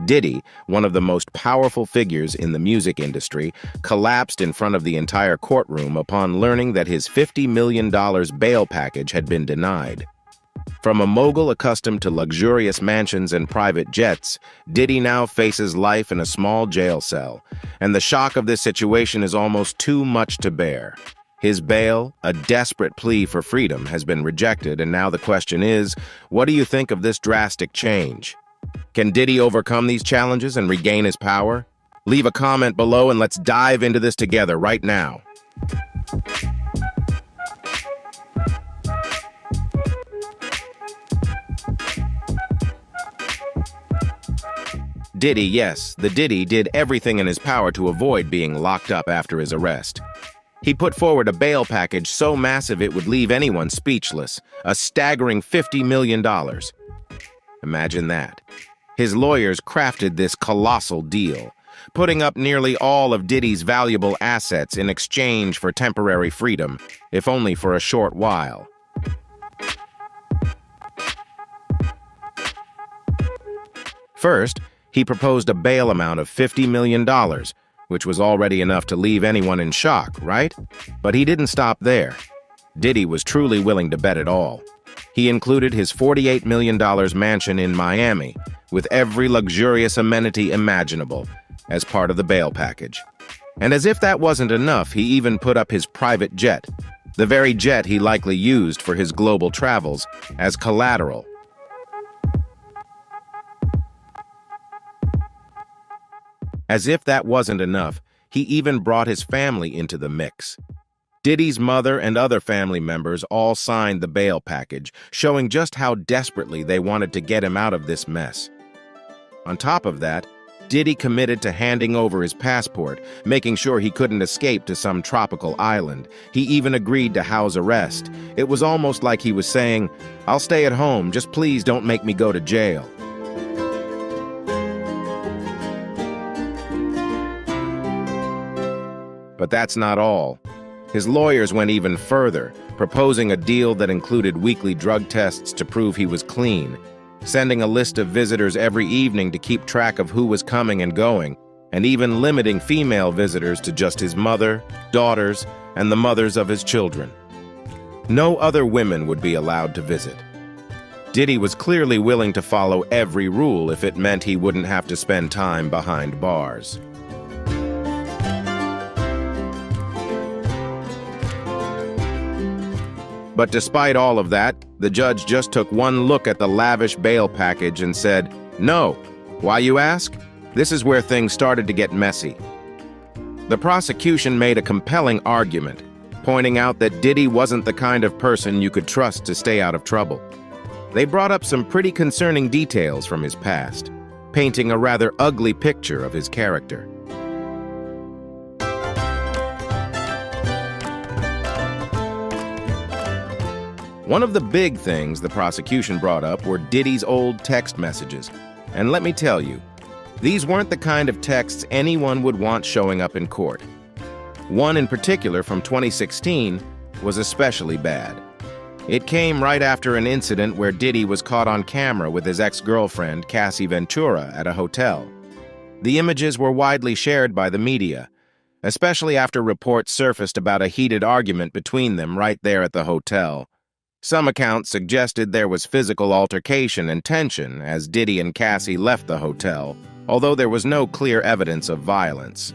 Diddy, one of the most powerful figures in the music industry, collapsed in front of the entire courtroom upon learning that his $50 million bail package had been denied. From a mogul accustomed to luxurious mansions and private jets, Diddy now faces life in a small jail cell, and the shock of this situation is almost too much to bear. His bail, a desperate plea for freedom, has been rejected, and now the question is, what do you think of this drastic change? Can Diddy overcome these challenges and regain his power? Leave a comment below and let's dive into this together right now. Diddy, yes, the Diddy did everything in his power to avoid being locked up after his arrest. He put forward a bail package so massive it would leave anyone speechless, a staggering $50 million. Imagine that. His lawyers crafted this colossal deal, putting up nearly all of Diddy's valuable assets in exchange for temporary freedom, if only for a short while. First, he proposed a bail amount of $50 million, which was already enough to leave anyone in shock, right? But he didn't stop there. Diddy was truly willing to bet it all. He included his $48 million mansion in Miami, with every luxurious amenity imaginable, as part of the bail package. And as if that wasn't enough, he even put up his private jet, the very jet he likely used for his global travels, as collateral. As if that wasn't enough, he even brought his family into the mix. Diddy's mother and other family members all signed the bail package, showing just how desperately they wanted to get him out of this mess. On top of that, Diddy committed to handing over his passport, making sure he couldn't escape to some tropical island. He even agreed to house arrest. It was almost like he was saying, "I'll stay at home, just please don't make me go to jail." But that's not all. His lawyers went even further, proposing a deal that included weekly drug tests to prove he was clean, sending a list of visitors every evening to keep track of who was coming and going, and even limiting female visitors to just his mother, daughters, and the mothers of his children. No other women would be allowed to visit. Diddy was clearly willing to follow every rule if it meant he wouldn't have to spend time behind bars. But despite all of that, the judge just took one look at the lavish bail package and said, "No." Why, you ask? This is where things started to get messy. The prosecution made a compelling argument, pointing out that Diddy wasn't the kind of person you could trust to stay out of trouble. They brought up some pretty concerning details from his past, painting a rather ugly picture of his character. One of the big things the prosecution brought up were Diddy's old text messages. And let me tell you, these weren't the kind of texts anyone would want showing up in court. One in particular from 2016 was especially bad. It came right after an incident where Diddy was caught on camera with his ex-girlfriend, Cassie Ventura, at a hotel. The images were widely shared by the media, especially after reports surfaced about a heated argument between them right there at the hotel. Some accounts suggested there was physical altercation and tension as Diddy and Cassie left the hotel, although there was no clear evidence of violence.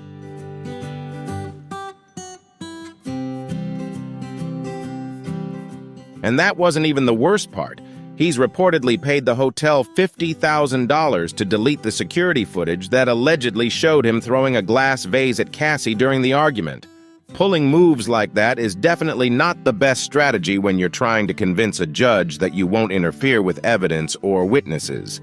And that wasn't even the worst part. He's reportedly paid the hotel $50,000 to delete the security footage that allegedly showed him throwing a glass vase at Cassie during the argument. Pulling moves like that is definitely not the best strategy when you're trying to convince a judge that you won't interfere with evidence or witnesses.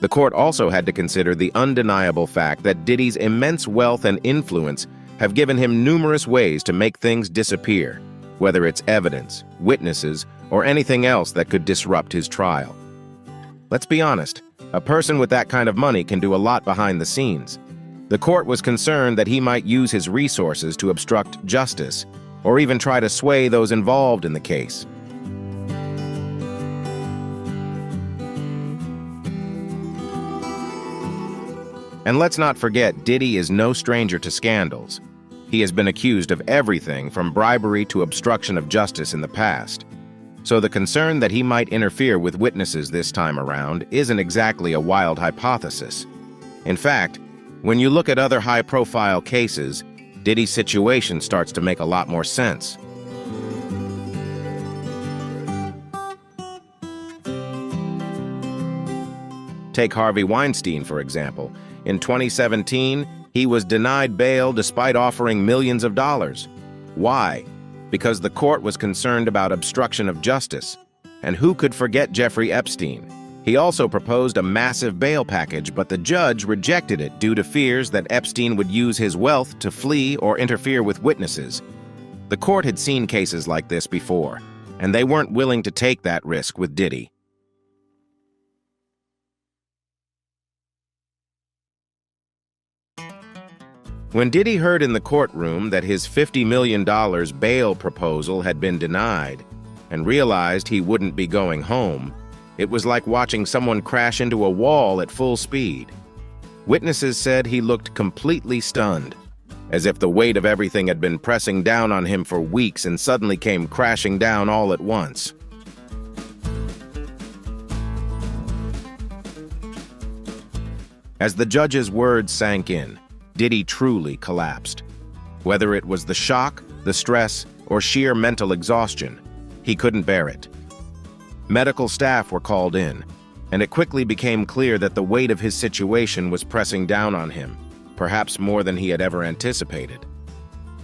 The court also had to consider the undeniable fact that Diddy's immense wealth and influence have given him numerous ways to make things disappear, whether it's evidence, witnesses, or anything else that could disrupt his trial. Let's be honest. A person with that kind of money can do a lot behind the scenes. The court was concerned that he might use his resources to obstruct justice, or even try to sway those involved in the case. And let's not forget, Diddy is no stranger to scandals. He has been accused of everything from bribery to obstruction of justice in the past. So the concern that he might interfere with witnesses this time around isn't exactly a wild hypothesis. In fact, when you look at other high-profile cases, Diddy's situation starts to make a lot more sense. Take Harvey Weinstein, for example. In 2017, he was denied bail despite offering millions of dollars. Why? Because the court was concerned about obstruction of justice. And who could forget Jeffrey Epstein? He also proposed a massive bail package, but the judge rejected it due to fears that Epstein would use his wealth to flee or interfere with witnesses. The court had seen cases like this before, and they weren't willing to take that risk with Diddy. When Diddy heard in the courtroom that his $50 million bail proposal had been denied and realized he wouldn't be going home, it was like watching someone crash into a wall at full speed. Witnesses said he looked completely stunned, as if the weight of everything had been pressing down on him for weeks and suddenly came crashing down all at once. As the judge's words sank in, Diddy truly collapsed. Whether it was the shock, the stress, or sheer mental exhaustion, he couldn't bear it. Medical staff were called in, and it quickly became clear that the weight of his situation was pressing down on him, perhaps more than he had ever anticipated.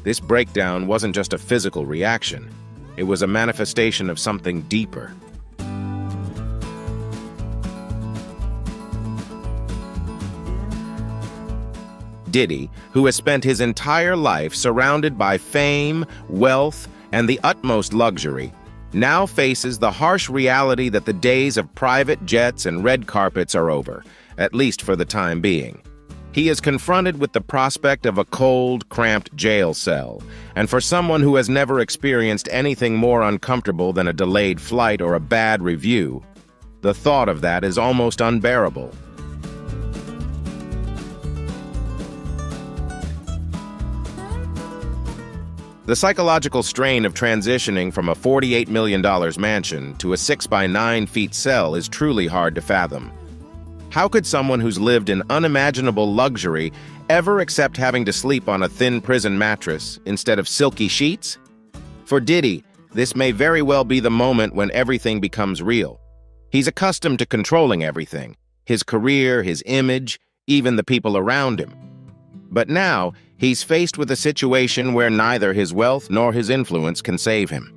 This breakdown wasn't just a physical reaction, it was a manifestation of something deeper. Diddy, who has spent his entire life surrounded by fame, wealth, and the utmost luxury, now faces the harsh reality that the days of private jets and red carpets are over, at least for the time being. He is confronted with the prospect of a cold, cramped jail cell, and for someone who has never experienced anything more uncomfortable than a delayed flight or a bad review, the thought of that is almost unbearable. The psychological strain of transitioning from a $48 million mansion to a 6-by-9 cell is truly hard to fathom. How could someone who's lived in unimaginable luxury ever accept having to sleep on a thin prison mattress instead of silky sheets? For Diddy, this may very well be the moment when everything becomes real. He's accustomed to controlling everything, his career, his image, even the people around him. But now, he's faced with a situation where neither his wealth nor his influence can save him.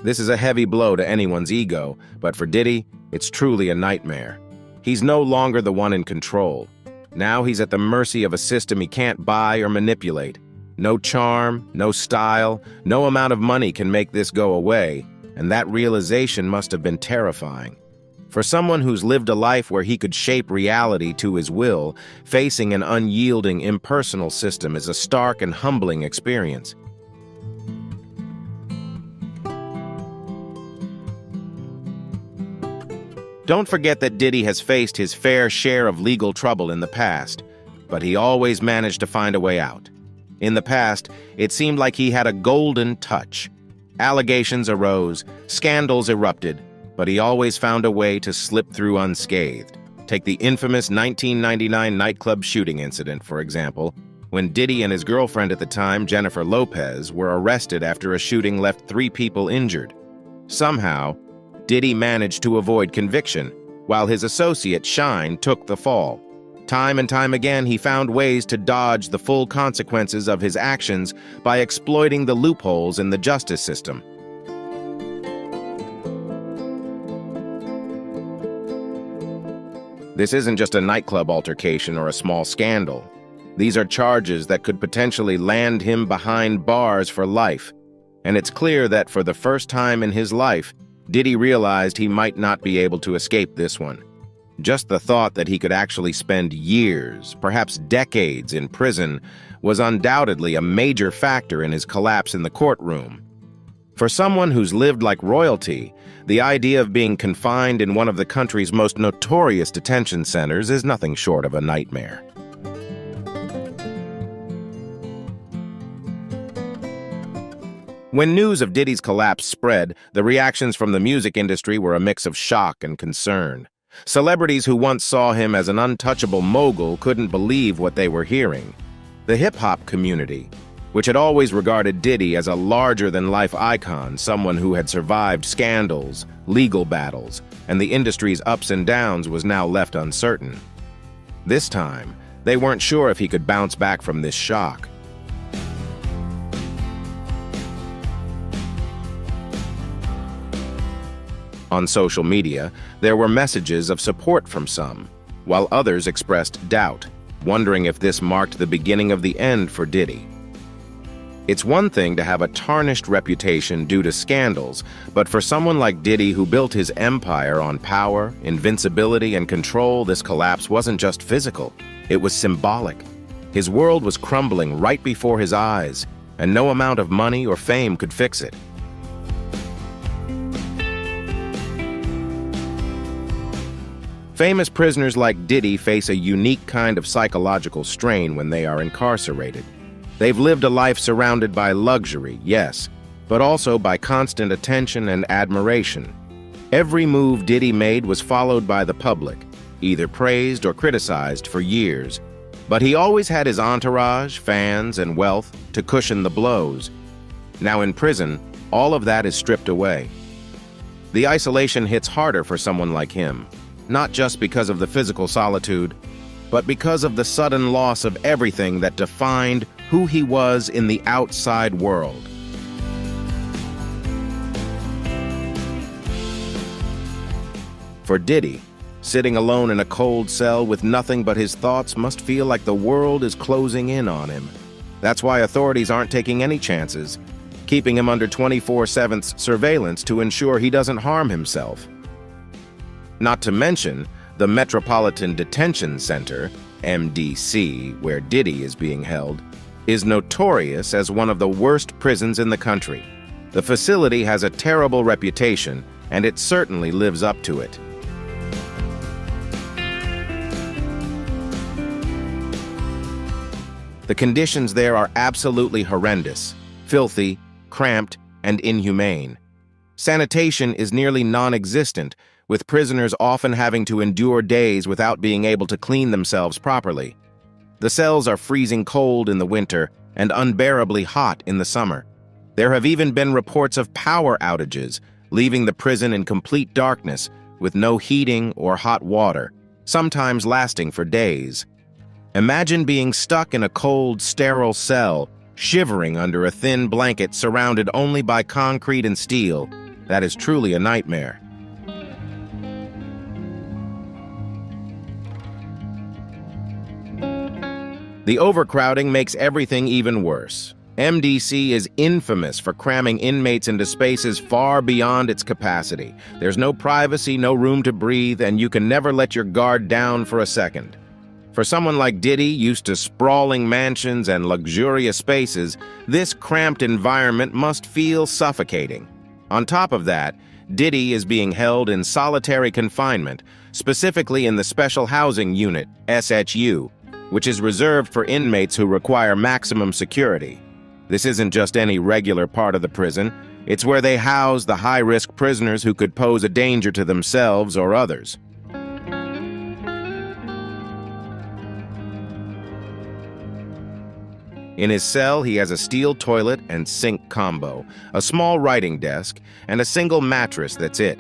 This is a heavy blow to anyone's ego, but for Diddy, it's truly a nightmare. He's no longer the one in control. Now he's at the mercy of a system he can't buy or manipulate. No charm, no style, no amount of money can make this go away, and that realization must have been terrifying. For someone who's lived a life where he could shape reality to his will, facing an unyielding, impersonal system is a stark and humbling experience. Don't forget that Diddy has faced his fair share of legal trouble in the past, but he always managed to find a way out. In the past, it seemed like he had a golden touch. Allegations arose, scandals erupted, but he always found a way to slip through unscathed. Take the infamous 1999 nightclub shooting incident, for example, when Diddy and his girlfriend at the time, Jennifer Lopez, were arrested after a shooting left 3 people injured. Somehow, Diddy managed to avoid conviction, while his associate, Shine, took the fall. Time and time again, he found ways to dodge the full consequences of his actions by exploiting the loopholes in the justice system. This isn't just a nightclub altercation or a small scandal. These are charges that could potentially land him behind bars for life. And it's clear that for the first time in his life, Diddy realized he might not be able to escape this one. Just the thought that he could actually spend years, perhaps decades, in prison was undoubtedly a major factor in his collapse in the courtroom. For someone who's lived like royalty, the idea of being confined in one of the country's most notorious detention centers is nothing short of a nightmare. When news of Diddy's collapse spread, the reactions from the music industry were a mix of shock and concern. Celebrities who once saw him as an untouchable mogul couldn't believe what they were hearing. The hip-hop community, which had always regarded Diddy as a larger-than-life icon, someone who had survived scandals, legal battles, and the industry's ups and downs, was now left uncertain. This time, they weren't sure if he could bounce back from this shock. On social media, there were messages of support from some, while others expressed doubt, wondering if this marked the beginning of the end for Diddy. It's one thing to have a tarnished reputation due to scandals, but for someone like Diddy who built his empire on power, invincibility, and control, this collapse wasn't just physical, it was symbolic. His world was crumbling right before his eyes, and no amount of money or fame could fix it. Famous prisoners like Diddy face a unique kind of psychological strain when they are incarcerated. They've lived a life surrounded by luxury, yes, but also by constant attention and admiration. Every move Diddy made was followed by the public, either praised or criticized for years. But he always had his entourage, fans, and wealth to cushion the blows. Now in prison, all of that is stripped away. The isolation hits harder for someone like him, not just because of the physical solitude, but because of the sudden loss of everything that defined who he was in the outside world. For Diddy, sitting alone in a cold cell with nothing but his thoughts must feel like the world is closing in on him. That's why authorities aren't taking any chances, keeping him under 24/7 surveillance to ensure he doesn't harm himself. Not to mention, the Metropolitan Detention Center, MDC, where Diddy is being held, is notorious as one of the worst prisons in the country. The facility has a terrible reputation, and it certainly lives up to it. The conditions there are absolutely horrendous, filthy, cramped, and inhumane. Sanitation is nearly non-existent, with prisoners often having to endure days without being able to clean themselves properly. The cells are freezing cold in the winter and unbearably hot in the summer. There have even been reports of power outages, leaving the prison in complete darkness with no heating or hot water, sometimes lasting for days. Imagine being stuck in a cold, sterile cell, shivering under a thin blanket surrounded only by concrete and steel. That is truly a nightmare. The overcrowding makes everything even worse. MDC is infamous for cramming inmates into spaces far beyond its capacity. There's no privacy, no room to breathe, and you can never let your guard down for a second. For someone like Diddy, used to sprawling mansions and luxurious spaces, this cramped environment must feel suffocating. On top of that, Diddy is being held in solitary confinement, specifically in the Special Housing Unit, SHU, which is reserved for inmates who require maximum security. This isn't just any regular part of the prison, it's where they house the high-risk prisoners who could pose a danger to themselves or others. In his cell, he has a steel toilet and sink combo, a small writing desk, and a single mattress, that's it.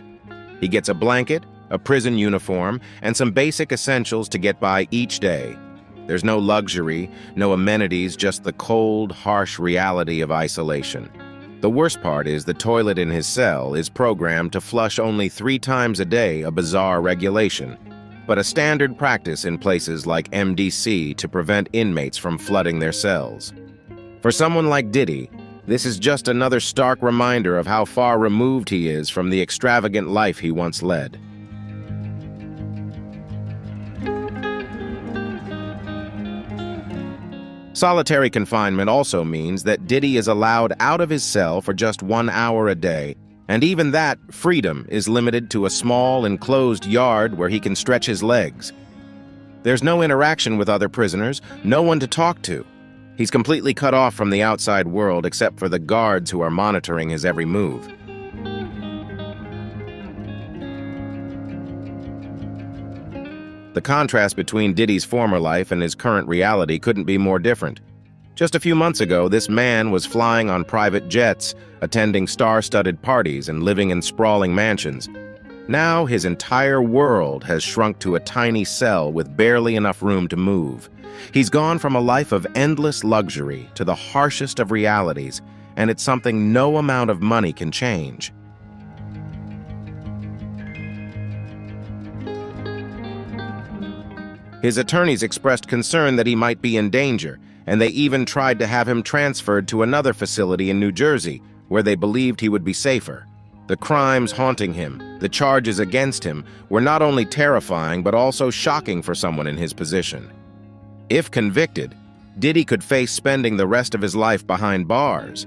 He gets a blanket, a prison uniform, and some basic essentials to get by each day. There's no luxury, no amenities, just the cold, harsh reality of isolation. The worst part is the toilet in his cell is programmed to flush only 3 times a day, a bizarre regulation, but a standard practice in places like MDC to prevent inmates from flooding their cells. For someone like Diddy, this is just another stark reminder of how far removed he is from the extravagant life he once led. Solitary confinement also means that Diddy is allowed out of his cell for just 1 hour a day, and even that freedom is limited to a small, enclosed yard where he can stretch his legs. There's no interaction with other prisoners, no one to talk to. He's completely cut off from the outside world except for the guards who are monitoring his every move. The contrast between Diddy's former life and his current reality couldn't be more different. Just a few months ago, this man was flying on private jets, attending star-studded parties, and living in sprawling mansions. Now, his entire world has shrunk to a tiny cell with barely enough room to move. He's gone from a life of endless luxury to the harshest of realities, and it's something no amount of money can change. His attorneys expressed concern that he might be in danger, and they even tried to have him transferred to another facility in New Jersey, where they believed he would be safer. The crimes haunting him, the charges against him, were not only terrifying but also shocking for someone in his position. If convicted, Diddy could face spending the rest of his life behind bars.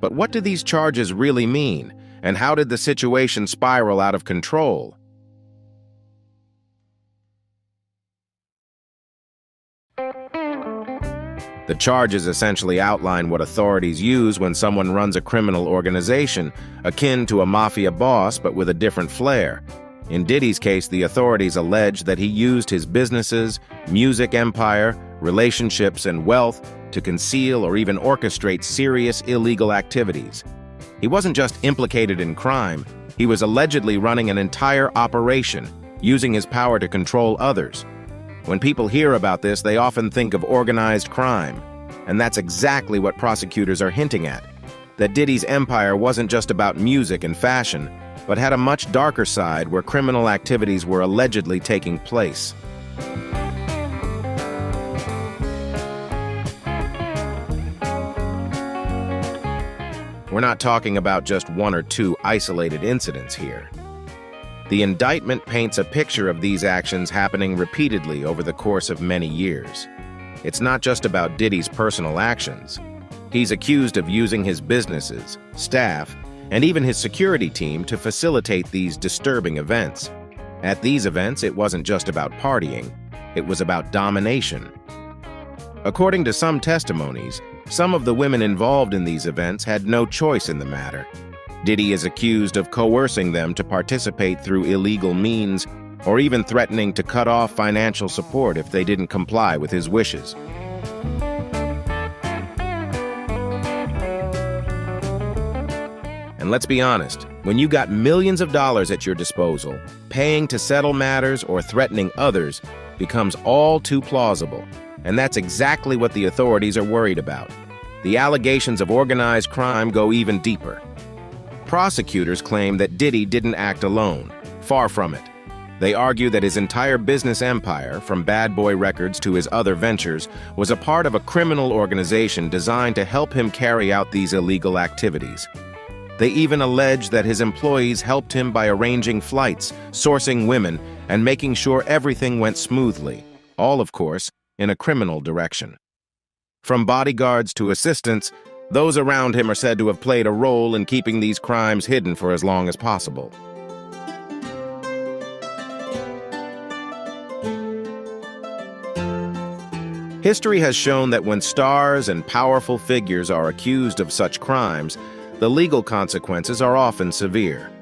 But what do these charges really mean, and how did the situation spiral out of control? The charges essentially outline what authorities use when someone runs a criminal organization, akin to a mafia boss but with a different flair. In Diddy's case, the authorities allege that he used his businesses, music empire, relationships, and wealth to conceal or even orchestrate serious illegal activities. He wasn't just implicated in crime, he was allegedly running an entire operation, using his power to control others. When people hear about this, they often think of organized crime, and that's exactly what prosecutors are hinting at, that Diddy's empire wasn't just about music and fashion, but had a much darker side where criminal activities were allegedly taking place. We're not talking about just 1 or 2 isolated incidents here. The indictment paints a picture of these actions happening repeatedly over the course of many years. It's not just about Diddy's personal actions. He's accused of using his businesses, staff, and even his security team to facilitate these disturbing events. At these events, it wasn't just about partying, it was about domination. According to some testimonies, some of the women involved in these events had no choice in the matter. Diddy is accused of coercing them to participate through illegal means or even threatening to cut off financial support if they didn't comply with his wishes. And let's be honest, when you got millions of dollars at your disposal, paying to settle matters or threatening others becomes all too plausible. And that's exactly what the authorities are worried about. The allegations of organized crime go even deeper. Prosecutors claim that Diddy didn't act alone. Far from it. They argue that his entire business empire, from Bad Boy Records to his other ventures, was a part of a criminal organization designed to help him carry out these illegal activities. They even allege that his employees helped him by arranging flights, sourcing women, and making sure everything went smoothly. All, of course, in a criminal direction. From bodyguards to assistants, those around him are said to have played a role in keeping these crimes hidden for as long as possible. History has shown that when stars and powerful figures are accused of such crimes, the legal consequences are often severe.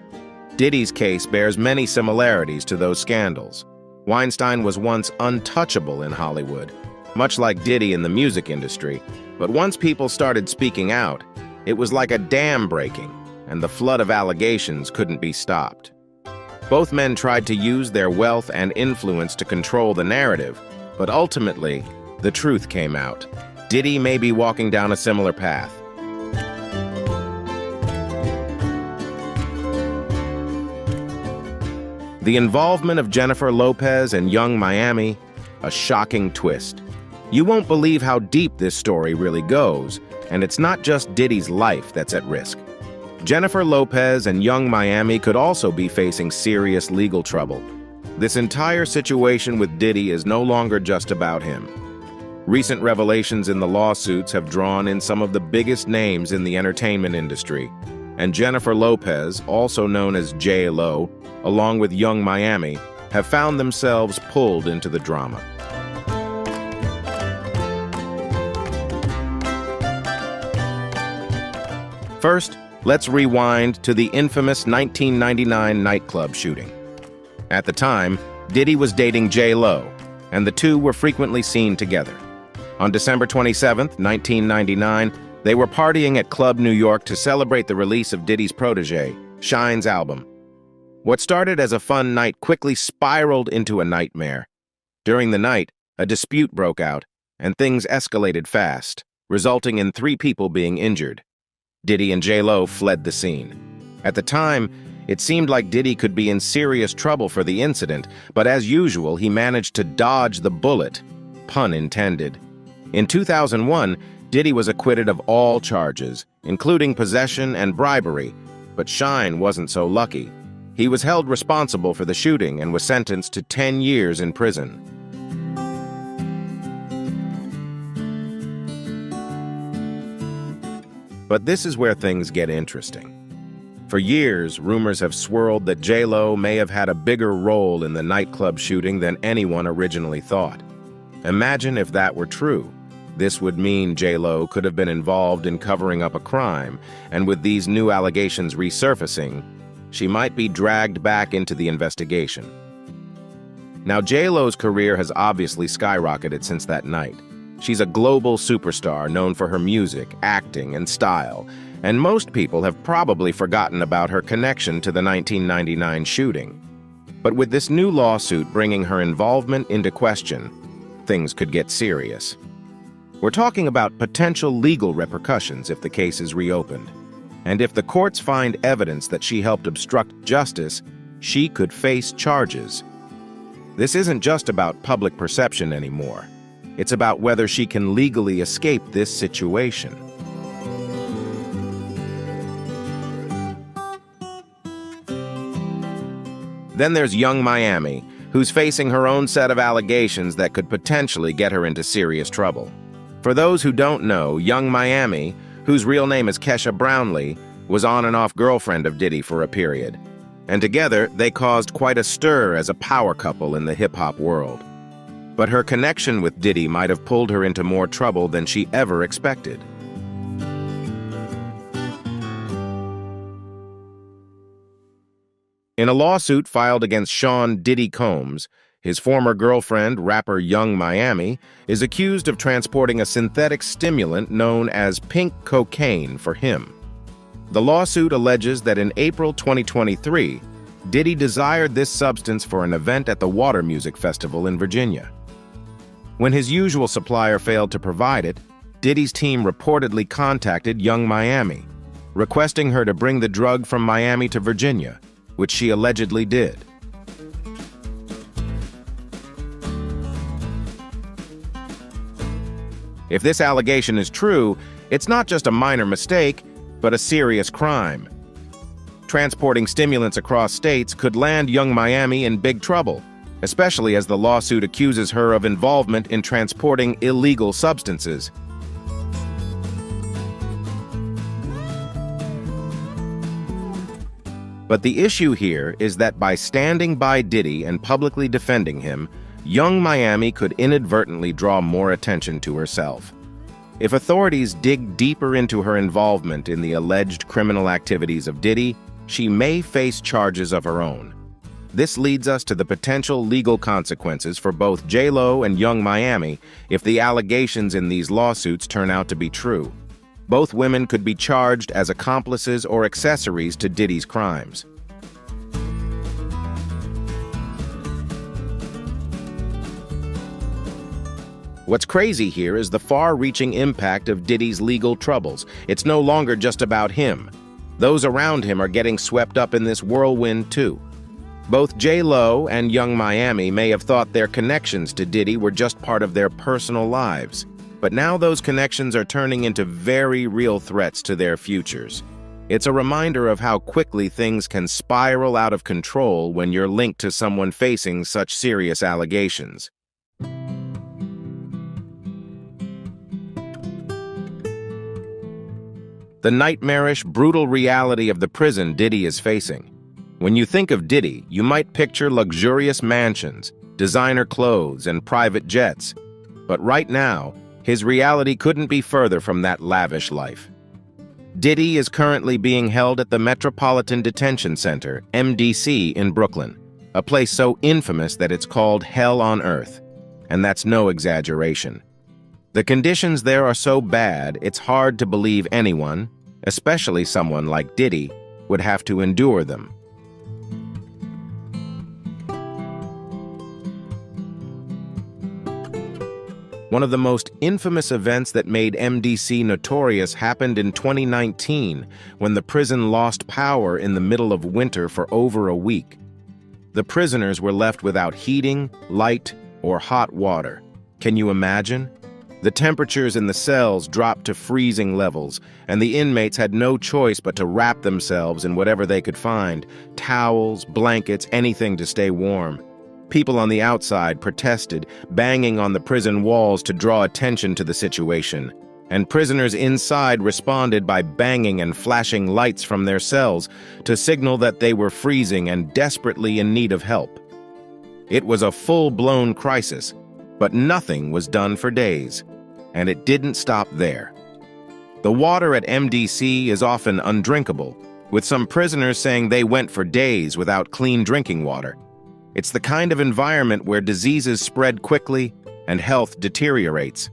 Diddy's case bears many similarities to those scandals. Weinstein was once untouchable in Hollywood, much like Diddy in the music industry, but once people started speaking out, it was like a dam breaking, and the flood of allegations couldn't be stopped. Both men tried to use their wealth and influence to control the narrative, but ultimately, the truth came out. Diddy may be walking down a similar path. The involvement of Jennifer Lopez and Young Miami, a shocking twist. You won't believe how deep this story really goes, and it's not just Diddy's life that's at risk. Jennifer Lopez and Young Miami could also be facing serious legal trouble. This entire situation with Diddy is no longer just about him. Recent revelations in the lawsuits have drawn in some of the biggest names in the entertainment industry, and Jennifer Lopez, also known as J-Lo, along with Young Miami, have found themselves pulled into the drama. First, let's rewind to the infamous 1999 nightclub shooting. At the time, Diddy was dating J-Lo, and the two were frequently seen together. On December 27, 1999, they were partying at Club New York to celebrate the release of Diddy's protege, Shine's album. What started as a fun night quickly spiraled into a nightmare. During the night, a dispute broke out, and things escalated fast, resulting in 3 people being injured. Diddy and J-Lo fled the scene. At the time, it seemed like Diddy could be in serious trouble for the incident, but as usual, he managed to dodge the bullet, pun intended. In 2001, Diddy was acquitted of all charges, including possession and bribery, but Shine wasn't so lucky. He was held responsible for the shooting and was sentenced to 10 years in prison. But this is where things get interesting. For years, rumors have swirled that J-Lo may have had a bigger role in the nightclub shooting than anyone originally thought. Imagine if that were true. This would mean J-Lo could have been involved in covering up a crime, and with these new allegations resurfacing, she might be dragged back into the investigation. Now, J-Lo's career has obviously skyrocketed since that night. She's a global superstar known for her music, acting, and style, and most people have probably forgotten about her connection to the 1999 shooting. But with this new lawsuit bringing her involvement into question, things could get serious. We're talking about potential legal repercussions if the case is reopened. And if the courts find evidence that she helped obstruct justice, she could face charges. This isn't just about public perception anymore. It's about whether she can legally escape this situation. Then there's Young Miami, who's facing her own set of allegations that could potentially get her into serious trouble. For those who don't know, Young Miami, whose real name is Kesha Brownlee, was on and off girlfriend of Diddy for a period. And together, they caused quite a stir as a power couple in the hip-hop world. But her connection with Diddy might have pulled her into more trouble than she ever expected. In a lawsuit filed against Sean Diddy Combs, his former girlfriend, rapper Young Miami, is accused of transporting a synthetic stimulant known as pink cocaine for him. The lawsuit alleges that in April 2023, Diddy desired this substance for an event at the Water Music Festival in Virginia. When his usual supplier failed to provide it, Diddy's team reportedly contacted Young Miami, requesting her to bring the drug from Miami to Virginia, which she allegedly did. If this allegation is true, it's not just a minor mistake, but a serious crime. Transporting stimulants across states could land Young Miami in big trouble, especially as the lawsuit accuses her of involvement in transporting illegal substances. But the issue here is that by standing by Diddy and publicly defending him, Young Miami could inadvertently draw more attention to herself. If authorities dig deeper into her involvement in the alleged criminal activities of Diddy, she may face charges of her own. This leads us to the potential legal consequences for both J-Lo and Young Miami if the allegations in these lawsuits turn out to be true. Both women could be charged as accomplices or accessories to Diddy's crimes. What's crazy here is the far-reaching impact of Diddy's legal troubles. It's no longer just about him. Those around him are getting swept up in this whirlwind too. Both J-Lo and Young Miami may have thought their connections to Diddy were just part of their personal lives, but now those connections are turning into very real threats to their futures. It's a reminder of how quickly things can spiral out of control when you're linked to someone facing such serious allegations. the nightmarish, brutal reality of the prison Diddy is facing. When you think of Diddy, you might picture luxurious mansions, designer clothes, and private jets. But right now, his reality couldn't be further from that lavish life. Diddy is currently being held at the Metropolitan Detention Center, MDC, in Brooklyn, a place so infamous that it's called hell on earth. And that's no exaggeration. The conditions there are so bad, it's hard to believe anyone, especially someone like Diddy, would have to endure them. One of the most infamous events that made MDC notorious happened in 2019, when the prison lost power in the middle of winter for over a week. The prisoners were left without heating, light, or hot water. Can you imagine? The temperatures in the cells dropped to freezing levels, and the inmates had no choice but to wrap themselves in whatever they could find: towels, blankets, anything to stay warm. People on the outside protested, banging on the prison walls to draw attention to the situation, and prisoners inside responded by banging and flashing lights from their cells to signal that they were freezing and desperately in need of help. It was a full-blown crisis, but nothing was done for days, and it didn't stop there. The water at MDC is often undrinkable, with some prisoners saying they went for days without clean drinking water. It's the kind of environment where diseases spread quickly and health deteriorates.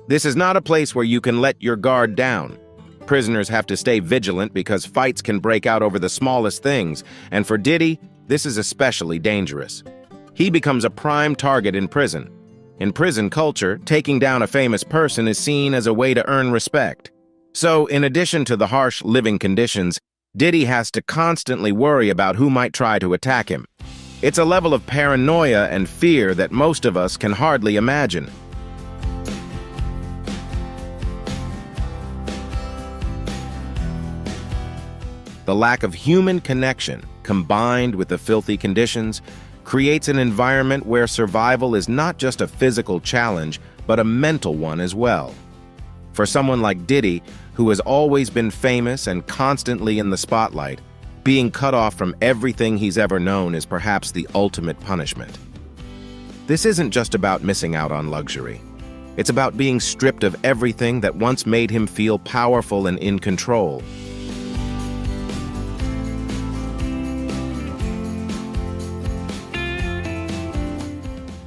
This is not a place where you can let your guard down. Prisoners have to stay vigilant because fights can break out over the smallest things, and for Diddy, this is especially dangerous. He becomes a prime target in prison. In prison culture, taking down a famous person is seen as a way to earn respect. So, in addition to the harsh living conditions, Diddy has to constantly worry about who might try to attack him. It's a level of paranoia and fear that most of us can hardly imagine. The lack of human connection, combined with the filthy conditions, creates an environment where survival is not just a physical challenge, but a mental one as well. For someone like Diddy, who has always been famous and constantly in the spotlight, being cut off from everything he's ever known is perhaps the ultimate punishment. This isn't just about missing out on luxury. It's about being stripped of everything that once made him feel powerful and in control.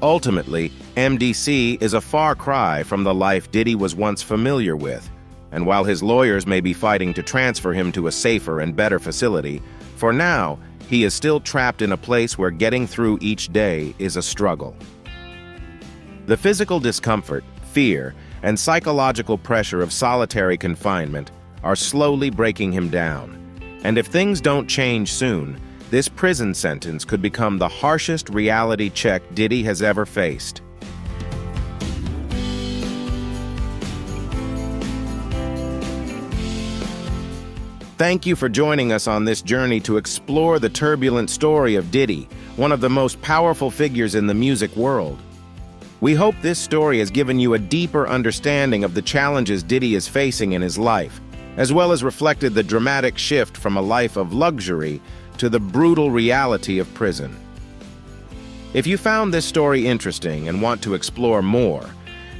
Ultimately, MDC is a far cry from the life Diddy was once familiar with, and while his lawyers may be fighting to transfer him to a safer and better facility, for now, he is still trapped in a place where getting through each day is a struggle. The physical discomfort, fear, and psychological pressure of solitary confinement are slowly breaking him down, and if things don't change soon, this prison sentence could become the harshest reality check Diddy has ever faced. Thank you for joining us on this journey to explore the turbulent story of Diddy, one of the most powerful figures in the music world. We hope this story has given you a deeper understanding of the challenges Diddy is facing in his life, as well as reflected the dramatic shift from a life of luxury to the brutal reality of prison. If you found this story interesting and want to explore more,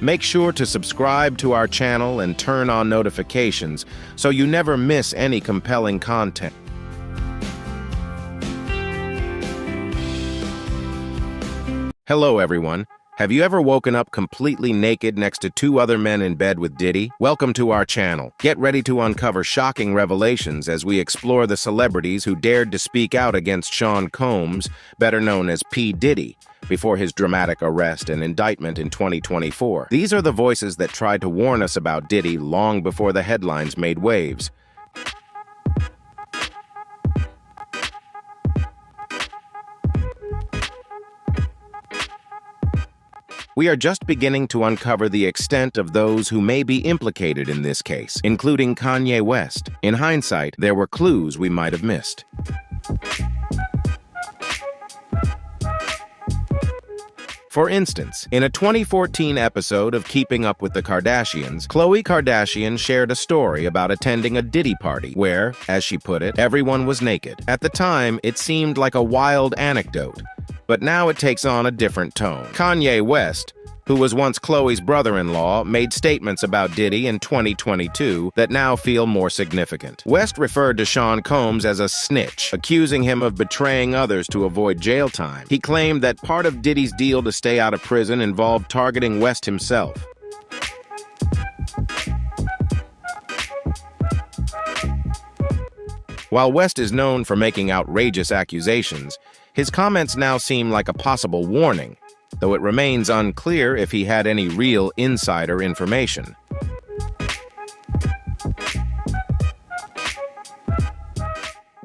make sure to subscribe to our channel and turn on notifications so you never miss any compelling content. Hello, everyone. Have you ever woken up completely naked next to two other men in bed with Diddy? Welcome to our channel. Get ready to uncover shocking revelations as we explore the celebrities who dared to speak out against Sean Combs, better known as P. Diddy, before his dramatic arrest and indictment in 2024. These are the voices that tried to warn us about Diddy long before the headlines made waves. We are just beginning to uncover the extent of those who may be implicated in this case, including Kanye West. In hindsight, there were clues we might have missed. For instance, in a 2014 episode of Keeping Up with the Kardashians, Khloe Kardashian shared a story about attending a Diddy party where, as she put it, everyone was naked. At the time, it seemed like a wild anecdote, but now it takes on a different tone. Kanye West, who was once Khloe's brother-in-law, made statements about Diddy in 2022 that now feel more significant. West referred to Sean Combs as a snitch, accusing him of betraying others to avoid jail time. He claimed that part of Diddy's deal to stay out of prison involved targeting West himself. While West is known for making outrageous accusations, his comments now seem like a possible warning, though it remains unclear if he had any real insider information.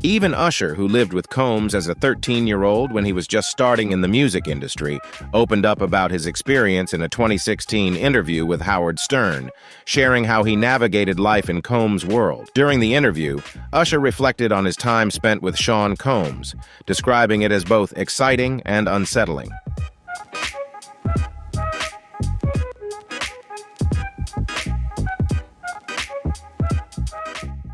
Even Usher, who lived with Combs as a 13-year-old when he was just starting in the music industry, opened up about his experience in a 2016 interview with Howard Stern, sharing how he navigated life in Combs' world. During the interview, Usher reflected on his time spent with Sean Combs, describing it as both exciting and unsettling.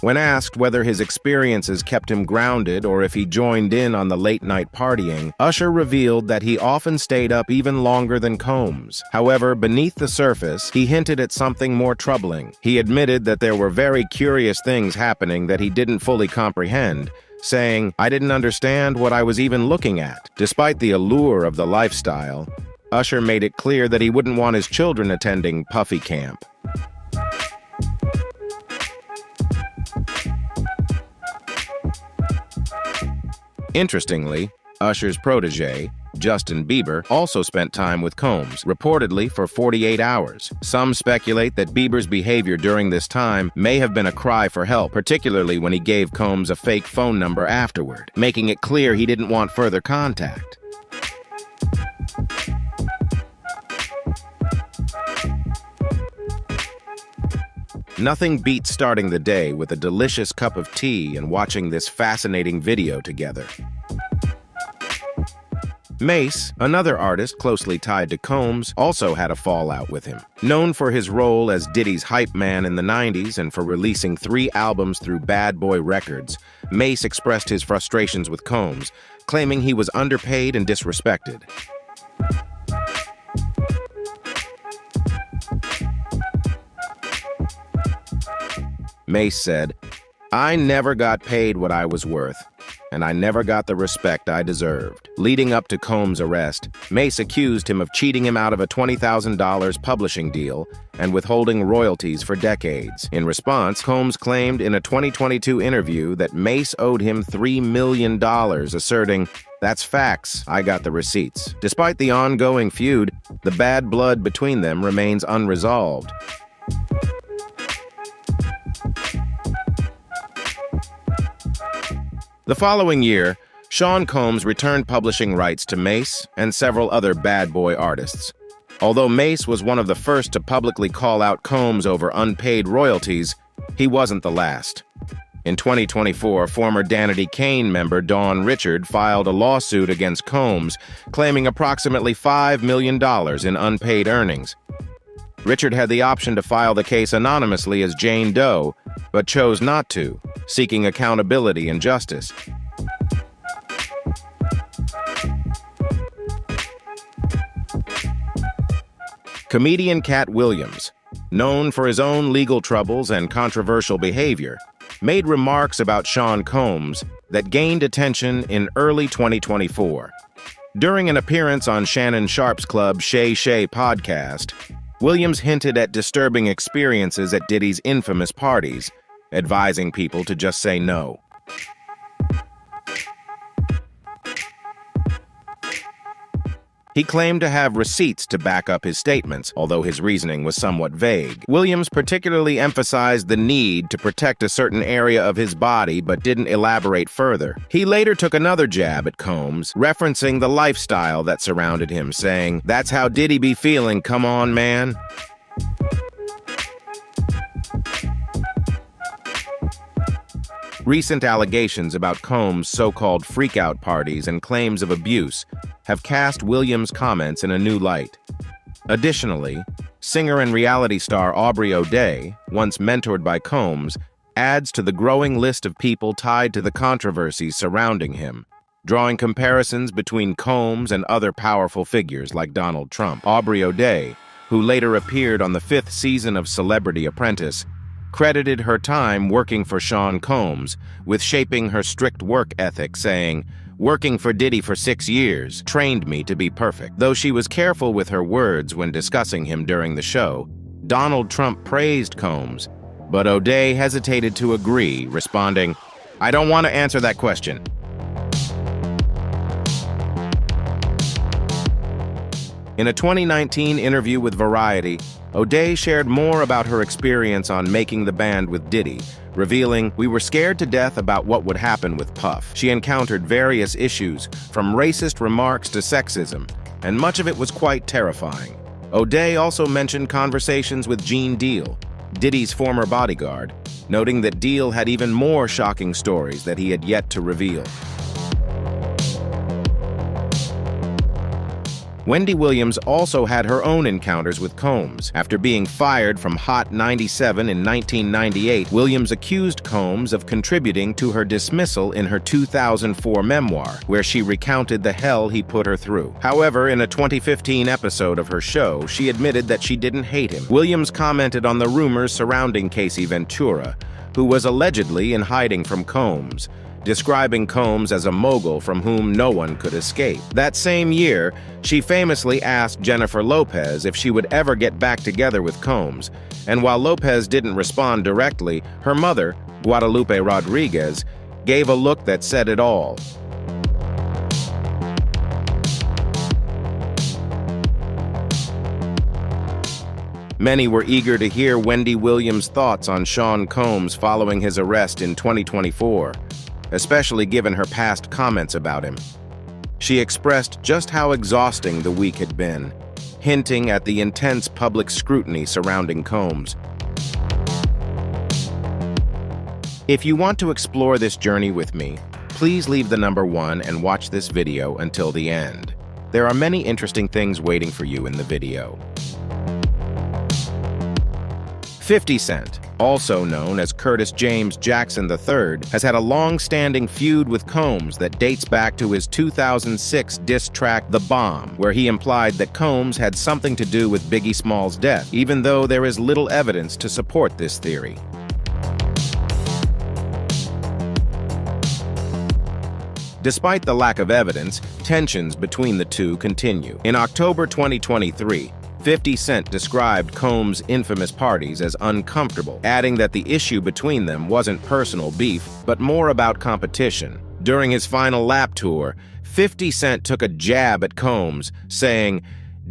When asked whether his experiences kept him grounded or if he joined in on the late-night partying, Usher revealed that he often stayed up even longer than Combs. However, beneath the surface, he hinted at something more troubling. He admitted that there were very curious things happening that he didn't fully comprehend, saying, "I didn't understand what I was even looking at." Despite the allure of the lifestyle, Usher made it clear that he wouldn't want his children attending Puffy Camp. Interestingly, Usher's protege, Justin Bieber, also spent time with Combs, reportedly for 48 hours. Some speculate that Bieber's behavior during this time may have been a cry for help, particularly when he gave Combs a fake phone number afterward, making it clear he didn't want further contact. Nothing beats starting the day with a delicious cup of tea and watching this fascinating video together. Mace, another artist closely tied to Combs, also had a fallout with him. Known for his role as Diddy's hype man in the 90s and for releasing 3 albums through Bad Boy Records, Mace expressed his frustrations with Combs, claiming he was underpaid and disrespected. Mace said, "I never got paid what I was worth, and I never got the respect I deserved." Leading up to Combs' arrest, Mace accused him of cheating him out of a $20,000 publishing deal and withholding royalties for decades. In response, Combs claimed in a 2022 interview that Mace owed him $3 million, asserting, "That's facts, I got the receipts." Despite the ongoing feud, the bad blood between them remains unresolved. The following year, Sean Combs returned publishing rights to Mace and several other bad boy artists. Although Mace was one of the first to publicly call out Combs over unpaid royalties, he wasn't the last. In 2024, former Danity Kane member Dawn Richard filed a lawsuit against Combs, claiming approximately $5 million in unpaid earnings. Richard had the option to file the case anonymously as Jane Doe, but chose not to, seeking accountability and justice. Comedian Cat Williams, known for his own legal troubles and controversial behavior, made remarks about Sean Combs that gained attention in early 2024. During an appearance on Shannon Sharp's Club Shay Shay podcast, Williams hinted at disturbing experiences at Diddy's infamous parties, advising people to just say no. He claimed to have receipts to back up his statements, although his reasoning was somewhat vague. Williams particularly emphasized the need to protect a certain area of his body, but didn't elaborate further. He later took another jab at Combs, referencing the lifestyle that surrounded him, saying, "That's how Diddy be feeling, come on, man." Recent allegations about Combs' so-called freak-out parties and claims of abuse have cast Williams' comments in a new light. Additionally, singer and reality star Aubrey O'Day, once mentored by Combs, adds to the growing list of people tied to the controversies surrounding him, drawing comparisons between Combs and other powerful figures like Donald Trump. Aubrey O'Day, who later appeared on the 5th season of Celebrity Apprentice, credited her time working for Sean Combs with shaping her strict work ethic, saying, "Working for Diddy for 6 years trained me to be perfect." Though she was careful with her words when discussing him during the show, Donald Trump praised Combs, but O'Day hesitated to agree, responding, "I don't want to answer that question." In a 2019 interview with Variety, O'Day shared more about her experience on making the band with Diddy, revealing, "We were scared to death about what would happen with Puff. She encountered various issues, from racist remarks to sexism, and much of it was quite terrifying." O'Day also mentioned conversations with Gene Deal, Diddy's former bodyguard, noting that Deal had even more shocking stories that he had yet to reveal. Wendy Williams also had her own encounters with Combs. After being fired from Hot 97 in 1998, Williams accused Combs of contributing to her dismissal in her 2004 memoir, where she recounted the hell he put her through. However, in a 2015 episode of her show, she admitted that she didn't hate him. Williams commented on the rumors surrounding Casey Ventura, who was allegedly in hiding from Combs, describing Combs as a mogul from whom no one could escape. That same year, she famously asked Jennifer Lopez if she would ever get back together with Combs, and while Lopez didn't respond directly, her mother, Guadalupe Rodriguez, gave a look that said it all. Many were eager to hear Wendy Williams' thoughts on Sean Combs following his arrest in 2024. Especially given her past comments about him. She expressed just how exhausting the week had been, hinting at the intense public scrutiny surrounding Combs. If you want to explore this journey with me, please leave the number 1 and watch this video until the end. There are many interesting things waiting for you in the video. 50 Cent, also known as Curtis James Jackson III, has had a long-standing feud with Combs that dates back to his 2006 diss track The Bomb, where he implied that Combs had something to do with Biggie Smalls' death, even though there is little evidence to support this theory. Despite the lack of evidence, tensions between the two continue. In October 2023, 50 Cent described Combs' infamous parties as uncomfortable, adding that the issue between them wasn't personal beef, but more about competition. During his final lap tour, 50 Cent took a jab at Combs, saying,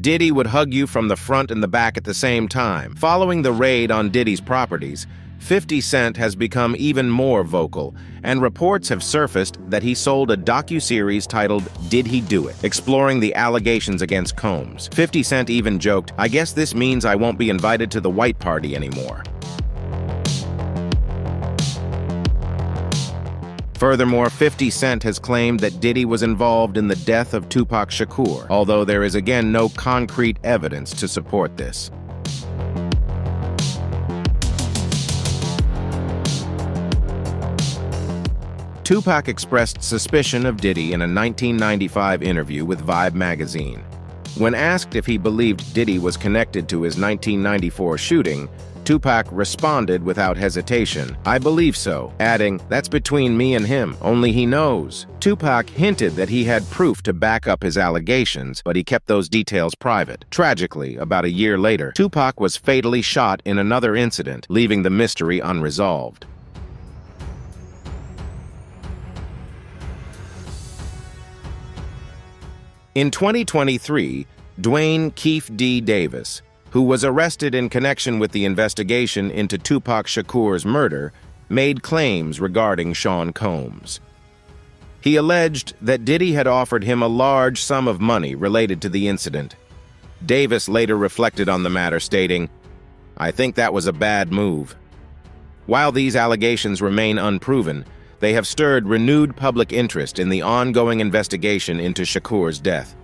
"Diddy would hug you from the front and the back at the same time." Following the raid on Diddy's properties, 50 Cent has become even more vocal, and reports have surfaced that he sold a docuseries titled Did He Do It?, exploring the allegations against Combs. 50 Cent even joked, "I guess this means I won't be invited to the white party anymore." Furthermore, 50 Cent has claimed that Diddy was involved in the death of Tupac Shakur, although there is again no concrete evidence to support this. Tupac expressed suspicion of Diddy in a 1995 interview with Vibe magazine. When asked if he believed Diddy was connected to his 1994 shooting, Tupac responded without hesitation, "I believe so," adding, "That's between me and him, only he knows." Tupac hinted that he had proof to back up his allegations, but he kept those details private. Tragically, about a year later, Tupac was fatally shot in another incident, leaving the mystery unresolved. In 2023, Dwayne Keefe D. Davis, who was arrested in connection with the investigation into Tupac Shakur's murder, made claims regarding Sean Combs. He alleged that Diddy had offered him a large sum of money related to the incident. Davis later reflected on the matter, stating, "I think that was a bad move." While these allegations remain unproven, They have stirred renewed public interest in the ongoing investigation into Shakur's death.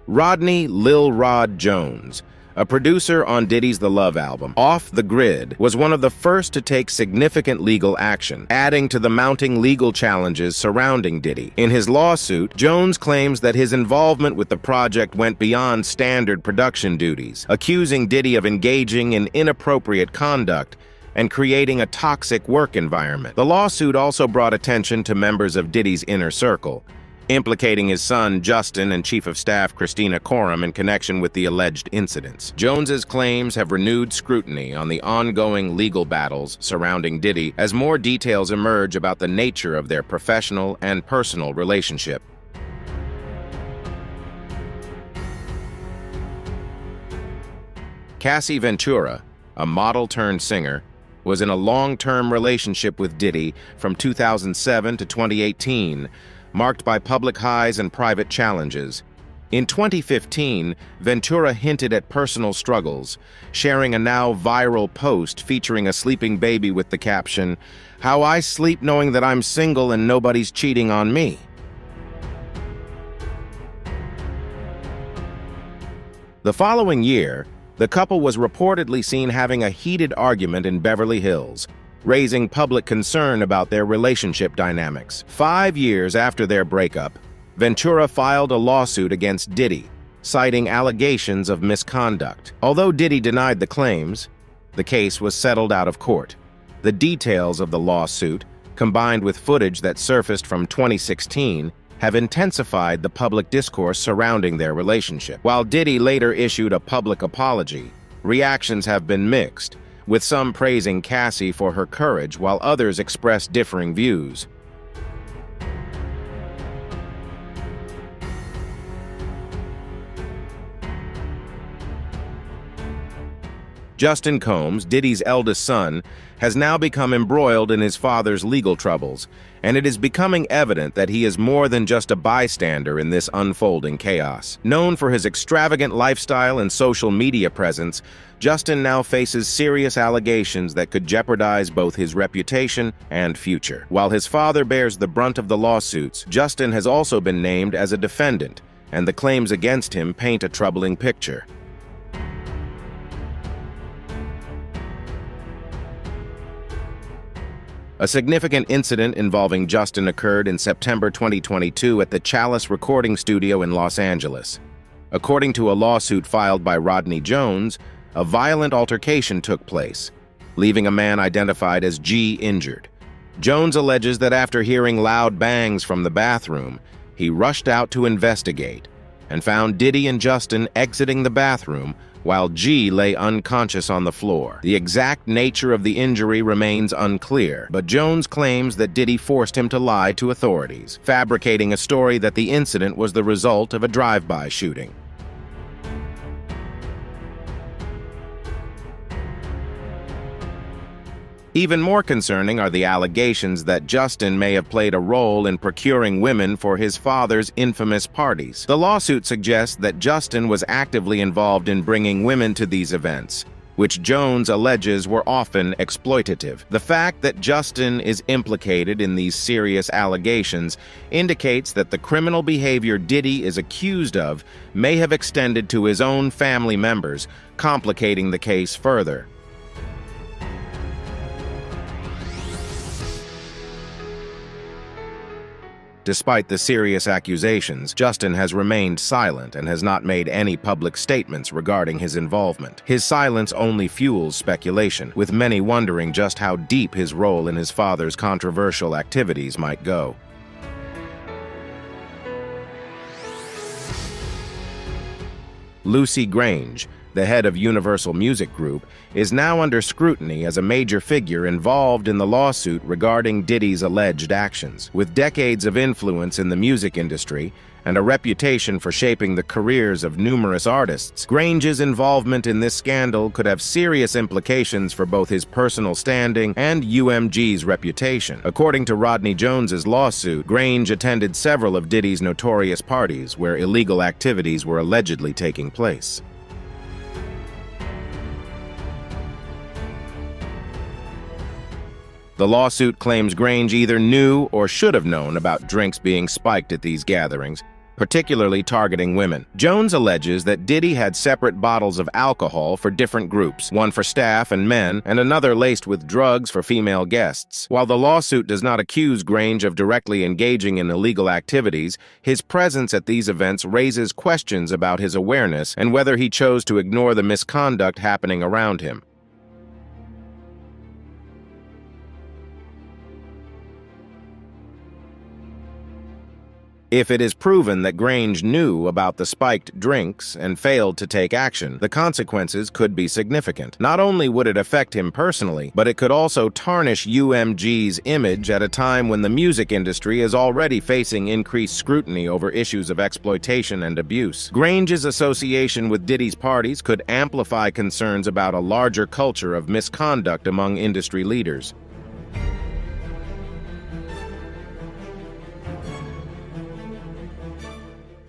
Rodney Lil Rod Jones, a producer on Diddy's The Love album, Off the Grid, was one of the first to take significant legal action, adding to the mounting legal challenges surrounding Diddy. In his lawsuit, Jones claims that his involvement with the project went beyond standard production duties, accusing Diddy of engaging in inappropriate conduct and creating a toxic work environment. The lawsuit also brought attention to members of Diddy's inner circle, implicating his son Justin and Chief of Staff Christina Courtroom in connection with the alleged incidents. Jones's claims have renewed scrutiny on the ongoing legal battles surrounding Diddy as more details emerge about the nature of their professional and personal relationship. Cassie Ventura, a model-turned-singer, was in a long-term relationship with Diddy from 2007 to 2018, marked by public highs and private challenges. In 2015, Ventura hinted at personal struggles, sharing a now viral post featuring a sleeping baby with the caption, "How I sleep knowing that I'm single and nobody's cheating on me." The following year, the couple was reportedly seen having a heated argument in Beverly Hills, raising public concern about their relationship dynamics. 5 years after their breakup, Ventura filed a lawsuit against Diddy, citing allegations of misconduct. Although Diddy denied the claims, the case was settled out of court. The details of the lawsuit, combined with footage that surfaced from 2016, have intensified the public discourse surrounding their relationship. While Diddy later issued a public apology, reactions have been mixed, with some praising Cassie for her courage while others expressed differing views. Justin Combs, Diddy's eldest son, has now become embroiled in his father's legal troubles, and it is becoming evident that he is more than just a bystander in this unfolding chaos. Known for his extravagant lifestyle and social media presence, Justin now faces serious allegations that could jeopardize both his reputation and future. While his father bears the brunt of the lawsuits, Justin has also been named as a defendant, and the claims against him paint a troubling picture. A significant incident involving Justin occurred in September 2022 at the Chalice recording studio in Los Angeles. According to a lawsuit filed by Rodney Jones, a violent altercation took place, leaving a man identified as G injured. Jones alleges that after hearing loud bangs from the bathroom, he rushed out to investigate and found Diddy and Justin exiting the bathroom while G lay unconscious on the floor. The exact nature of the injury remains unclear, but Jones claims that Diddy forced him to lie to authorities, fabricating a story that the incident was the result of a drive-by shooting. Even more concerning are the allegations that Justin may have played a role in procuring women for his father's infamous parties. The lawsuit suggests that Justin was actively involved in bringing women to these events, which Jones alleges were often exploitative. The fact that Justin is implicated in these serious allegations indicates that the criminal behavior Diddy is accused of may have extended to his own family members, complicating the case further. Despite the serious accusations, Justin has remained silent and has not made any public statements regarding his involvement. His silence only fuels speculation, with many wondering just how deep his role in his father's controversial activities might go. Lucy Grange, the head of Universal Music Group, is now under scrutiny as a major figure involved in the lawsuit regarding Diddy's alleged actions. With decades of influence in the music industry and a reputation for shaping the careers of numerous artists, Grange's involvement in this scandal could have serious implications for both his personal standing and UMG's reputation. According to Rodney Jones's lawsuit, Grange attended several of Diddy's notorious parties where illegal activities were allegedly taking place. The lawsuit claims Grange either knew or should have known about drinks being spiked at these gatherings, particularly targeting women. Jones alleges that Diddy had separate bottles of alcohol for different groups, one for staff and men, and another laced with drugs for female guests. While the lawsuit does not accuse Grange of directly engaging in illegal activities, his presence at these events raises questions about his awareness and whether he chose to ignore the misconduct happening around him. If it is proven that Grange knew about the spiked drinks and failed to take action, the consequences could be significant. Not only would it affect him personally, but it could also tarnish UMG's image at a time when the music industry is already facing increased scrutiny over issues of exploitation and abuse. Grange's association with Diddy's parties could amplify concerns about a larger culture of misconduct among industry leaders.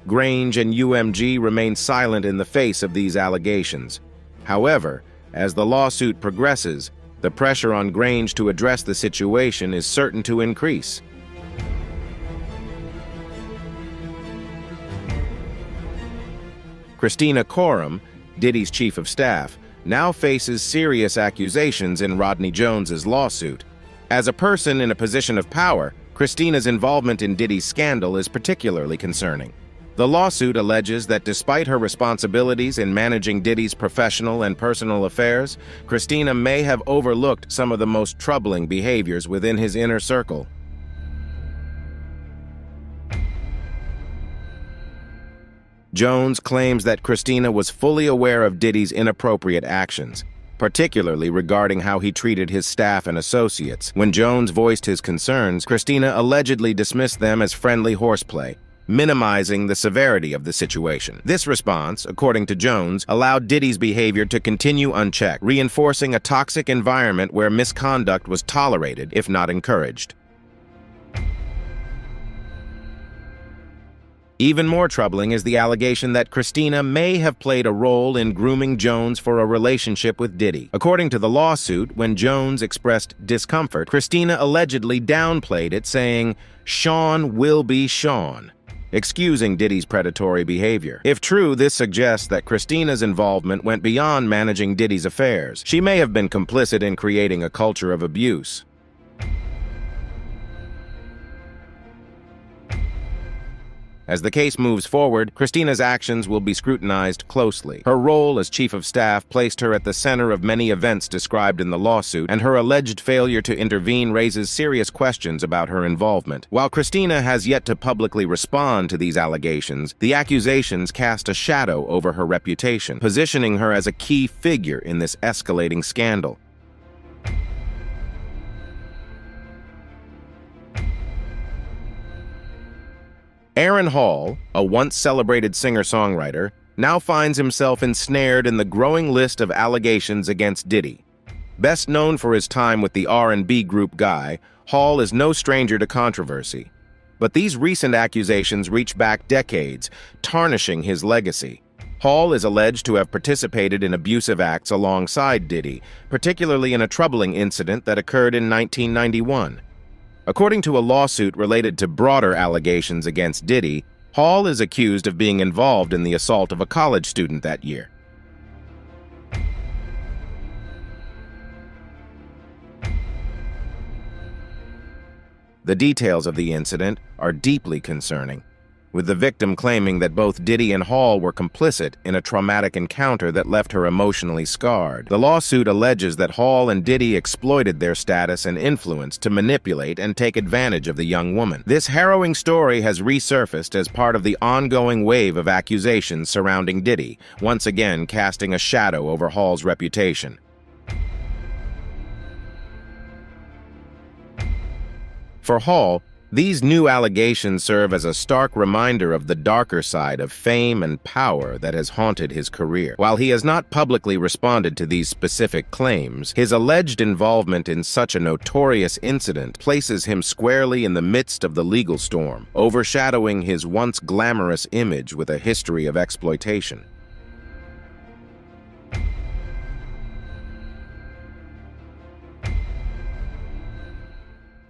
Grange and UMG remain silent in the face of these allegations. However, as the lawsuit progresses, the pressure on Grange to address the situation is certain to increase. Christina Courtroom, Diddy's chief of staff, now faces serious accusations in Rodney Jones's lawsuit. As a person in a position of power, Christina's involvement in Diddy's scandal is particularly concerning. The lawsuit alleges that despite her responsibilities in managing Diddy's professional and personal affairs, Christina may have overlooked some of the most troubling behaviors within his inner circle. Jones claims that Christina was fully aware of Diddy's inappropriate actions, particularly regarding how he treated his staff and associates. When Jones voiced his concerns, Christina allegedly dismissed them as friendly horseplay, minimizing the severity of the situation. This response, according to Jones, allowed Diddy's behavior to continue unchecked, reinforcing a toxic environment where misconduct was tolerated, if not encouraged. Even more troubling is the allegation that Christina may have played a role in grooming Jones for a relationship with Diddy. According to the lawsuit, when Jones expressed discomfort, Christina allegedly downplayed it, saying, "Sean will be Sean," excusing Diddy's predatory behavior. If true, this suggests that Christina's involvement went beyond managing Diddy's affairs. She may have been complicit in creating a culture of abuse. As the case moves forward, Christina's actions will be scrutinized closely. Her role as chief of staff placed her at the center of many events described in the lawsuit, and her alleged failure to intervene raises serious questions about her involvement. While Christina has yet to publicly respond to these allegations, the accusations cast a shadow over her reputation, positioning her as a key figure in this escalating scandal. Aaron Hall, a once celebrated singer-songwriter, now finds himself ensnared in the growing list of allegations against Diddy. Best known for his time with the R&B group Guy, Hall is no stranger to controversy. But these recent accusations reach back decades, tarnishing his legacy. Hall is alleged to have participated in abusive acts alongside Diddy, particularly in a troubling incident that occurred in 1991. According to a lawsuit related to broader allegations against Diddy, Hall is accused of being involved in the assault of a college student that year. The details of the incident are deeply concerning, with the victim claiming that both Diddy and Hall were complicit in a traumatic encounter that left her emotionally scarred. The lawsuit alleges that Hall and Diddy exploited their status and influence to manipulate and take advantage of the young woman. This harrowing story has resurfaced as part of the ongoing wave of accusations surrounding Diddy, once again casting a shadow over Hall's reputation. For Hall, these new allegations serve as a stark reminder of the darker side of fame and power that has haunted his career. While he has not publicly responded to these specific claims, his alleged involvement in such a notorious incident places him squarely in the midst of the legal storm, overshadowing his once glamorous image with a history of exploitation.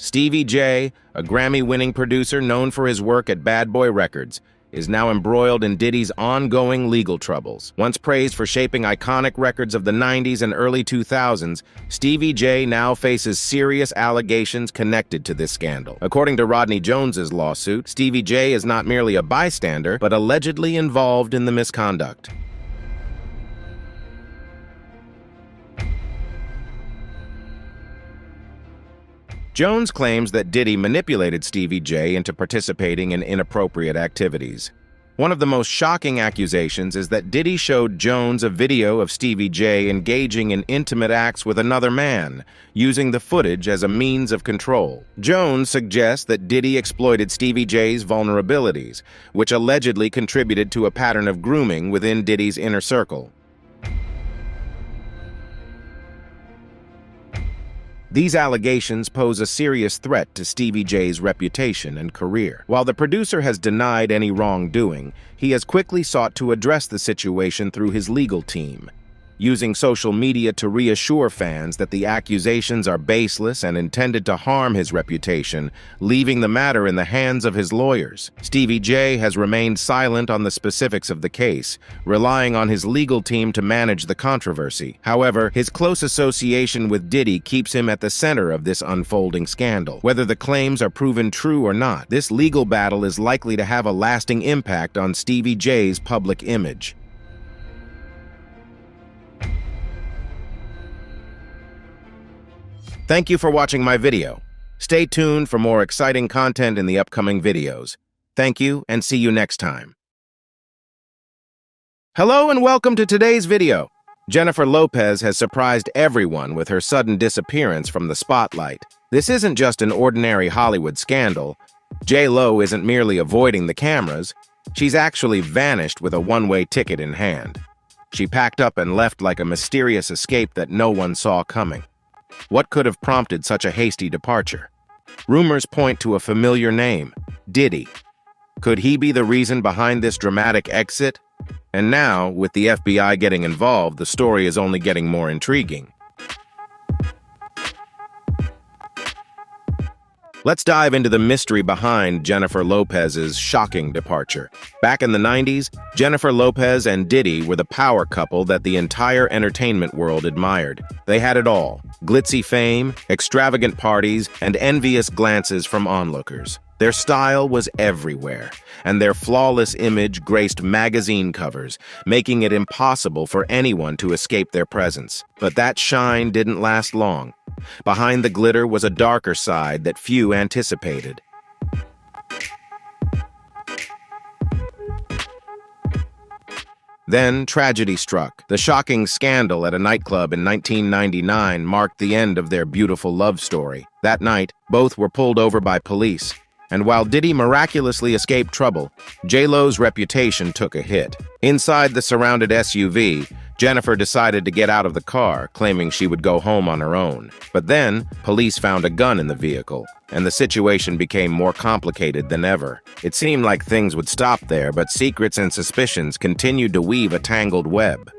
Stevie J, a Grammy-winning producer known for his work at Bad Boy Records, is now embroiled in Diddy's ongoing legal troubles. Once praised for shaping iconic records of the 90s and early 2000s, Stevie J now faces serious allegations connected to this scandal. According to Rodney Jones's lawsuit, Stevie J is not merely a bystander, but allegedly involved in the misconduct. Jones claims that Diddy manipulated Stevie J into participating in inappropriate activities. One of the most shocking accusations is that Diddy showed Jones a video of Stevie J engaging in intimate acts with another man, using the footage as a means of control. Jones suggests that Diddy exploited Stevie J's vulnerabilities, which allegedly contributed to a pattern of grooming within Diddy's inner circle. These allegations pose a serious threat to Stevie J's reputation and career. While the producer has denied any wrongdoing, he has quickly sought to address the situation through his legal team, using social media to reassure fans that the accusations are baseless and intended to harm his reputation, leaving the matter in the hands of his lawyers. Stevie J has remained silent on the specifics of the case, relying on his legal team to manage the controversy. However, his close association with Diddy keeps him at the center of this unfolding scandal. Whether the claims are proven true or not, this legal battle is likely to have a lasting impact on Stevie J's public image. Thank you for watching my video. Stay tuned for more exciting content in the upcoming videos. Thank you, and see you next time. Hello and welcome to today's video. Jennifer Lopez has surprised everyone with her sudden disappearance from the spotlight. This isn't just an ordinary Hollywood scandal. J.Lo isn't merely avoiding the cameras. She's actually vanished with a one-way ticket in hand. She packed up and left like a mysterious escape that no one saw coming. What could have prompted such a hasty departure? Rumors point to a familiar name, Diddy. Could he be the reason behind this dramatic exit? And now, with the FBI getting involved, the story is only getting more intriguing. Let's dive into the mystery behind Jennifer Lopez's shocking departure. Back in the 90s, Jennifer Lopez and Diddy were the power couple that the entire entertainment world admired. They had it all: glitzy fame, extravagant parties, and envious glances from onlookers. Their style was everywhere, and their flawless image graced magazine covers, making it impossible for anyone to escape their presence. But that shine didn't last long. Behind the glitter was a darker side that few anticipated. Then tragedy struck. The shocking scandal at a nightclub in 1999 marked the end of their beautiful love story. That night, both were pulled over by police. And while Diddy miraculously escaped trouble, J.Lo's reputation took a hit. Inside the surrounded SUV, Jennifer decided to get out of the car, claiming she would go home on her own. But then, police found a gun in the vehicle, and the situation became more complicated than ever. It seemed like things would stop there, but secrets and suspicions continued to weave a tangled web.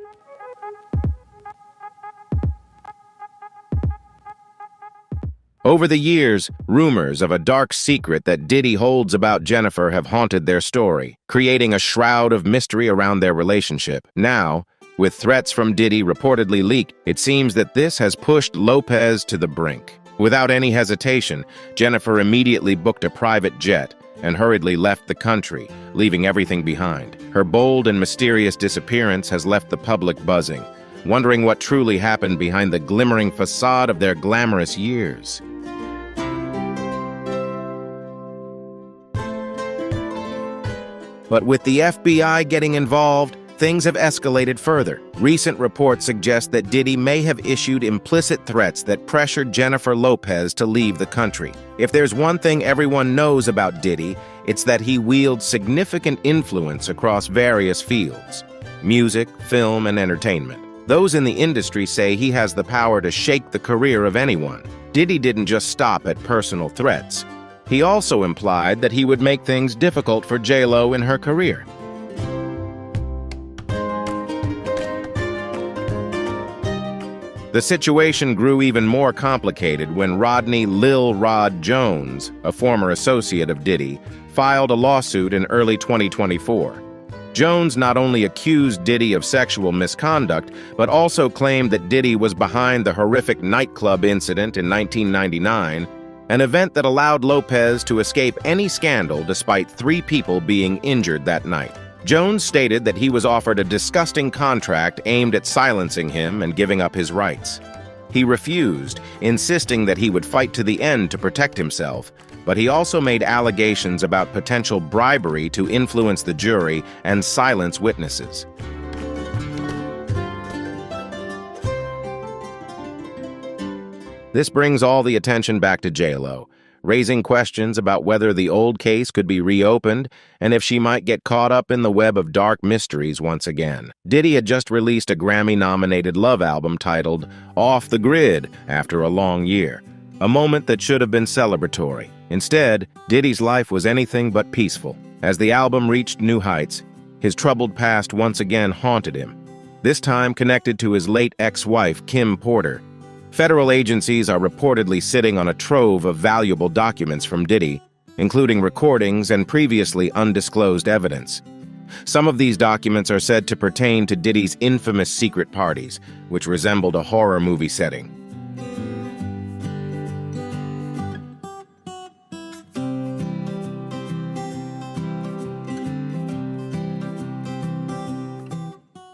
Over the years, rumors of a dark secret that Diddy holds about Jennifer have haunted their story, creating a shroud of mystery around their relationship. Now, with threats from Diddy reportedly leaked, it seems that this has pushed Lopez to the brink. Without any hesitation, Jennifer immediately booked a private jet and hurriedly left the country, leaving everything behind. Her bold and mysterious disappearance has left the public buzzing, wondering what truly happened behind the glimmering facade of their glamorous years. But with the FBI getting involved, things have escalated further. Recent reports suggest that Diddy may have issued implicit threats that pressured Jennifer Lopez to leave the country. If there's one thing everyone knows about Diddy, it's that he wields significant influence across various fields: music, film, and entertainment. Those in the industry say he has the power to shake the career of anyone. Diddy didn't just stop at personal threats. He also implied that he would make things difficult for J.Lo in her career. The situation grew even more complicated when Rodney Lil Rod Jones, a former associate of Diddy, filed a lawsuit in early 2024. Jones not only accused Diddy of sexual misconduct, but also claimed that Diddy was behind the horrific nightclub incident in 1999, an event that allowed Lopez to escape any scandal despite 3 people being injured that night. Jones stated that he was offered a disgusting contract aimed at silencing him and giving up his rights. He refused, insisting that he would fight to the end to protect himself, but he also made allegations about potential bribery to influence the jury and silence witnesses. This brings all the attention back to J.Lo, raising questions about whether the old case could be reopened and if she might get caught up in the web of dark mysteries once again. Diddy had just released a Grammy-nominated love album titled Off the Grid after a long year, a moment that should have been celebratory. Instead, Diddy's life was anything but peaceful. As the album reached new heights, his troubled past once again haunted him, this time connected to his late ex-wife, Kim Porter. Federal agencies are reportedly sitting on a trove of valuable documents from Diddy, including recordings and previously undisclosed evidence. Some of these documents are said to pertain to Diddy's infamous secret parties, which resembled a horror movie setting.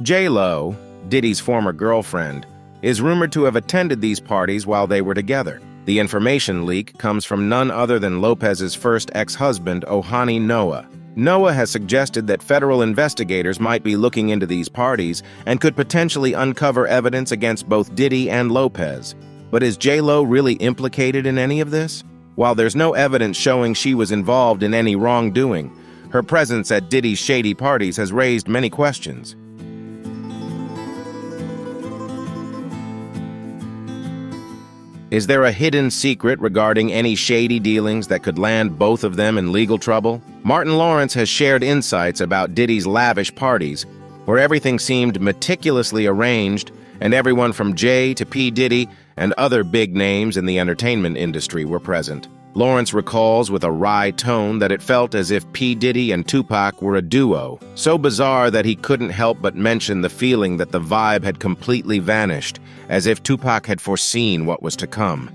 J.Lo, Diddy's former girlfriend, is rumored to have attended these parties while they were together. The information leak comes from none other than Lopez's first ex-husband, Ohani Noah. Noah has suggested that federal investigators might be looking into these parties and could potentially uncover evidence against both Diddy and Lopez. But is J.Lo really implicated in any of this? While there's no evidence showing she was involved in any wrongdoing, her presence at Diddy's shady parties has raised many questions. Is there a hidden secret regarding any shady dealings that could land both of them in legal trouble? Martin Lawrence has shared insights about Diddy's lavish parties, where everything seemed meticulously arranged and everyone from Jay to P. Diddy and other big names in the entertainment industry were present. Lawrence recalls with a wry tone that it felt as if P. Diddy and Tupac were a duo, so bizarre that he couldn't help but mention the feeling that the vibe had completely vanished, as if Tupac had foreseen what was to come.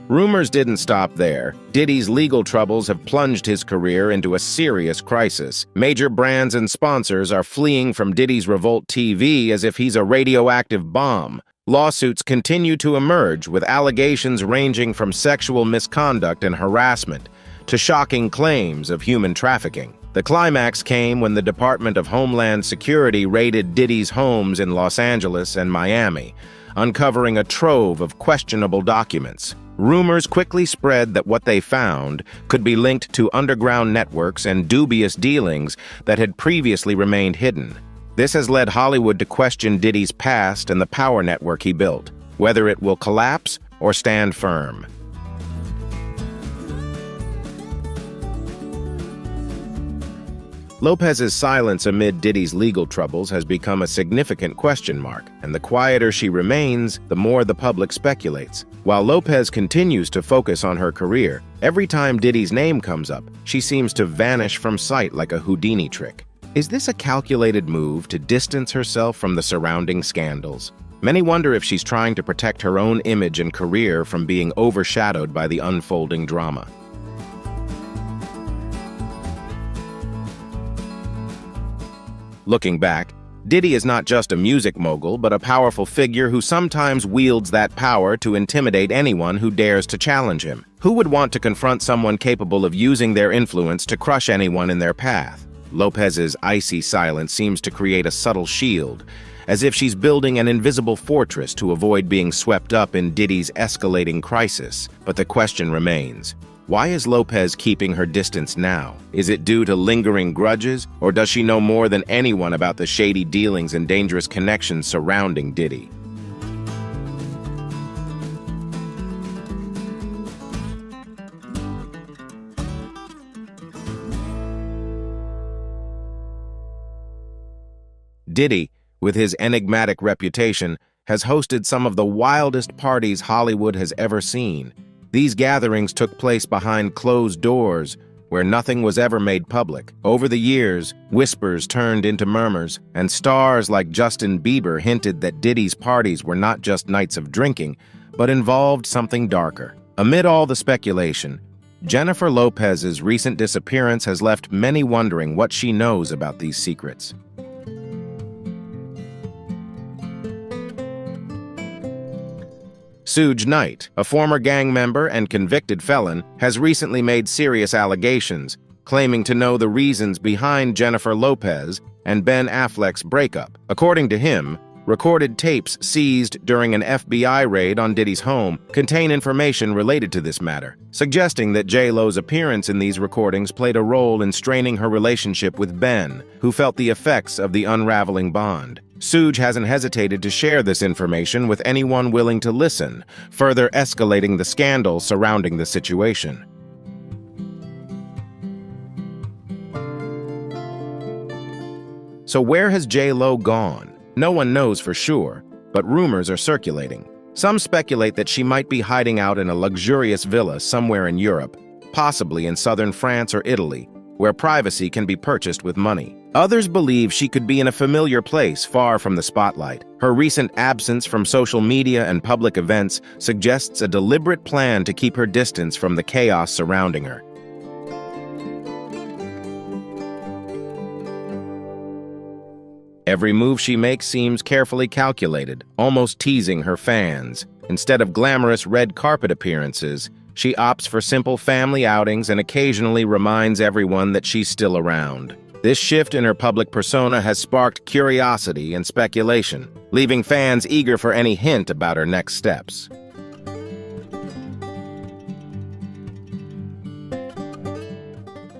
Rumors didn't stop there. Diddy's legal troubles have plunged his career into a serious crisis. Major brands and sponsors are fleeing from Diddy's Revolt TV as if he's a radioactive bomb. Lawsuits continue to emerge, with allegations ranging from sexual misconduct and harassment to shocking claims of human trafficking. The climax came when the Department of Homeland Security raided Diddy's homes in Los Angeles and Miami, uncovering a trove of questionable documents. Rumors quickly spread that what they found could be linked to underground networks and dubious dealings that had previously remained hidden. This has led Hollywood to question Diddy's past and the power network he built, whether it will collapse or stand firm. Lopez's silence amid Diddy's legal troubles has become a significant question mark, and the quieter she remains, the more the public speculates. While Lopez continues to focus on her career, every time Diddy's name comes up, she seems to vanish from sight like a Houdini trick. Is this a calculated move to distance herself from the surrounding scandals? Many wonder if she's trying to protect her own image and career from being overshadowed by the unfolding drama. Looking back, Diddy is not just a music mogul, but a powerful figure who sometimes wields that power to intimidate anyone who dares to challenge him. Who would want to confront someone capable of using their influence to crush anyone in their path? Lopez's icy silence seems to create a subtle shield, as if she's building an invisible fortress to avoid being swept up in Diddy's escalating crisis. But the question remains: why is Lopez keeping her distance now? Is it due to lingering grudges, or does she know more than anyone about the shady dealings and dangerous connections surrounding Diddy? Diddy, with his enigmatic reputation, has hosted some of the wildest parties Hollywood has ever seen. These gatherings took place behind closed doors, where nothing was ever made public. Over the years, whispers turned into murmurs, and stars like Justin Bieber hinted that Diddy's parties were not just nights of drinking, but involved something darker. Amid all the speculation, Jennifer Lopez's recent disappearance has left many wondering what she knows about these secrets. Suge Knight, a former gang member and convicted felon, has recently made serious allegations, claiming to know the reasons behind Jennifer Lopez and Ben Affleck's breakup. According to him, recorded tapes seized during an FBI raid on Diddy's home contain information related to this matter, suggesting that J.Lo's appearance in these recordings played a role in straining her relationship with Ben, who felt the effects of the unraveling bond. Suge hasn't hesitated to share this information with anyone willing to listen, further escalating the scandal surrounding the situation. So where has J.Lo gone? No one knows for sure, but rumors are circulating. Some speculate that she might be hiding out in a luxurious villa somewhere in Europe, possibly in southern France or Italy, where privacy can be purchased with money. Others believe she could be in a familiar place far from the spotlight. Her recent absence from social media and public events suggests a deliberate plan to keep her distance from the chaos surrounding her. Every move she makes seems carefully calculated, almost teasing her fans. Instead of glamorous red carpet appearances, she opts for simple family outings and occasionally reminds everyone that she's still around. This shift in her public persona has sparked curiosity and speculation, leaving fans eager for any hint about her next steps.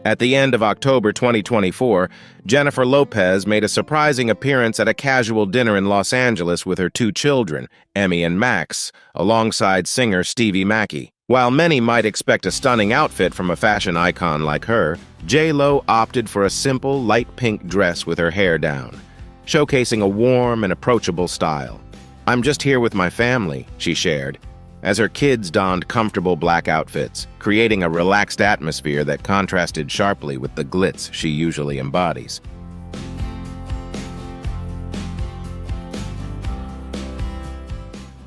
At the end of October 2024, Jennifer Lopez made a surprising appearance at a casual dinner in Los Angeles with her two children, Emmy and Max, alongside singer Stevie Mackey. While many might expect a stunning outfit from a fashion icon like her, J.Lo opted for a simple, light pink dress with her hair down, showcasing a warm and approachable style. "I'm just here with my family," she shared, as her kids donned comfortable black outfits, creating a relaxed atmosphere that contrasted sharply with the glitz she usually embodies.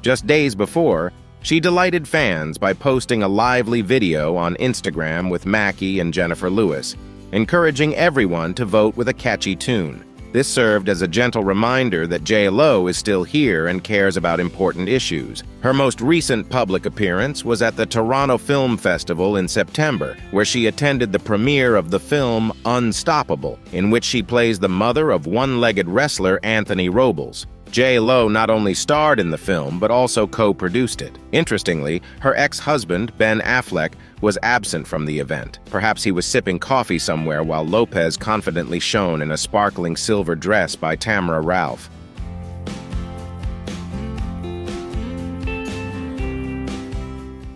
Just days before, she delighted fans by posting a lively video on Instagram with Mackey and Jennifer Lewis, encouraging everyone to vote with a catchy tune. This served as a gentle reminder that J.Lo is still here and cares about important issues. Her most recent public appearance was at the Toronto Film Festival in September, where she attended the premiere of the film Unstoppable, in which she plays the mother of one-legged wrestler Anthony Robles. J.Lo not only starred in the film, but also co-produced it. Interestingly, her ex-husband, Ben Affleck, was absent from the event. Perhaps he was sipping coffee somewhere while Lopez confidently shone in a sparkling silver dress by Tamara Ralph.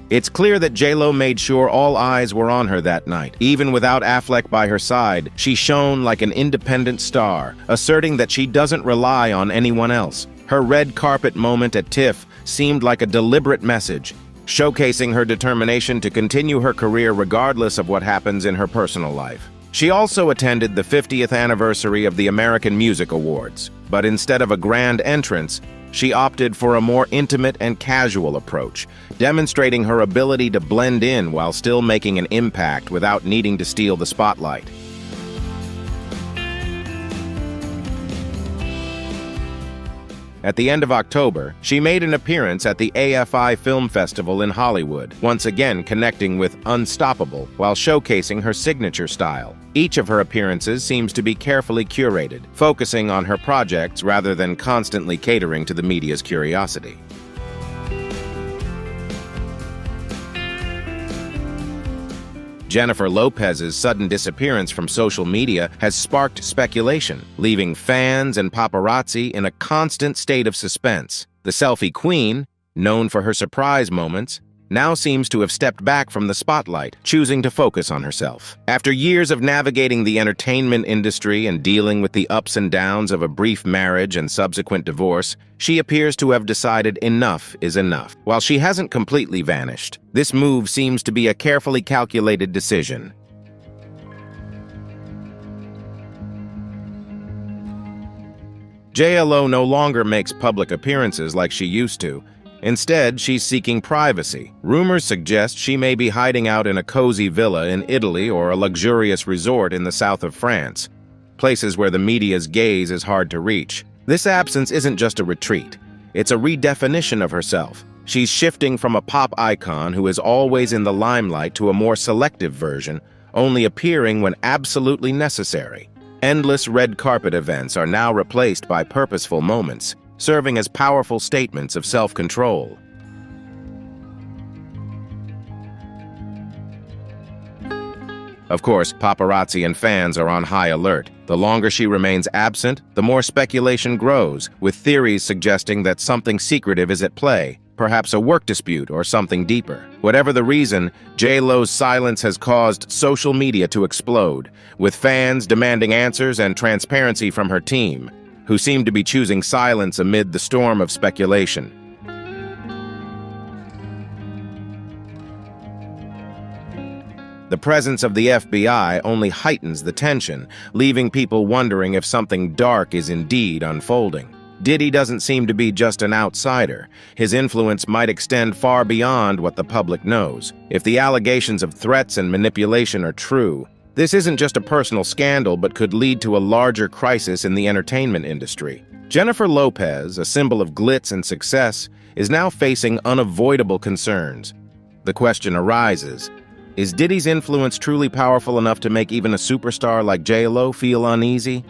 It's clear that J.Lo made sure all eyes were on her that night. Even without Affleck by her side, she shone like an independent star, asserting that she doesn't rely on anyone else. Her red carpet moment at TIFF seemed like a deliberate message, showcasing her determination to continue her career regardless of what happens in her personal life. She also attended the 50th anniversary of the American Music Awards, but instead of a grand entrance, she opted for a more intimate and casual approach, demonstrating her ability to blend in while still making an impact without needing to steal the spotlight. At the end of October, she made an appearance at the AFI Film Festival in Hollywood, once again connecting with Unstoppable while showcasing her signature style. Each of her appearances seems to be carefully curated, focusing on her projects rather than constantly catering to the media's curiosity. Jennifer Lopez's sudden disappearance from social media has sparked speculation, leaving fans and paparazzi in a constant state of suspense. The selfie queen, known for her surprise moments, now seems to have stepped back from the spotlight, choosing to focus on herself. After years of navigating the entertainment industry and dealing with the ups and downs of a brief marriage and subsequent divorce, she appears to have decided enough is enough. While she hasn't completely vanished, this move seems to be a carefully calculated decision. JLo no longer makes public appearances like she used to. Instead, she's seeking privacy. Rumors suggest she may be hiding out in a cozy villa in Italy or a luxurious resort in the south of France, places where the media's gaze is hard to reach. This absence isn't just a retreat. It's a redefinition of herself. She's shifting from a pop icon who is always in the limelight to a more selective version, only appearing when absolutely necessary. Endless red carpet events are now replaced by purposeful moments, serving as powerful statements of self-control. Of course, paparazzi and fans are on high alert. The longer she remains absent, the more speculation grows, with theories suggesting that something secretive is at play, perhaps a work dispute or something deeper. Whatever the reason, JLo's silence has caused social media to explode, with fans demanding answers and transparency from her team, who seem to be choosing silence amid the storm of speculation. The presence of the FBI only heightens the tension, leaving people wondering if something dark is indeed unfolding. Diddy doesn't seem to be just an outsider. His influence might extend far beyond what the public knows. If the allegations of threats and manipulation are true, this isn't just a personal scandal but could lead to a larger crisis in the entertainment industry. Jennifer Lopez, a symbol of glitz and success, is now facing unavoidable concerns. The question arises, is Diddy's influence truly powerful enough to make even a superstar like JLo feel uneasy?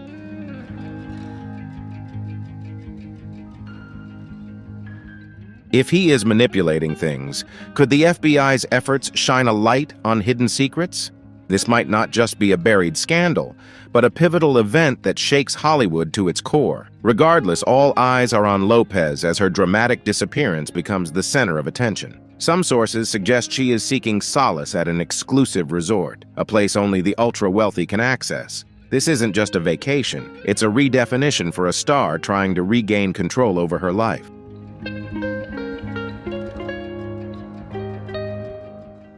If he is manipulating things, could the FBI's efforts shine a light on hidden secrets? This might not just be a buried scandal, but a pivotal event that shakes Hollywood to its core. Regardless, all eyes are on Lopez as her dramatic disappearance becomes the center of attention. Some sources suggest she is seeking solace at an exclusive resort, a place only the ultra-wealthy can access. This isn't just a vacation, it's a redefinition for a star trying to regain control over her life.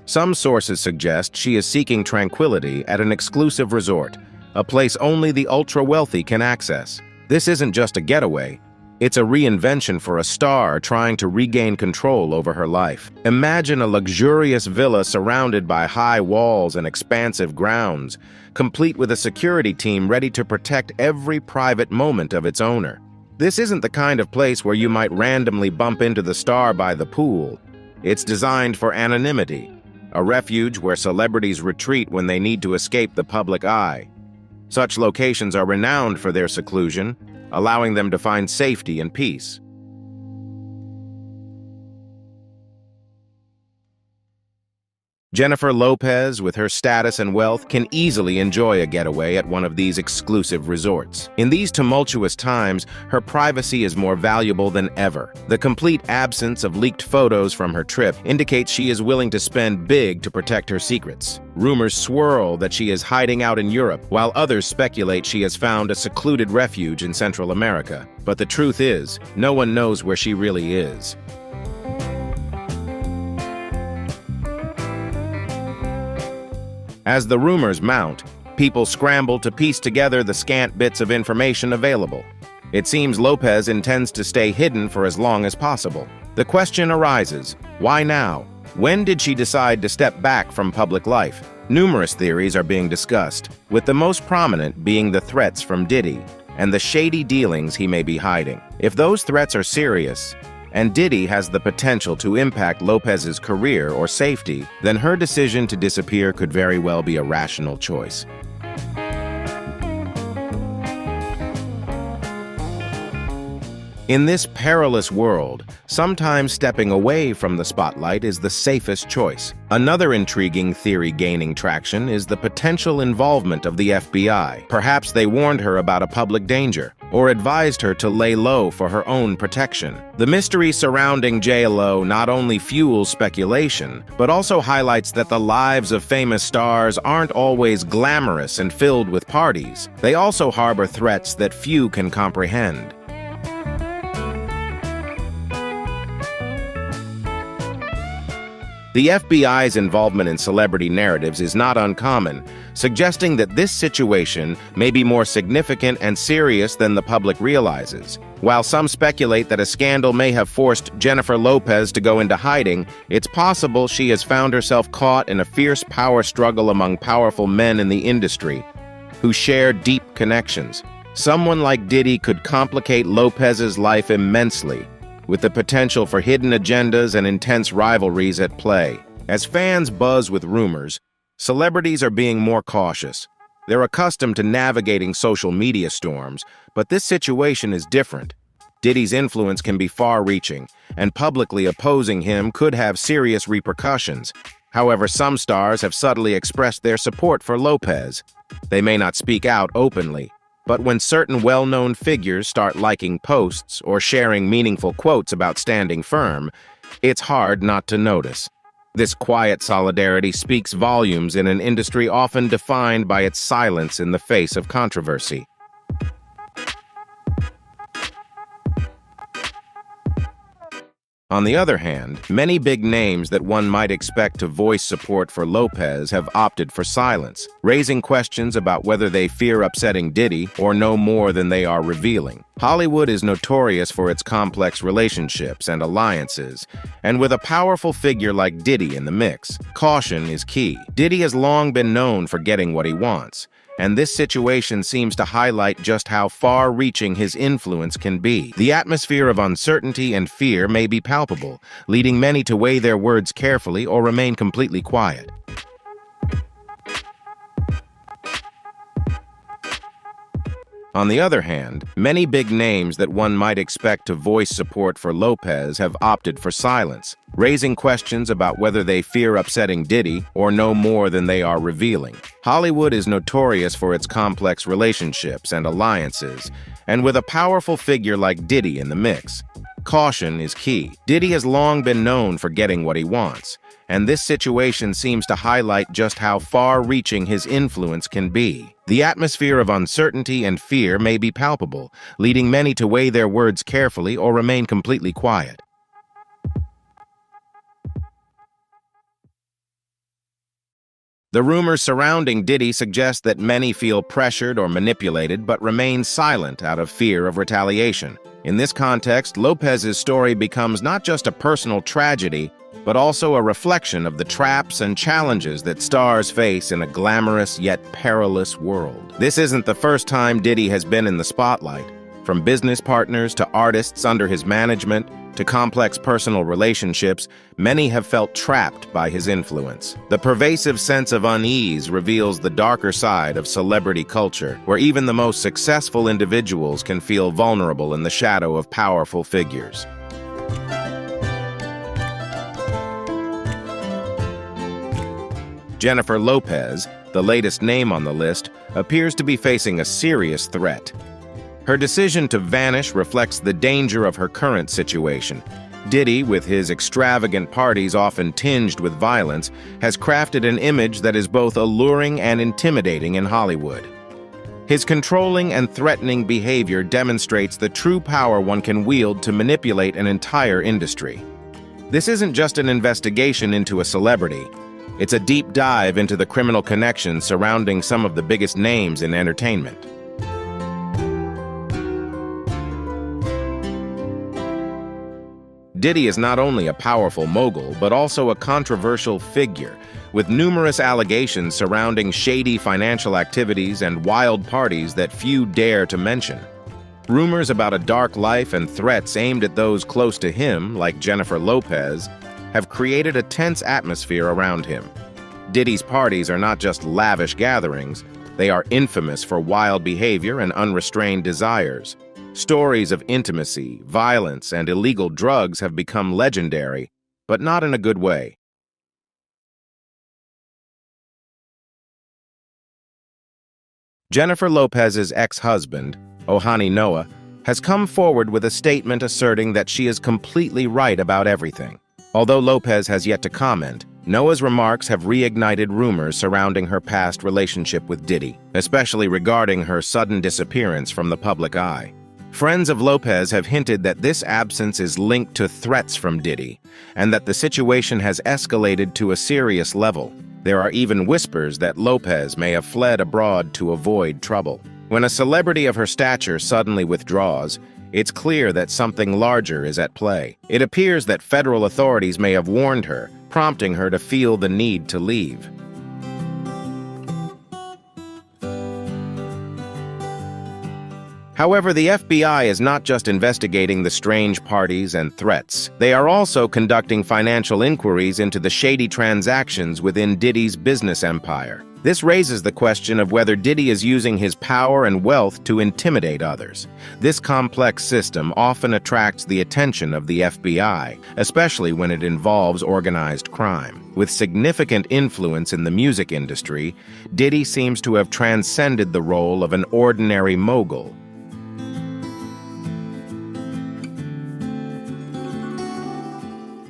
Some sources suggest she is seeking tranquility at an exclusive resort, a place only the ultra-wealthy can access. This isn't just a getaway, it's a reinvention for a star trying to regain control over her life. Imagine a luxurious villa surrounded by high walls and expansive grounds, complete with a security team ready to protect every private moment of its owner. This isn't the kind of place where you might randomly bump into the star by the pool. It's designed for anonymity, a refuge where celebrities retreat when they need to escape the public eye. Such locations are renowned for their seclusion, allowing them to find safety and peace. Jennifer Lopez, with her status and wealth, can easily enjoy a getaway at one of these exclusive resorts. In these tumultuous times, her privacy is more valuable than ever. The complete absence of leaked photos from her trip indicates she is willing to spend big to protect her secrets. Rumors swirl that she is hiding out in Europe, while others speculate she has found a secluded refuge in Central America. But the truth is, no one knows where she really is. As the rumors mount, people scramble to piece together the scant bits of information available. It seems Lopez intends to stay hidden for as long as possible. The question arises, why now? When did she decide to step back from public life? Numerous theories are being discussed, with the most prominent being the threats from Diddy and the shady dealings he may be hiding. If those threats are serious, and Diddy has the potential to impact Lopez's career or safety, then her decision to disappear could very well be a rational choice. In this perilous world, sometimes stepping away from the spotlight is the safest choice. Another intriguing theory gaining traction is the potential involvement of the FBI. Perhaps they warned her about a public danger, or advised her to lay low for her own protection. The mystery surrounding J.Lo not only fuels speculation, but also highlights that the lives of famous stars aren't always glamorous and filled with parties. They also harbor threats that few can comprehend. The FBI's involvement in celebrity narratives is not uncommon, suggesting that this situation may be more significant and serious than the public realizes. While some speculate that a scandal may have forced Jennifer Lopez to go into hiding, it's possible she has found herself caught in a fierce power struggle among powerful men in the industry who share deep connections. Someone like Diddy could complicate Lopez's life immensely, with the potential for hidden agendas and intense rivalries at play. As fans buzz with rumors, celebrities are being more cautious. They're accustomed to navigating social media storms, but this situation is different. Diddy's influence can be far-reaching, and publicly opposing him could have serious repercussions. However, some stars have subtly expressed their support for Lopez. They may not speak out openly, but when certain well-known figures start liking posts or sharing meaningful quotes about standing firm, it's hard not to notice. This quiet solidarity speaks volumes in an industry often defined by its silence in the face of controversy. On the other hand, many big names that one might expect to voice support for Lopez have opted for silence, raising questions about whether they fear upsetting Diddy or know more than they are revealing. Hollywood is notorious for its complex relationships and alliances, and with a powerful figure like Diddy in the mix, caution is key. Diddy has long been known for getting what he wants, and this situation seems to highlight just how far-reaching his influence can be. The atmosphere of uncertainty and fear may be palpable, leading many to weigh their words carefully or remain completely quiet. On the other hand, many big names that one might expect to voice support for Lopez have opted for silence, raising questions about whether they fear upsetting Diddy or know more than they are revealing. Hollywood is notorious for its complex relationships and alliances, and with a powerful figure like Diddy in the mix, caution is key. Diddy has long been known for getting what he wants, and this situation seems to highlight just how far-reaching his influence can be. The atmosphere of uncertainty and fear may be palpable, leading many to weigh their words carefully or remain completely quiet. The rumors surrounding Diddy suggest that many feel pressured or manipulated but remain silent out of fear of retaliation. In this context, Lopez's story becomes not just a personal tragedy, but also a reflection of the traps and challenges that stars face in a glamorous yet perilous world. This isn't the first time Diddy has been in the spotlight. From business partners to artists under his management to complex personal relationships, many have felt trapped by his influence. The pervasive sense of unease reveals the darker side of celebrity culture, where even the most successful individuals can feel vulnerable in the shadow of powerful figures. Jennifer Lopez, the latest name on the list, appears to be facing a serious threat. Her decision to vanish reflects the danger of her current situation. Diddy, with his extravagant parties often tinged with violence, has crafted an image that is both alluring and intimidating in Hollywood. His controlling and threatening behavior demonstrates the true power one can wield to manipulate an entire industry. This isn't just an investigation into a celebrity. It's a deep dive into the criminal connections surrounding some of the biggest names in entertainment. Diddy is not only a powerful mogul, but also a controversial figure, with numerous allegations surrounding shady financial activities and wild parties that few dare to mention. Rumors about a dark life and threats aimed at those close to him, like Jennifer Lopez, have created a tense atmosphere around him. Diddy's parties are not just lavish gatherings, they are infamous for wild behavior and unrestrained desires. Stories of intimacy, violence, and illegal drugs have become legendary, but not in a good way. Jennifer Lopez's ex-husband, Ohani Noah, has come forward with a statement asserting that she is completely right about everything. Although Lopez has yet to comment, Noah's remarks have reignited rumors surrounding her past relationship with Diddy, especially regarding her sudden disappearance from the public eye. Friends of Lopez have hinted that this absence is linked to threats from Diddy, and that the situation has escalated to a serious level. There are even whispers that Lopez may have fled abroad to avoid trouble. When a celebrity of her stature suddenly withdraws, it's clear that something larger is at play. It appears that federal authorities may have warned her, prompting her to feel the need to leave. However, the FBI is not just investigating the strange parties and threats. They are also conducting financial inquiries into the shady transactions within Diddy's business empire. This raises the question of whether Diddy is using his power and wealth to intimidate others. This complex system often attracts the attention of the FBI, especially when it involves organized crime. With significant influence in the music industry, Diddy seems to have transcended the role of an ordinary mogul.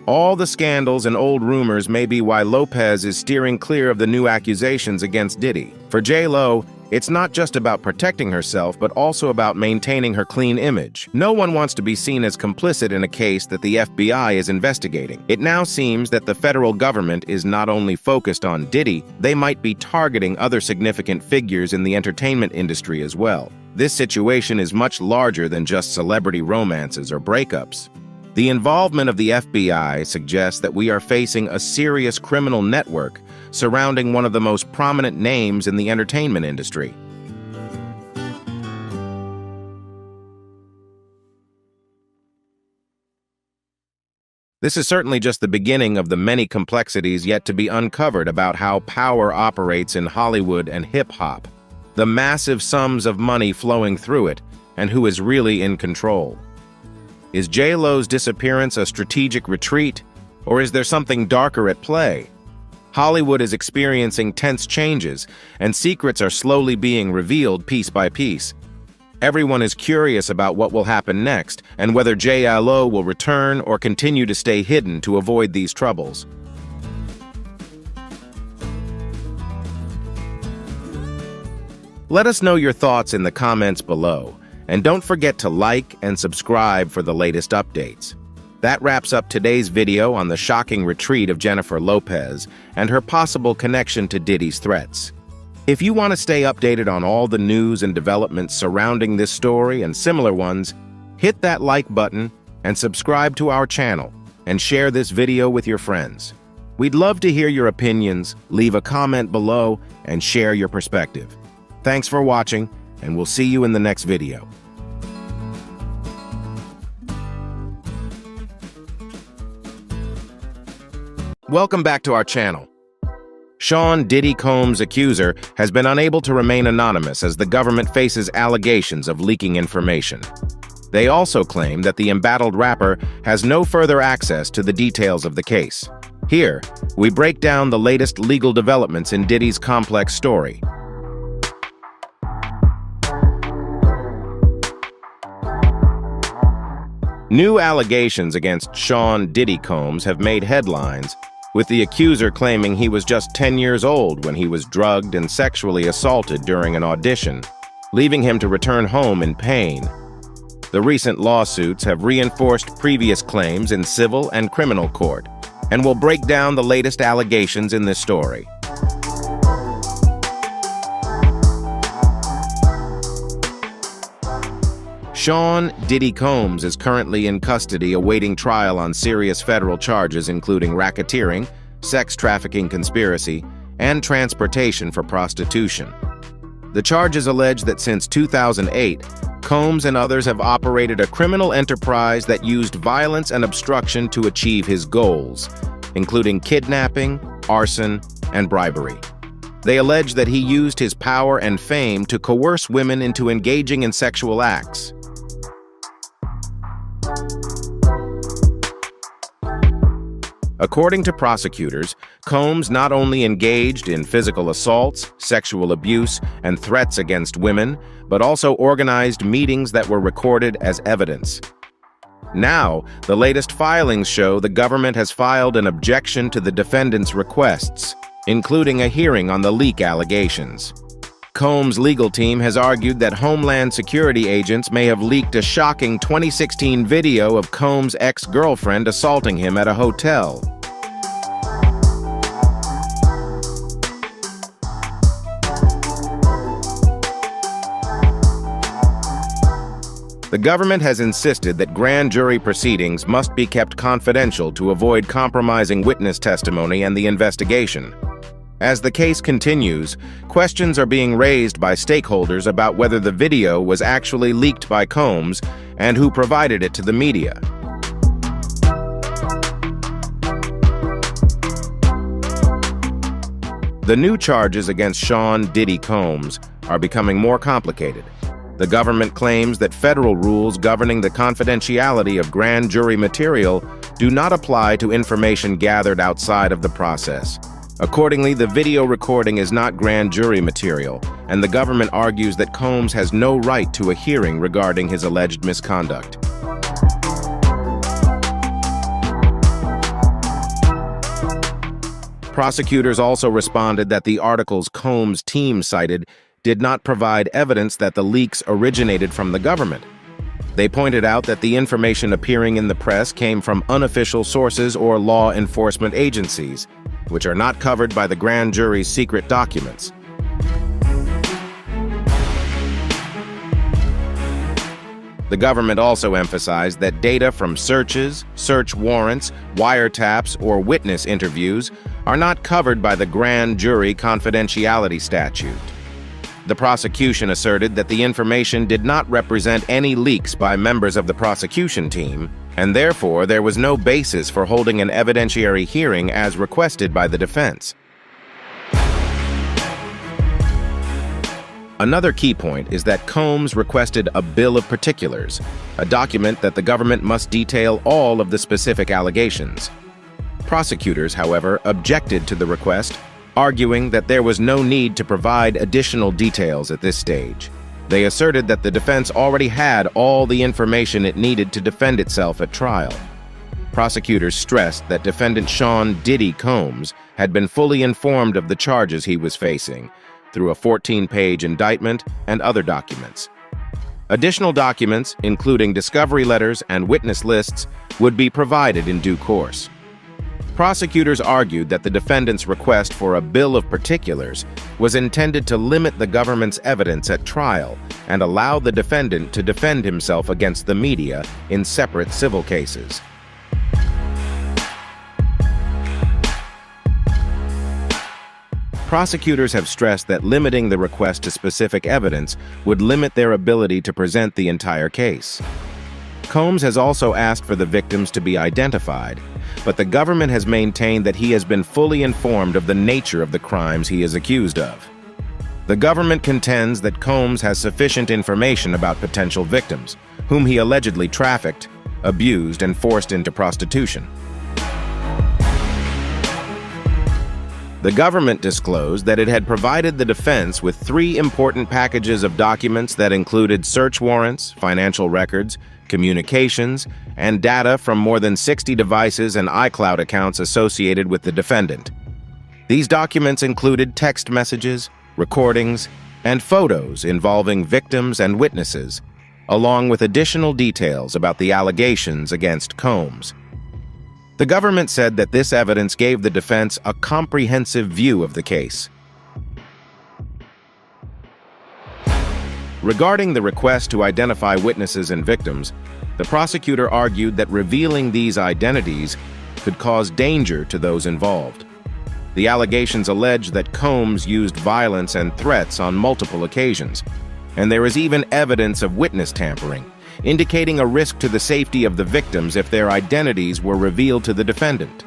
All the scandals and old rumors may be why Lopez is steering clear of the new accusations against Diddy. For J.Lo, it's not just about protecting herself, but also about maintaining her clean image. No one wants to be seen as complicit in a case that the FBI is investigating. It now seems that the federal government is not only focused on Diddy, they might be targeting other significant figures in the entertainment industry as well. This situation is much larger than just celebrity romances or breakups. The involvement of the FBI suggests that we are facing a serious criminal network surrounding one of the most prominent names in the entertainment industry. This is certainly just the beginning of the many complexities yet to be uncovered about how power operates in Hollywood and hip-hop, the massive sums of money flowing through it, and who is really in control. Is J.Lo's disappearance a strategic retreat, or is there something darker at play? Hollywood is experiencing tense changes, and secrets are slowly being revealed piece by piece. Everyone is curious about what will happen next, and whether J.Lo will return or continue to stay hidden to avoid these troubles. Let us know your thoughts in the comments below. And don't forget to like and subscribe for the latest updates. That wraps up today's video on the shocking retreat of Jennifer Lopez and her possible connection to Diddy's threats. If you want to stay updated on all the news and developments surrounding this story and similar ones, hit that like button and subscribe to our channel and share this video with your friends. We'd love to hear your opinions, leave a comment below, and share your perspective. Thanks for watching, and we'll see you in the next video. Welcome back to our channel. Sean Diddy Combs' accuser has been unable to remain anonymous as the government faces allegations of leaking information. They also claim that the embattled rapper has no further access to the details of the case. Here, we break down the latest legal developments in Diddy's complex story. New allegations against Sean Diddy Combs have made headlines, with the accuser claiming he was just 10 years old when he was drugged and sexually assaulted during an audition, leaving him to return home in pain. The recent lawsuits have reinforced previous claims in civil and criminal court, and will break down the latest allegations in this story. Sean Diddy Combs is currently in custody awaiting trial on serious federal charges including racketeering, sex trafficking conspiracy, and transportation for prostitution. The charges allege that since 2008, Combs and others have operated a criminal enterprise that used violence and obstruction to achieve his goals, including kidnapping, arson, and bribery. They allege that he used his power and fame to coerce women into engaging in sexual acts. According to prosecutors, Combs not only engaged in physical assaults, sexual abuse, and threats against women, but also organized meetings that were recorded as evidence. Now, the latest filings show the government has filed an objection to the defendant's requests, including a hearing on the leak allegations. Combs' legal team has argued that Homeland Security agents may have leaked a shocking 2016 video of Combs' ex-girlfriend assaulting him at a hotel. The government has insisted that grand jury proceedings must be kept confidential to avoid compromising witness testimony and the investigation. As the case continues, questions are being raised by stakeholders about whether the video was actually leaked by Combs and who provided it to the media. The new charges against Sean "Diddy" Combs are becoming more complicated. The government claims that federal rules governing the confidentiality of grand jury material do not apply to information gathered outside of the process. Accordingly, the video recording is not grand jury material, and the government argues that Combs has no right to a hearing regarding his alleged misconduct. Prosecutors also responded that the articles Combs' team cited did not provide evidence that the leaks originated from the government. They pointed out that the information appearing in the press came from unofficial sources or law enforcement agencies, which are not covered by the grand jury's secret documents. The government also emphasized that data from searches, search warrants, wiretaps, or witness interviews are not covered by the grand jury confidentiality statute. The prosecution asserted that the information did not represent any leaks by members of the prosecution team, and therefore there was no basis for holding an evidentiary hearing as requested by the defense. Another key point is that Combs requested a bill of particulars, a document that the government must detail all of the specific allegations. Prosecutors, however, objected to the request, arguing that there was no need to provide additional details at this stage. They asserted that the defense already had all the information it needed to defend itself at trial. Prosecutors stressed that defendant Sean "Diddy" Combs had been fully informed of the charges he was facing through a 14-page indictment and other documents. Additional documents, including discovery letters and witness lists, would be provided in due course. Prosecutors argued that the defendant's request for a bill of particulars was intended to limit the government's evidence at trial and allow the defendant to defend himself against the media in separate civil cases. Prosecutors have stressed that limiting the request to specific evidence would limit their ability to present the entire case. Combs has also asked for the victims to be identified, but the government has maintained that he has been fully informed of the nature of the crimes he is accused of. The government contends that Combs has sufficient information about potential victims, whom he allegedly trafficked, abused, and forced into prostitution. The government disclosed that it had provided the defense with 3 important packages of documents that included search warrants, financial records, communications, and data from more than 60 devices and iCloud accounts associated with the defendant. These documents included text messages, recordings, and photos involving victims and witnesses, along with additional details about the allegations against Combs. The government said that this evidence gave the defense a comprehensive view of the case. Regarding the request to identify witnesses and victims, the prosecutor argued that revealing these identities could cause danger to those involved. The allegations allege that Combs used violence and threats on multiple occasions, and there is even evidence of witness tampering, indicating a risk to the safety of the victims if their identities were revealed to the defendant.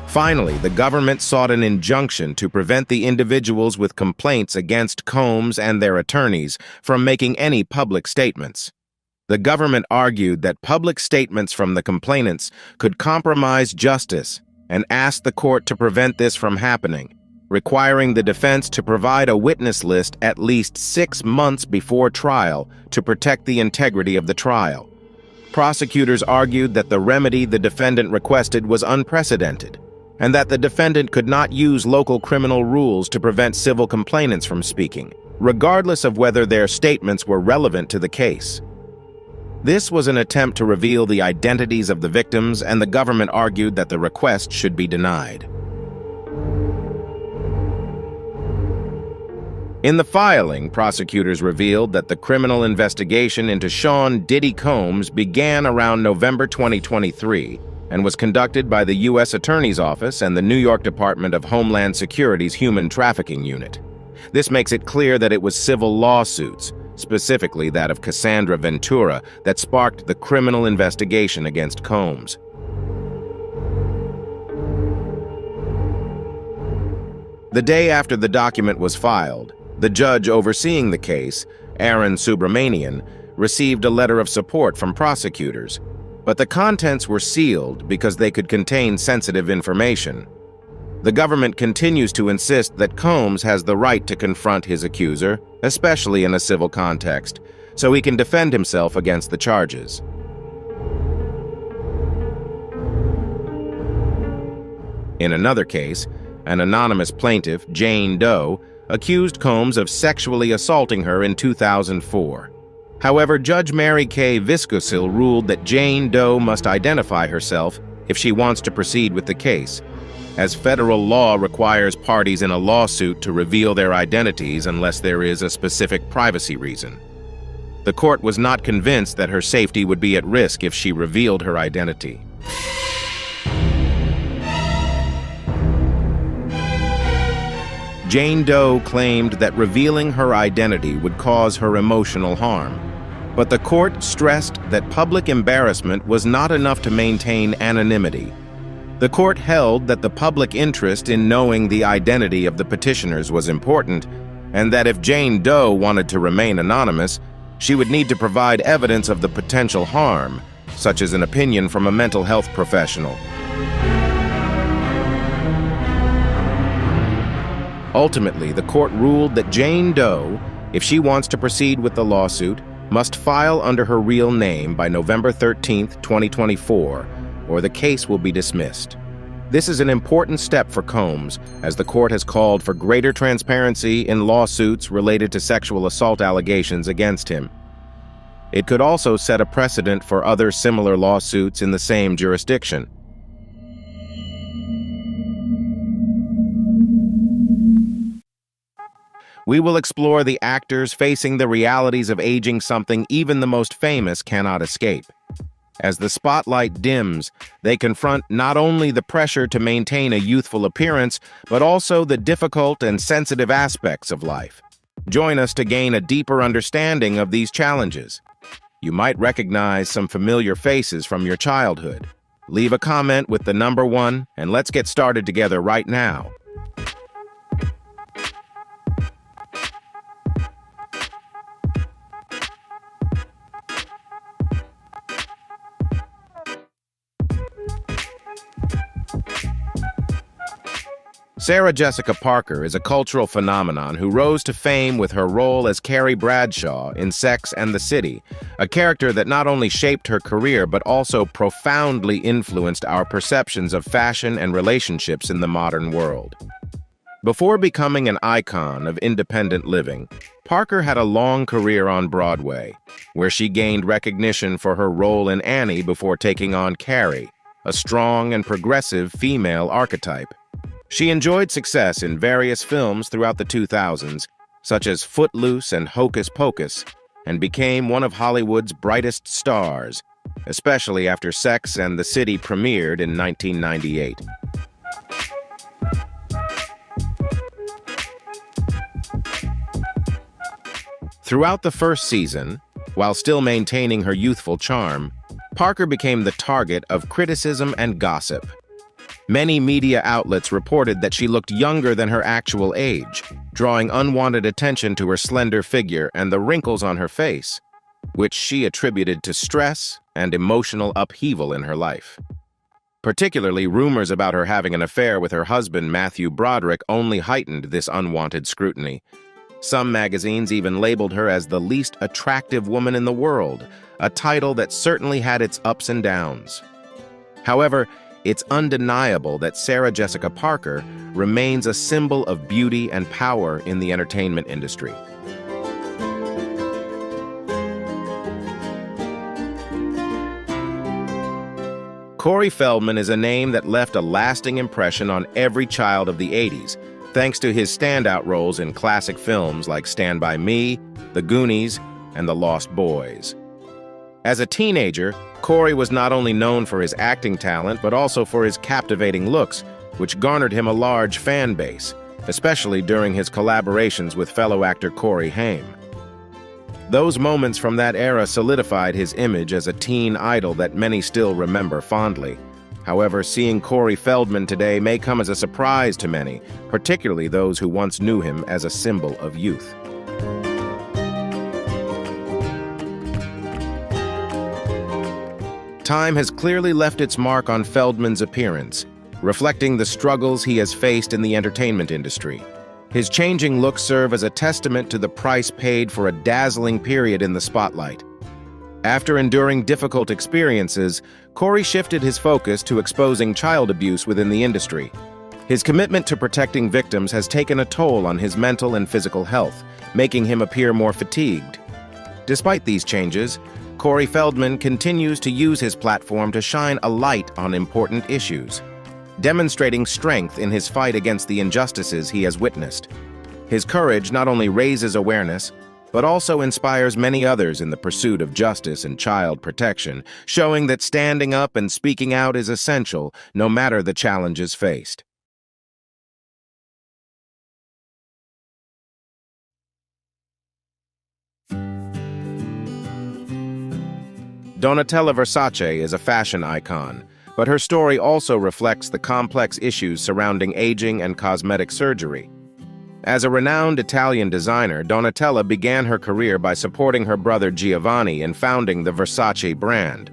Finally, the government sought an injunction to prevent the individuals with complaints against Combs and their attorneys from making any public statements. The government argued that public statements from the complainants could compromise justice and asked the court to prevent this from happening, requiring the defense to provide a witness list at least 6 months before trial to protect the integrity of the trial. Prosecutors argued that the remedy the defendant requested was unprecedented, and that the defendant could not use local criminal rules to prevent civil complainants from speaking, regardless of whether their statements were relevant to the case. This was an attempt to reveal the identities of the victims, and the government argued that the request should be denied. In the filing, prosecutors revealed that the criminal investigation into Sean "Diddy" Combs began around November 2023 and was conducted by the U.S. Attorney's Office and the New York Department of Homeland Security's Human Trafficking Unit. This makes it clear that it was civil lawsuits, specifically that of Cassandra Ventura, that sparked the criminal investigation against Combs. The day after the document was filed, the judge overseeing the case, Aaron Subramanian, received a letter of support from prosecutors, but the contents were sealed because they could contain sensitive information. The government continues to insist that Combs has the right to confront his accuser, especially in a civil context, so he can defend himself against the charges. In another case, an anonymous plaintiff, Jane Doe, accused Combs of sexually assaulting her in 2004. However, Judge Mary Kay Viscosil ruled that Jane Doe must identify herself if she wants to proceed with the case, as federal law requires parties in a lawsuit to reveal their identities unless there is a specific privacy reason. The court was not convinced that her safety would be at risk if she revealed her identity. Jane Doe claimed that revealing her identity would cause her emotional harm, but the court stressed that public embarrassment was not enough to maintain anonymity. The court held that the public interest in knowing the identity of the petitioners was important, and that if Jane Doe wanted to remain anonymous, she would need to provide evidence of the potential harm, such as an opinion from a mental health professional. Ultimately, the court ruled that Jane Doe, if she wants to proceed with the lawsuit, must file under her real name by November 13, 2024, or the case will be dismissed. This is an important step for Combs, as the court has called for greater transparency in lawsuits related to sexual assault allegations against him. It could also set a precedent for other similar lawsuits in the same jurisdiction. We will explore the actors facing the realities of aging, something even the most famous cannot escape. As the spotlight dims, they confront not only the pressure to maintain a youthful appearance, but also the difficult and sensitive aspects of life. Join us to gain a deeper understanding of these challenges. You might recognize some familiar faces from your childhood. Leave a comment with the number 1, and let's get started together right now. Sarah Jessica Parker is a cultural phenomenon who rose to fame with her role as Carrie Bradshaw in Sex and the City, a character that not only shaped her career but also profoundly influenced our perceptions of fashion and relationships in the modern world. Before becoming an icon of independent living, Parker had a long career on Broadway, where she gained recognition for her role in Annie before taking on Carrie, a strong and progressive female archetype. She enjoyed success in various films throughout the 2000s, such as Footloose and Hocus Pocus, and became one of Hollywood's brightest stars, especially after Sex and the City premiered in 1998. Throughout the first season, while still maintaining her youthful charm, Parker became the target of criticism and gossip. Many media outlets reported that she looked younger than her actual age, drawing unwanted attention to her slender figure and the wrinkles on her face. which she attributed to stress and emotional upheaval in her life. Particularly, rumors about her having an affair with her husband, Matthew Broderick, only heightened this unwanted scrutiny. Some magazines even labeled her as the least attractive woman in the world, a title that certainly had its ups and downs. However, it's undeniable that Sarah Jessica Parker remains a symbol of beauty and power in the entertainment industry. Corey Feldman is a name that left a lasting impression on every child of the 80s, thanks to his standout roles in classic films like Stand By Me, The Goonies, and The Lost Boys. As a teenager, Corey was not only known for his acting talent, but also for his captivating looks, which garnered him a large fan base, especially during his collaborations with fellow actor Corey Haim. Those moments from that era solidified his image as a teen idol that many still remember fondly. However, seeing Corey Feldman today may come as a surprise to many, particularly those who once knew him as a symbol of youth. Time has clearly left its mark on Feldman's appearance, reflecting the struggles he has faced in the entertainment industry. His changing looks serve as a testament to the price paid for a dazzling period in the spotlight. After enduring difficult experiences, Corey shifted his focus to exposing child abuse within the industry. His commitment to protecting victims has taken a toll on his mental and physical health, making him appear more fatigued. Despite these changes, Corey Feldman continues to use his platform to shine a light on important issues, demonstrating strength in his fight against the injustices he has witnessed. His courage not only raises awareness, but also inspires many others in the pursuit of justice and child protection, showing that standing up and speaking out is essential, no matter the challenges faced. Donatella Versace is a fashion icon, but her story also reflects the complex issues surrounding aging and cosmetic surgery. As a renowned Italian designer, Donatella began her career by supporting her brother Giovanni in founding the Versace brand.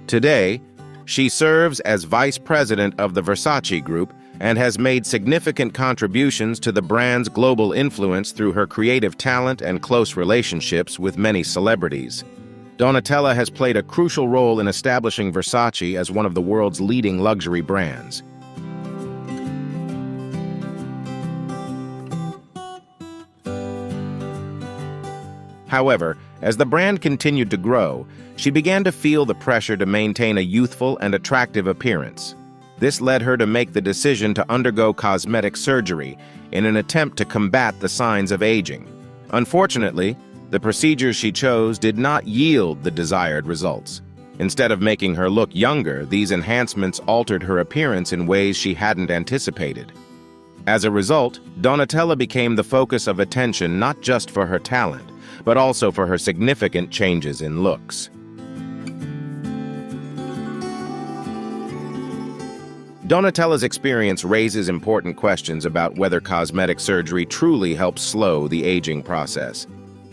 Today, she serves as vice president of the Versace Group and has made significant contributions to the brand's global influence through her creative talent and close relationships with many celebrities. Donatella has played a crucial role in establishing Versace as one of the world's leading luxury brands. However, as the brand continued to grow, she began to feel the pressure to maintain a youthful and attractive appearance. This led her to make the decision to undergo cosmetic surgery in an attempt to combat the signs of aging. Unfortunately, the procedures she chose did not yield the desired results. Instead of making her look younger, these enhancements altered her appearance in ways she hadn't anticipated. As a result, Donatella became the focus of attention not just for her talent, but also for her significant changes in looks. Donatella's experience raises important questions about whether cosmetic surgery truly helps slow the aging process.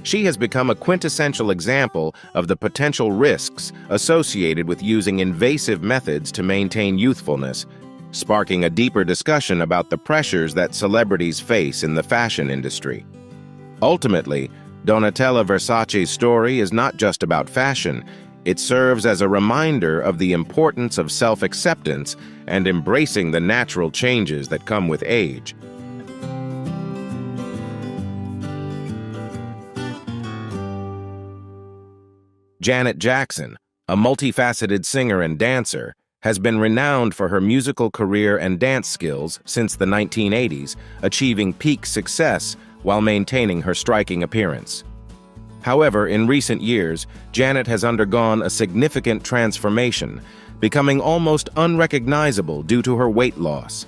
She has become a quintessential example of the potential risks associated with using invasive methods to maintain youthfulness, sparking a deeper discussion about the pressures that celebrities face in the fashion industry. Ultimately, Donatella Versace's story is not just about fashion. It serves as a reminder of the importance of self-acceptance and embracing the natural changes that come with age. Janet Jackson, a multifaceted singer and dancer, has been renowned for her musical career and dance skills since the 1980s, achieving peak success while maintaining her striking appearance. However, in recent years, Janet has undergone a significant transformation, becoming almost unrecognizable due to her weight loss.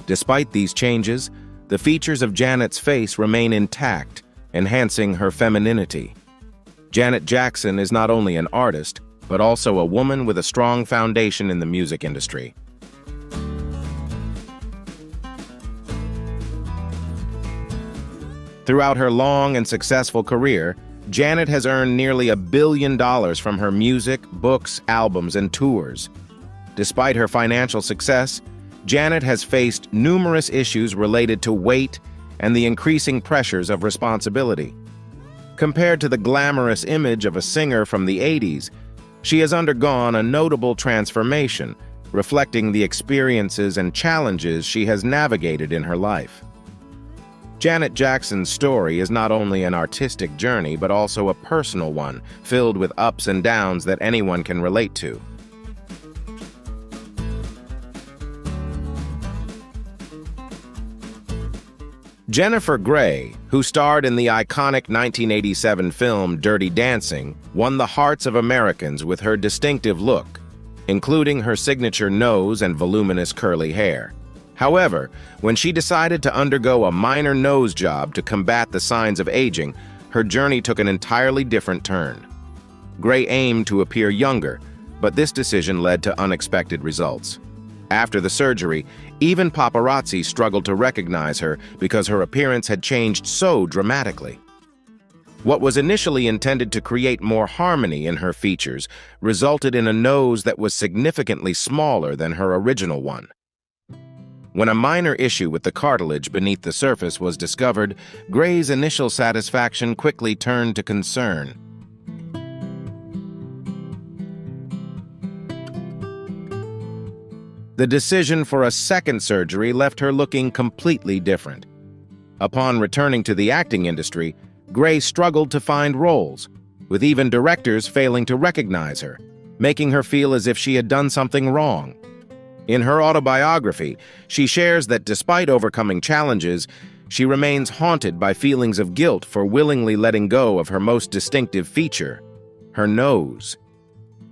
Despite these changes, the features of Janet's face remain intact, enhancing her femininity. Janet Jackson is not only an artist, but also a woman with a strong foundation in the music industry. Throughout her long and successful career, Janet has earned nearly $1 billion from her music, books, albums, and tours. Despite her financial success, Janet has faced numerous issues related to weight and the increasing pressures of responsibility. Compared to the glamorous image of a singer from the 80s, she has undergone a notable transformation, reflecting the experiences and challenges she has navigated in her life. Janet Jackson's story is not only an artistic journey, but also a personal one, filled with ups and downs that anyone can relate to. Jennifer Grey, who starred in the iconic 1987 film Dirty Dancing, won the hearts of Americans with her distinctive look, including her signature nose and voluminous curly hair. However, when she decided to undergo a minor nose job to combat the signs of aging, her journey took an entirely different turn. Grey aimed to appear younger, but this decision led to unexpected results. After the surgery, even paparazzi struggled to recognize her because her appearance had changed so dramatically. What was initially intended to create more harmony in her features resulted in a nose that was significantly smaller than her original one. When a minor issue with the cartilage beneath the surface was discovered, Grey's initial satisfaction quickly turned to concern. The decision for a second surgery left her looking completely different. Upon returning to the acting industry, Grey struggled to find roles, with even directors failing to recognize her, making her feel as if she had done something wrong. In her autobiography, she shares that despite overcoming challenges, she remains haunted by feelings of guilt for willingly letting go of her most distinctive feature, her nose.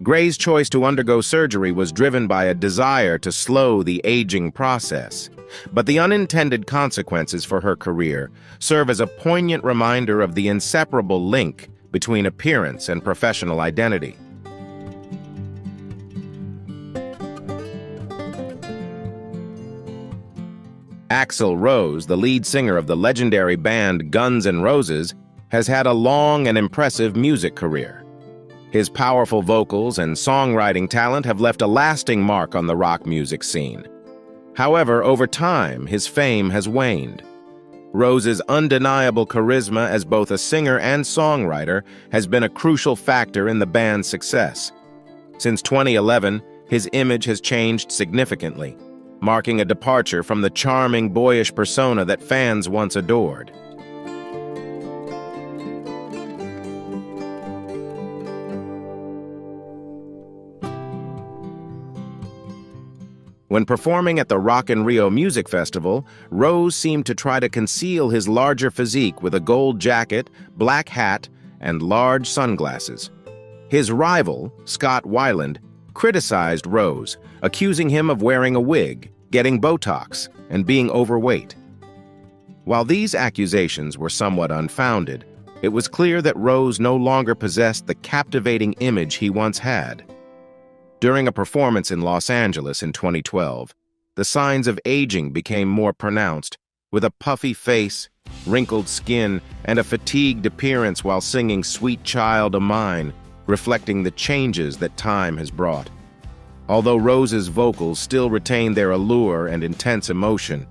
Grey's choice to undergo surgery was driven by a desire to slow the aging process, but the unintended consequences for her career serve as a poignant reminder of the inseparable link between appearance and professional identity. Axl Rose, the lead singer of the legendary band Guns N' Roses, has had a long and impressive music career. His powerful vocals and songwriting talent have left a lasting mark on the rock music scene. However, over time, his fame has waned. Rose's undeniable charisma as both a singer and songwriter has been a crucial factor in the band's success. Since 2011, his image has changed significantly, marking a departure from the charming, boyish persona that fans once adored. When performing at the Rock in Rio Music Festival, Rose seemed to try to conceal his larger physique with a gold jacket, black hat, and large sunglasses. His rival, Scott Weiland, criticized Rose, accusing him of wearing a wig, getting Botox, and being overweight. While these accusations were somewhat unfounded, it was clear that Rose no longer possessed the captivating image he once had. During a performance in Los Angeles in 2012, the signs of aging became more pronounced, with a puffy face, wrinkled skin, and a fatigued appearance while singing "Sweet Child O' Mine," reflecting the changes that time has brought. Although Rose's vocals still retain their allure and intense emotion,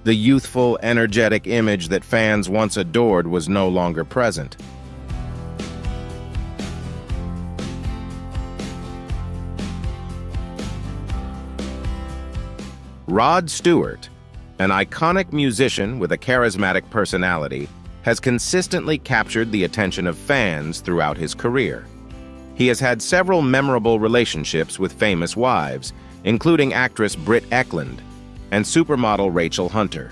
the youthful, energetic image that fans once adored was no longer present. Rod Stewart, an iconic musician with a charismatic personality, has consistently captured the attention of fans throughout his career. He has had several memorable relationships with famous wives, including actress Britt Eklund and supermodel Rachel Hunter.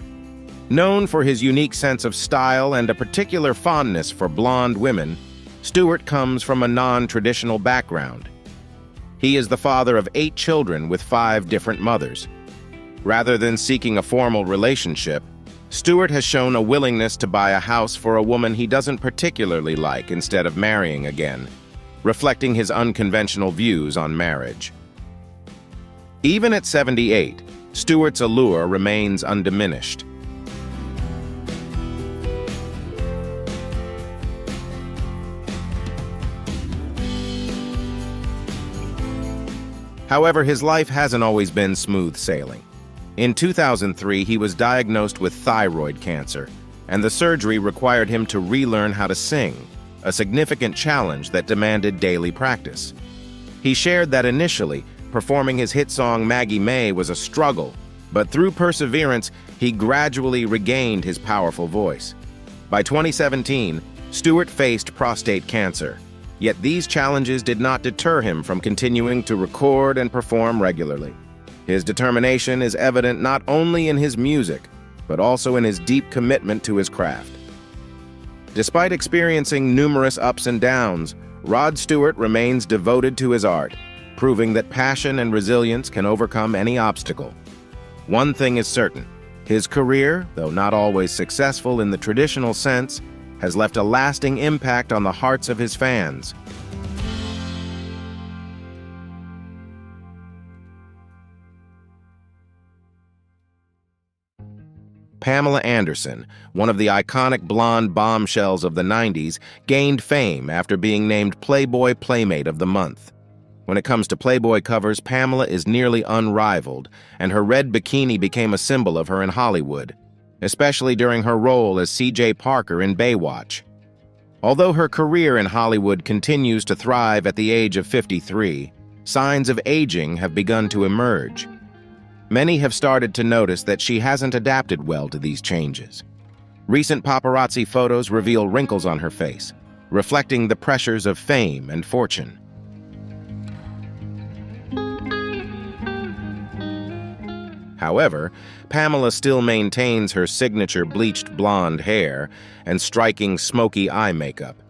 Known for his unique sense of style and a particular fondness for blonde women, Stewart comes from a non-traditional background. He is the father of 8 children with 5 different mothers. Rather than seeking a formal relationship, Stewart has shown a willingness to buy a house for a woman he doesn't particularly like instead of marrying again, reflecting his unconventional views on marriage. Even at 78, Stewart's allure remains undiminished. However, his life hasn't always been smooth sailing. In 2003, he was diagnosed with thyroid cancer, and the surgery required him to relearn how to sing, a significant challenge that demanded daily practice. He shared that initially, performing his hit song Maggie May was a struggle, but through perseverance, he gradually regained his powerful voice. By 2017, Stewart faced prostate cancer, yet these challenges did not deter him from continuing to record and perform regularly. His determination is evident not only in his music, but also in his deep commitment to his craft. Despite experiencing numerous ups and downs, Rod Stewart remains devoted to his art, proving that passion and resilience can overcome any obstacle. One thing is certain, his career, though not always successful in the traditional sense, has left a lasting impact on the hearts of his fans. Pamela Anderson, one of the iconic blonde bombshells of the 90s, gained fame after being named Playboy Playmate of the Month. When it comes to Playboy covers, Pamela is nearly unrivaled, and her red bikini became a symbol of her in Hollywood, especially during her role as C.J. Parker in Baywatch. Although her career in Hollywood continues to thrive at the age of 53, signs of aging have begun to emerge. Many have started to notice that she hasn't adapted well to these changes. Recent paparazzi photos reveal wrinkles on her face, reflecting the pressures of fame and fortune. However, Pamela still maintains her signature bleached blonde hair and striking smoky eye makeup.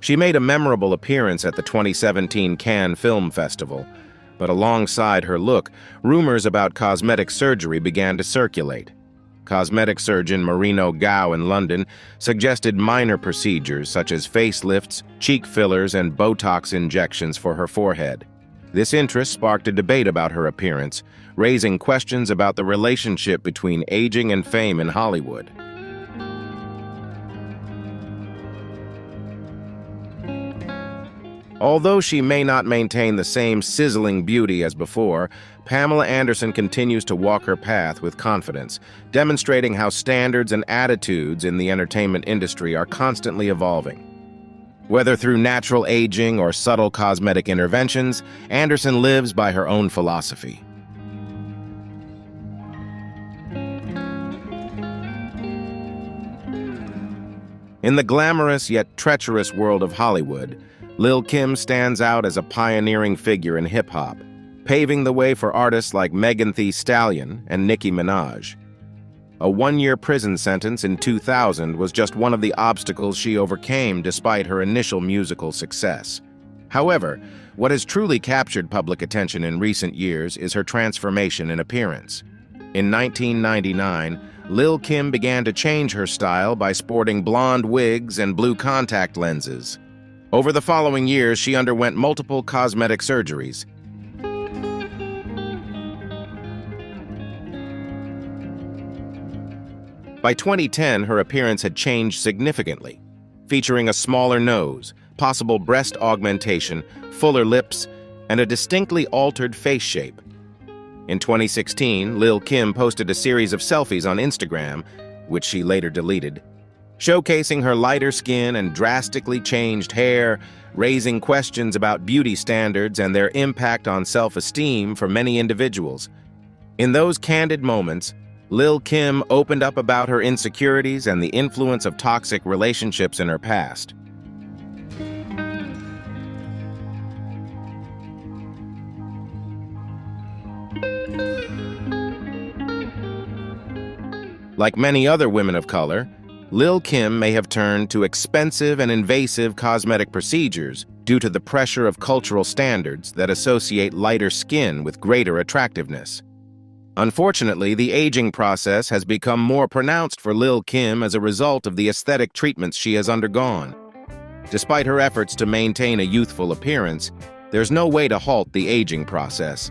She made a memorable appearance at the 2017 Cannes Film Festival, but alongside her look, rumors about cosmetic surgery began to circulate. Cosmetic surgeon Marino Gao in London suggested minor procedures such as facelifts, cheek fillers, and Botox injections for her forehead. This interest sparked a debate about her appearance, raising questions about the relationship between aging and fame in Hollywood. Although she may not maintain the same sizzling beauty as before, Pamela Anderson continues to walk her path with confidence, demonstrating how standards and attitudes in the entertainment industry are constantly evolving. Whether through natural aging or subtle cosmetic interventions, Anderson lives by her own philosophy. In the glamorous yet treacherous world of Hollywood, Lil' Kim stands out as a pioneering figure in hip-hop, paving the way for artists like Megan Thee Stallion and Nicki Minaj. A one-year prison sentence in 2000 was just one of the obstacles she overcame despite her initial musical success. However, what has truly captured public attention in recent years is her transformation in appearance. In 1999, Lil' Kim began to change her style by sporting blonde wigs and blue contact lenses. Over the following years, she underwent multiple cosmetic surgeries. By 2010, her appearance had changed significantly, featuring a smaller nose, possible breast augmentation, fuller lips, and a distinctly altered face shape. In 2016, Lil' Kim posted a series of selfies on Instagram, which she later deleted, showcasing her lighter skin and drastically changed hair, raising questions about beauty standards and their impact on self-esteem for many individuals. In those candid moments, Lil' Kim opened up about her insecurities and the influence of toxic relationships in her past. Like many other women of color, Lil' Kim may have turned to expensive and invasive cosmetic procedures due to the pressure of cultural standards that associate lighter skin with greater attractiveness. Unfortunately, the aging process has become more pronounced for Lil' Kim as a result of the aesthetic treatments she has undergone. Despite her efforts to maintain a youthful appearance, there's no way to halt the aging process.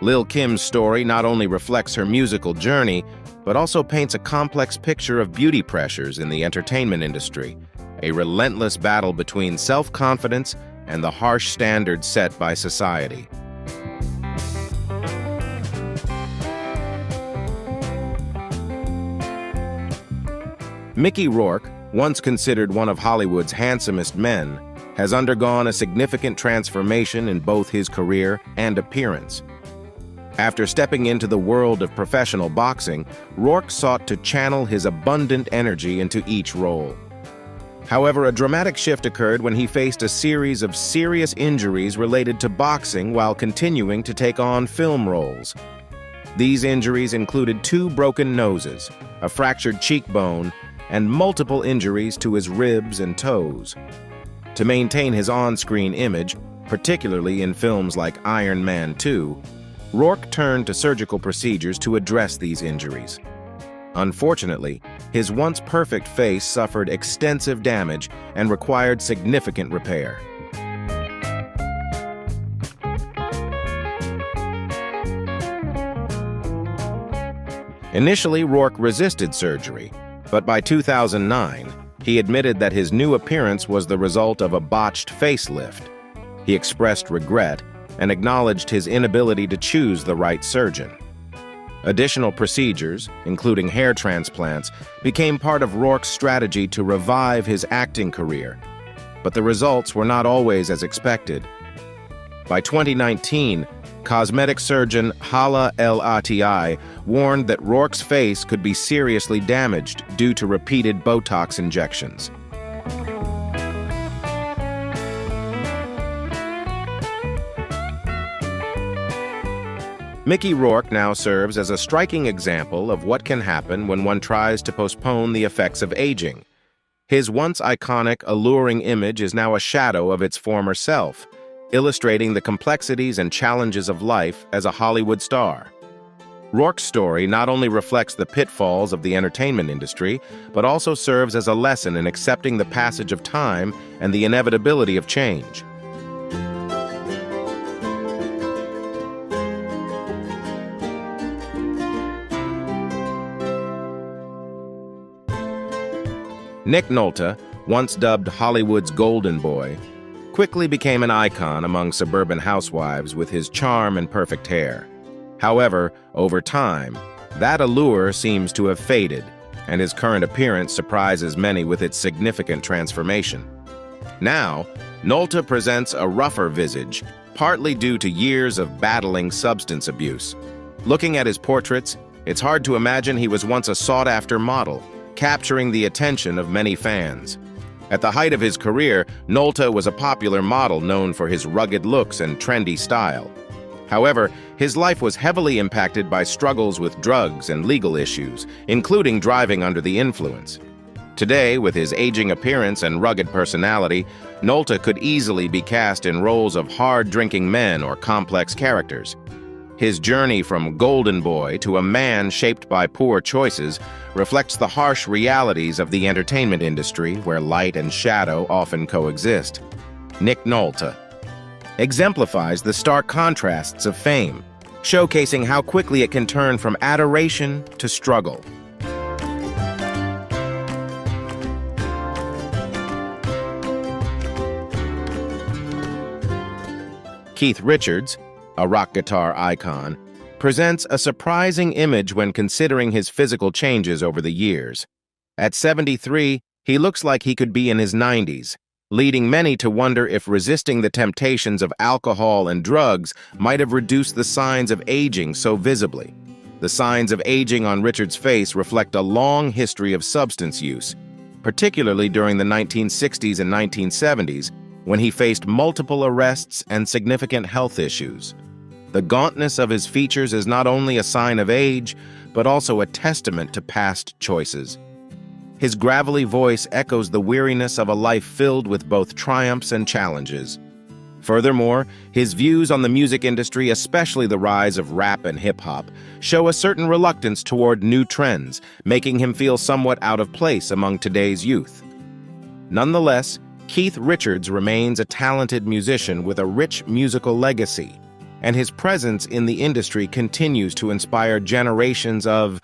Lil' Kim's story not only reflects her musical journey, but also paints a complex picture of beauty pressures in the entertainment industry, a relentless battle between self-confidence and the harsh standards set by society. Mickey Rourke, once considered one of Hollywood's handsomest men, has undergone a significant transformation in both his career and appearance. After stepping into the world of professional boxing, Rourke sought to channel his abundant energy into each role. However, a dramatic shift occurred when he faced a series of serious injuries related to boxing while continuing to take on film roles. These injuries included 2 broken noses, a fractured cheekbone, and multiple injuries to his ribs and toes. To maintain his on-screen image, particularly in films like Iron Man 2, Rourke turned to surgical procedures to address these injuries. Unfortunately, his once perfect face suffered extensive damage and required significant repair. Initially, Rourke resisted surgery, but by 2009, he admitted that his new appearance was the result of a botched facelift. He expressed regret and acknowledged his inability to choose the right surgeon. Additional procedures, including hair transplants, became part of Rourke's strategy to revive his acting career, but the results were not always as expected. By 2019, cosmetic surgeon Hala El-Ati warned that Rourke's face could be seriously damaged due to repeated Botox injections. Mickey Rourke now serves as a striking example of what can happen when one tries to postpone the effects of aging. His once iconic, alluring image is now a shadow of its former self, illustrating the complexities and challenges of life as a Hollywood star. Rourke's story not only reflects the pitfalls of the entertainment industry, but also serves as a lesson in accepting the passage of time and the inevitability of change. Nick Nolte, once dubbed Hollywood's golden boy, quickly became an icon among suburban housewives with his charm and perfect hair. However, over time, that allure seems to have faded, and his current appearance surprises many with its significant transformation. Now, Nolte presents a rougher visage, partly due to years of battling substance abuse. Looking at his portraits, it's hard to imagine he was once a sought-after model, capturing the attention of many fans. At the height of his career, Nolte was a popular model known for his rugged looks and trendy style. However, his life was heavily impacted by struggles with drugs and legal issues, including driving under the influence. Today, with his aging appearance and rugged personality, Nolte could easily be cast in roles of hard-drinking men or complex characters. His journey from golden boy to a man shaped by poor choices reflects the harsh realities of the entertainment industry where light and shadow often coexist. Nick Nolte exemplifies the stark contrasts of fame, showcasing how quickly it can turn from adoration to struggle. Keith Richards, a rock guitar icon, presents a surprising image when considering his physical changes over the years. At 73, he looks like he could be in his 90s, leading many to wonder if resisting the temptations of alcohol and drugs might have reduced the signs of aging so visibly. The signs of aging on Richards' face reflect a long history of substance use, particularly during the 1960s and 1970s, when he faced multiple arrests and significant health issues. The gauntness of his features is not only a sign of age, but also a testament to past choices. His gravelly voice echoes the weariness of a life filled with both triumphs and challenges. Furthermore, his views on the music industry, especially the rise of rap and hip-hop, show a certain reluctance toward new trends, making him feel somewhat out of place among today's youth. Nonetheless, Keith Richards remains a talented musician with a rich musical legacy, and his presence in the industry continues to inspire generations of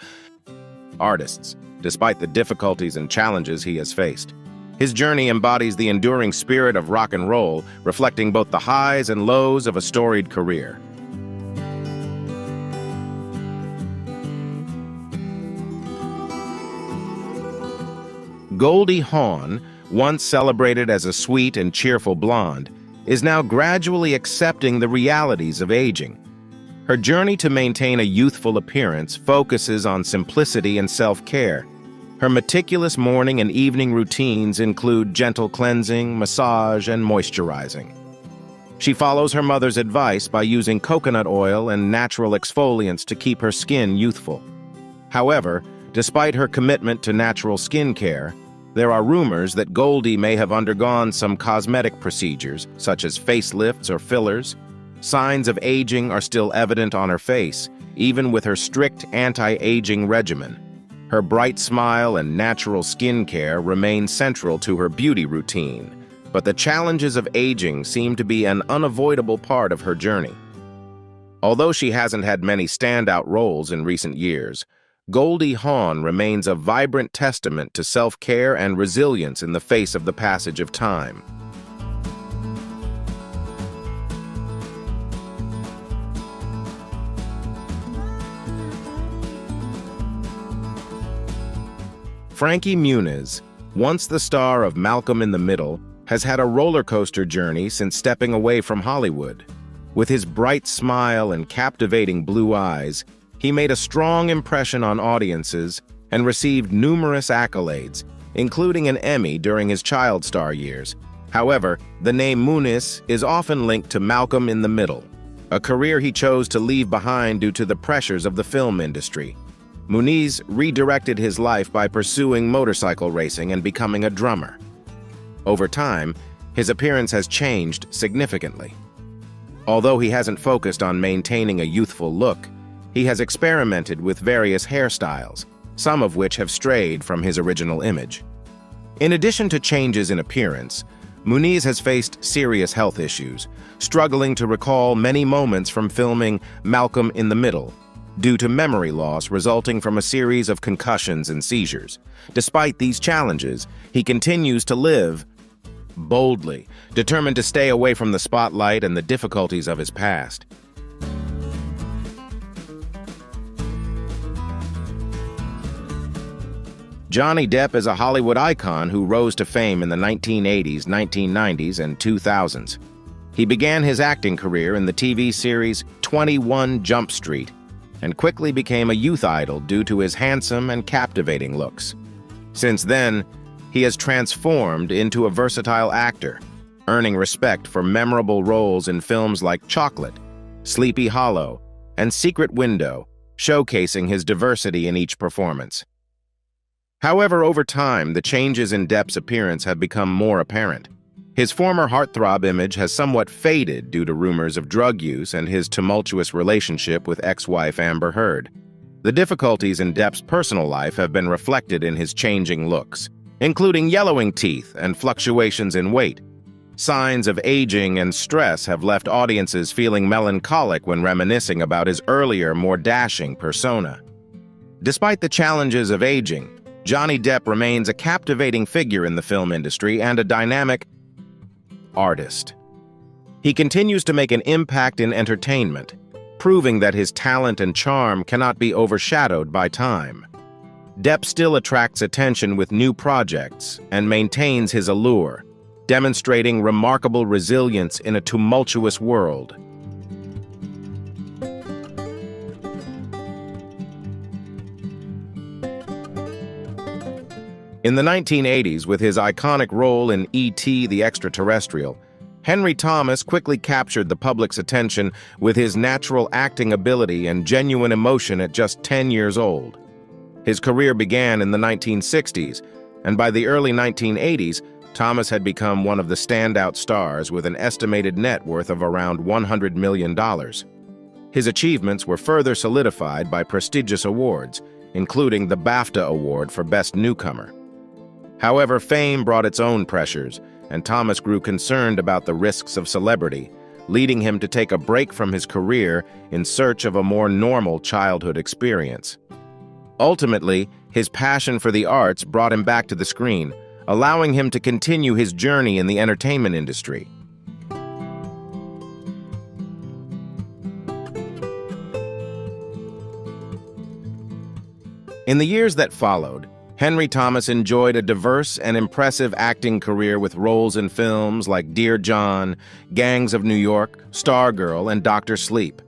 artists, despite the difficulties and challenges he has faced. His journey embodies the enduring spirit of rock and roll, reflecting both the highs and lows of a storied career. Goldie Hawn, once celebrated as a sweet and cheerful blonde, is now gradually accepting the realities of aging. Her journey to maintain a youthful appearance focuses on simplicity and self-care. Her meticulous morning and evening routines include gentle cleansing, massage, and moisturizing. She follows her mother's advice by using coconut oil and natural exfoliants to keep her skin youthful. However, despite her commitment to natural skin care, there are rumors that Goldie may have undergone some cosmetic procedures, such as facelifts or fillers. Signs of aging are still evident on her face, even with her strict anti-aging regimen. Her bright smile and natural skin care remain central to her beauty routine, but the challenges of aging seem to be an unavoidable part of her journey. Although she hasn't had many standout roles in recent years, Goldie Hawn remains a vibrant testament to self-care and resilience in the face of the passage of time. Frankie Muniz, once the star of Malcolm in the Middle, has had a roller coaster journey since stepping away from Hollywood. With his bright smile and captivating blue eyes, he made a strong impression on audiences and received numerous accolades, including an Emmy during his child star years. However, the name Muniz is often linked to Malcolm in the Middle, a career he chose to leave behind due to the pressures of the film industry. Muniz redirected his life by pursuing motorcycle racing and becoming a drummer. Over time, his appearance has changed significantly. Although he hasn't focused on maintaining a youthful look, he has experimented with various hairstyles, some of which have strayed from his original image. In addition to changes in appearance, Muniz has faced serious health issues, struggling to recall many moments from filming Malcolm in the Middle, due to memory loss resulting from a series of concussions and seizures. Despite these challenges, he continues to live boldly, determined to stay away from the spotlight and the difficulties of his past. Johnny Depp is a Hollywood icon who rose to fame in the 1980s, 1990s, and 2000s. He began his acting career in the TV series 21 Jump Street and quickly became a youth idol due to his handsome and captivating looks. Since then, he has transformed into a versatile actor, earning respect for memorable roles in films like Chocolate, Sleepy Hollow, and Secret Window, showcasing his diversity in each performance. However, over time, the changes in Depp's appearance have become more apparent. His former heartthrob image has somewhat faded due to rumors of drug use and his tumultuous relationship with ex-wife Amber Heard. The difficulties in Depp's personal life have been reflected in his changing looks, including yellowing teeth and fluctuations in weight. Signs of aging and stress have left audiences feeling melancholic when reminiscing about his earlier, more dashing persona. Despite the challenges of aging, Johnny Depp remains a captivating figure in the film industry and a dynamic artist. He continues to make an impact in entertainment, proving that his talent and charm cannot be overshadowed by time. Depp still attracts attention with new projects and maintains his allure, demonstrating remarkable resilience in a tumultuous world. In the 1980s, with his iconic role in E.T. the Extraterrestrial, Henry Thomas quickly captured the public's attention with his natural acting ability and genuine emotion at just 10 years old. His career began in the 1960s, and by the early 1980s, Thomas had become one of the standout stars with an estimated net worth of around $100 million. His achievements were further solidified by prestigious awards, including the BAFTA Award for Best Newcomer. However, fame brought its own pressures, and Thomas grew concerned about the risks of celebrity, leading him to take a break from his career in search of a more normal childhood experience. Ultimately, his passion for the arts brought him back to the screen, allowing him to continue his journey in the entertainment industry. In the years that followed, Henry Thomas enjoyed a diverse and impressive acting career with roles in films like Dear John, Gangs of New York, Stargirl, and Dr. Sleep.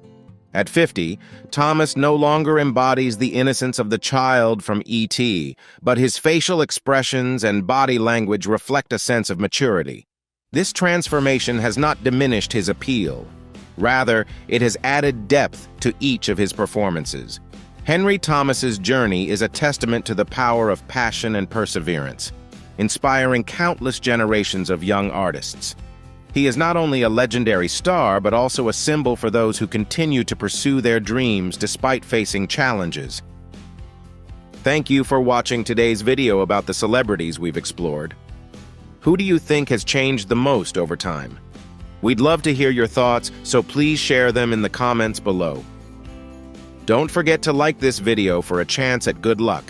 At 50, Thomas no longer embodies the innocence of the child from E.T., but his facial expressions and body language reflect a sense of maturity. This transformation has not diminished his appeal. Rather, it has added depth to each of his performances. Henry Thomas's journey is a testament to the power of passion and perseverance, inspiring countless generations of young artists. He is not only a legendary star, but also a symbol for those who continue to pursue their dreams despite facing challenges. Thank you for watching today's video about the celebrities we've explored. Who do you think has changed the most over time? We'd love to hear your thoughts, so please share them in the comments below. Don't forget to like this video for a chance at good luck.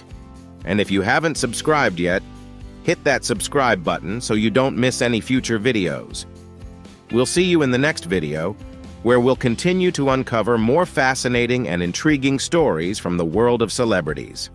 And if you haven't subscribed yet, hit that subscribe button so you don't miss any future videos. We'll see you in the next video, where we'll continue to uncover more fascinating and intriguing stories from the world of celebrities.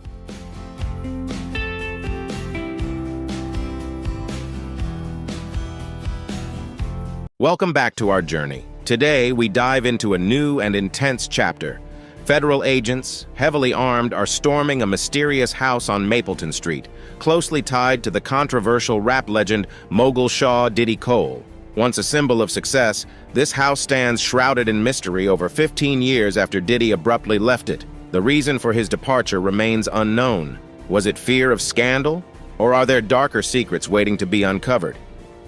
Welcome back to our journey. Today, we dive into a new and intense chapter. Federal agents, heavily armed, are storming a mysterious house on Mapleton Street, closely tied to the controversial rap legend Mogul Shaw Diddy Cole. Once a symbol of success, this house stands shrouded in mystery over 15 years after Diddy abruptly left it. The reason for his departure remains unknown. Was it fear of scandal? Or are there darker secrets waiting to be uncovered?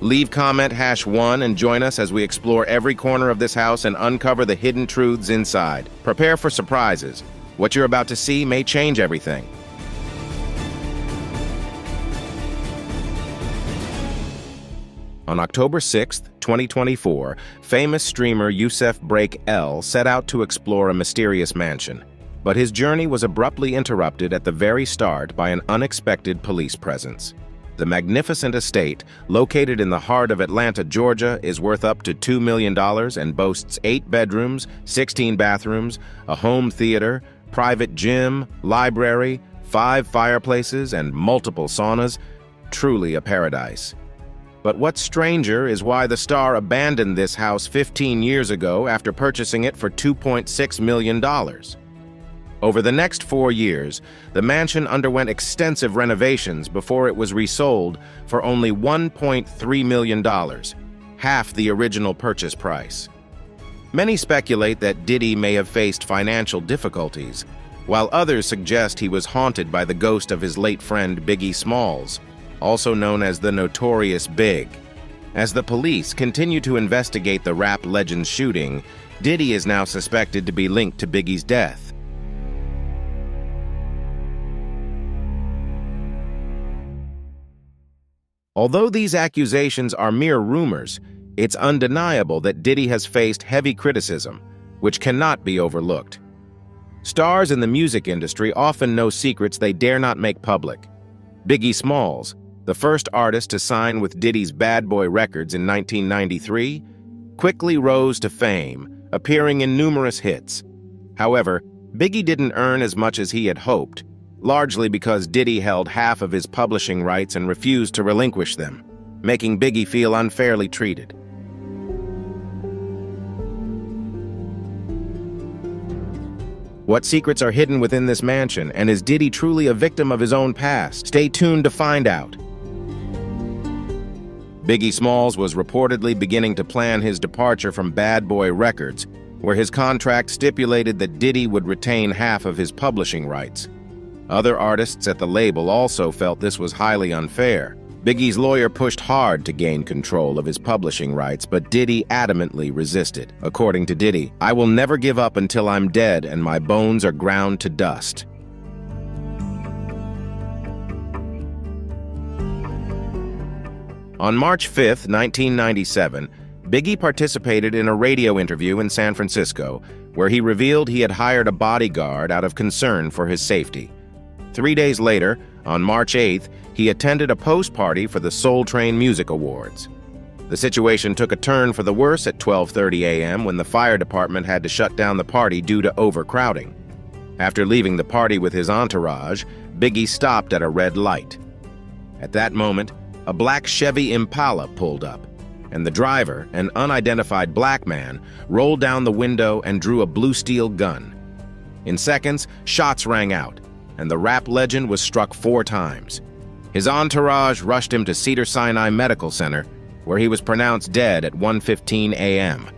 Leave comment #1 and join us as we explore every corner of this house and uncover the hidden truths inside. Prepare for surprises. What you're about to see may change everything. On October 6, 2024, famous streamer Yusef Break L set out to explore a mysterious mansion. But his journey was abruptly interrupted at the very start by an unexpected police presence. The magnificent estate, located in the heart of Atlanta, Georgia, is worth up to $2 million and boasts 8 bedrooms, 16 bathrooms, a home theater, private gym, library, 5 fireplaces, and multiple saunas. Truly a paradise. But what's stranger is why the star abandoned this house 15 years ago after purchasing it for $2.6 million. Over the next 4 years, the mansion underwent extensive renovations before it was resold for only $1.3 million, half the original purchase price. Many speculate that Diddy may have faced financial difficulties, while others suggest he was haunted by the ghost of his late friend Biggie Smalls, also known as the Notorious Big. As the police continue to investigate the rap legend's shooting, Diddy is now suspected to be linked to Biggie's death. Although these accusations are mere rumors, it's undeniable that Diddy has faced heavy criticism, which cannot be overlooked. Stars in the music industry often know secrets they dare not make public. Biggie Smalls, the first artist to sign with Diddy's Bad Boy Records in 1993, quickly rose to fame, appearing in numerous hits. However, Biggie didn't earn as much as he had hoped, largely because Diddy held half of his publishing rights and refused to relinquish them, making Biggie feel unfairly treated. What secrets are hidden within this mansion, and is Diddy truly a victim of his own past? Stay tuned to find out. Biggie Smalls was reportedly beginning to plan his departure from Bad Boy Records, where his contract stipulated that Diddy would retain half of his publishing rights. Other artists at the label also felt this was highly unfair. Biggie's lawyer pushed hard to gain control of his publishing rights, but Diddy adamantly resisted. According to Diddy, "I will never give up until I'm dead and my bones are ground to dust." On March 5, 1997, Biggie participated in a radio interview in San Francisco, where he revealed he had hired a bodyguard out of concern for his safety. 3 days later, on March 8th, he attended a post-party for the Soul Train Music Awards. The situation took a turn for the worse at 12:30 a.m. when the fire department had to shut down the party due to overcrowding. After leaving the party with his entourage, Biggie stopped at a red light. At that moment, a black Chevy Impala pulled up, and the driver, an unidentified black man, rolled down the window and drew a blue steel gun. In seconds, shots rang out, and the rap legend was struck 4 times. His entourage rushed him to Cedars-Sinai Medical Center, where he was pronounced dead at 1:15 a.m.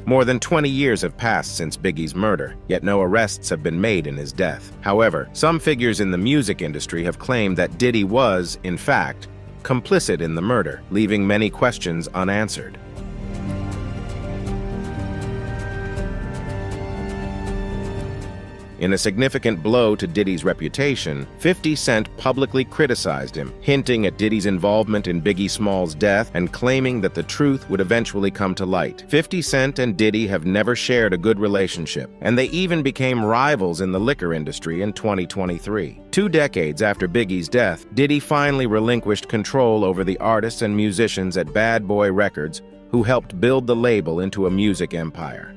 More than 20 years have passed since Biggie's murder, yet no arrests have been made in his death. However, some figures in the music industry have claimed that Diddy was, in fact, complicit in the murder, leaving many questions unanswered. In a significant blow to Diddy's reputation, 50 Cent publicly criticized him, hinting at Diddy's involvement in Biggie Small's death and claiming that the truth would eventually come to light. 50 Cent and Diddy have never shared a good relationship, and they even became rivals in the liquor industry in 2023. 2 decades after Biggie's death, Diddy finally relinquished control over the artists and musicians at Bad Boy Records, who helped build the label into a music empire.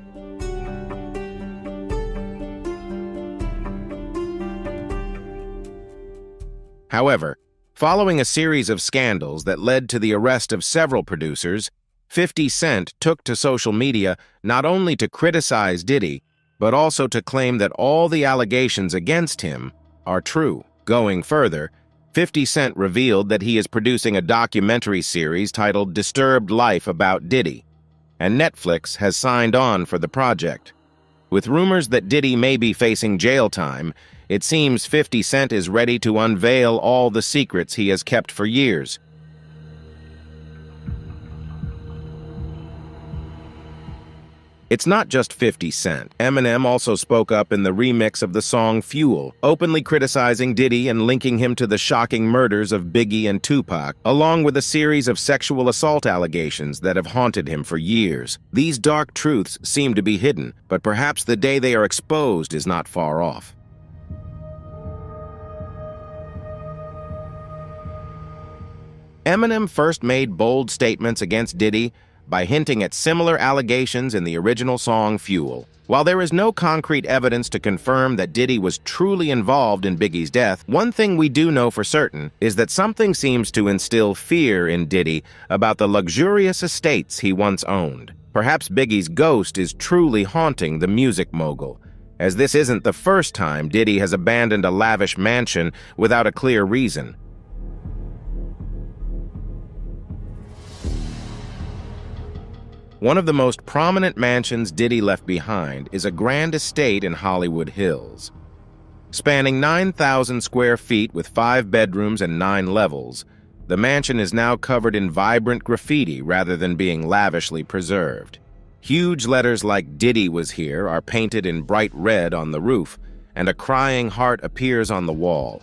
However, following a series of scandals that led to the arrest of several producers, 50 Cent took to social media not only to criticize Diddy, but also to claim that all the allegations against him are true. Going further, 50 Cent revealed that he is producing a documentary series titled Disturbed Life about Diddy, and Netflix has signed on for the project. With rumors that Diddy may be facing jail time, it seems 50 Cent is ready to unveil all the secrets he has kept for years. It's not just 50 Cent. Eminem also spoke up in the remix of the song Fuel, openly criticizing Diddy and linking him to the shocking murders of Biggie and Tupac, along with a series of sexual assault allegations that have haunted him for years. These dark truths seem to be hidden, but perhaps the day they are exposed is not far off. Eminem first made bold statements against Diddy by hinting at similar allegations in the original song Fuel. While there is no concrete evidence to confirm that Diddy was truly involved in Biggie's death, one thing we do know for certain is that something seems to instill fear in Diddy about the luxurious estates he once owned. Perhaps Biggie's ghost is truly haunting the music mogul, as this isn't the first time Diddy has abandoned a lavish mansion without a clear reason. One of the most prominent mansions Diddy left behind is a grand estate in Hollywood Hills. Spanning 9,000 square feet with 5 bedrooms and 9 levels, the mansion is now covered in vibrant graffiti rather than being lavishly preserved. Huge letters like "Diddy was here" are painted in bright red on the roof, and a crying heart appears on the wall.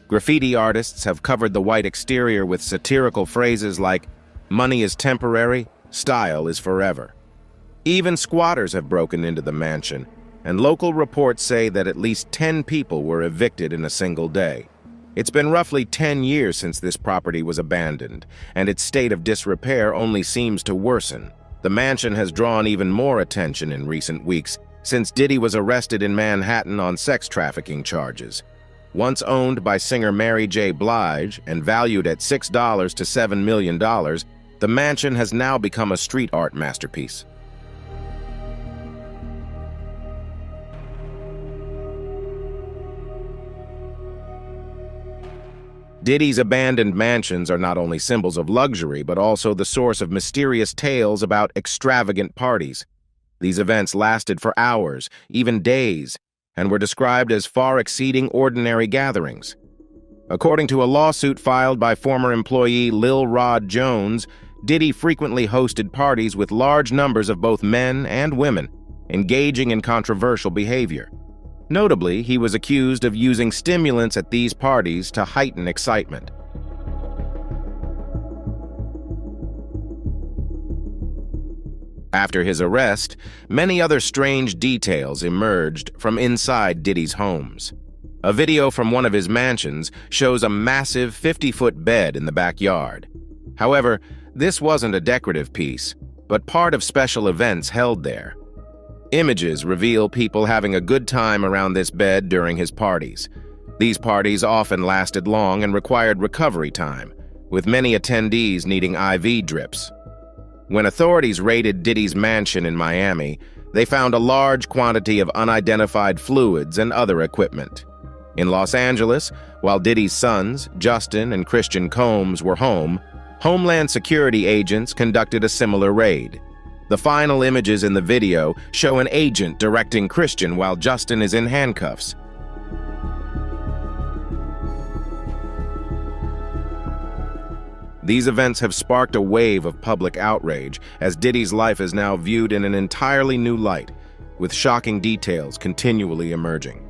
Graffiti artists have covered the white exterior with satirical phrases like, "Money is temporary, style is forever." Even squatters have broken into the mansion, and local reports say that at least 10 people were evicted in a single day. It's been roughly 10 years since this property was abandoned, and its state of disrepair only seems to worsen. The mansion has drawn even more attention in recent weeks, since Diddy was arrested in Manhattan on sex trafficking charges. Once owned by singer Mary J. Blige and valued at $6 to $7 million, the mansion has now become a street art masterpiece. Diddy's abandoned mansions are not only symbols of luxury, but also the source of mysterious tales about extravagant parties. These events lasted for hours, even days, and were described as far exceeding ordinary gatherings. According to a lawsuit filed by former employee Lil Rod Jones, Diddy frequently hosted parties with large numbers of both men and women, engaging in controversial behavior. Notably, he was accused of using stimulants at these parties to heighten excitement. After his arrest, many other strange details emerged from inside Diddy's homes. A video from one of his mansions shows a massive 50-foot bed in the backyard. However, this wasn't a decorative piece, but part of special events held there. Images reveal people having a good time around this bed during his parties. These parties often lasted long and required recovery time, with many attendees needing IV drips. When authorities raided Diddy's mansion in Miami, they found a large quantity of unidentified fluids and other equipment. In Los Angeles, while Diddy's sons, Justin and Christian Combs, were home, Homeland Security agents conducted a similar raid. The final images in the video show an agent directing Christian while Justin is in handcuffs. These events have sparked a wave of public outrage, as Diddy's life is now viewed in an entirely new light, with shocking details continually emerging.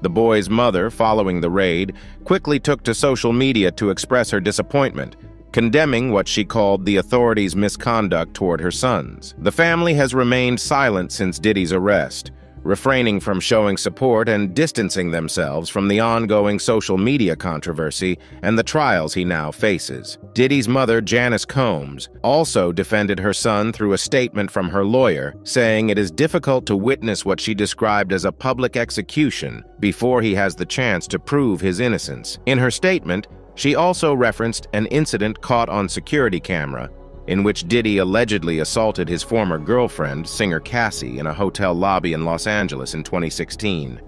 The boy's mother, following the raid, quickly took to social media to express her disappointment, condemning what she called the authorities' misconduct toward her sons. The family has remained silent since Diddy's arrest, refraining from showing support and distancing themselves from the ongoing social media controversy and the trials he now faces. Diddy's mother, Janice Combs, also defended her son through a statement from her lawyer, saying it is difficult to witness what she described as a public execution before he has the chance to prove his innocence. In her statement, she also referenced an incident caught on security camera in which Diddy allegedly assaulted his former girlfriend, singer Cassie, in a hotel lobby in Los Angeles in 2016.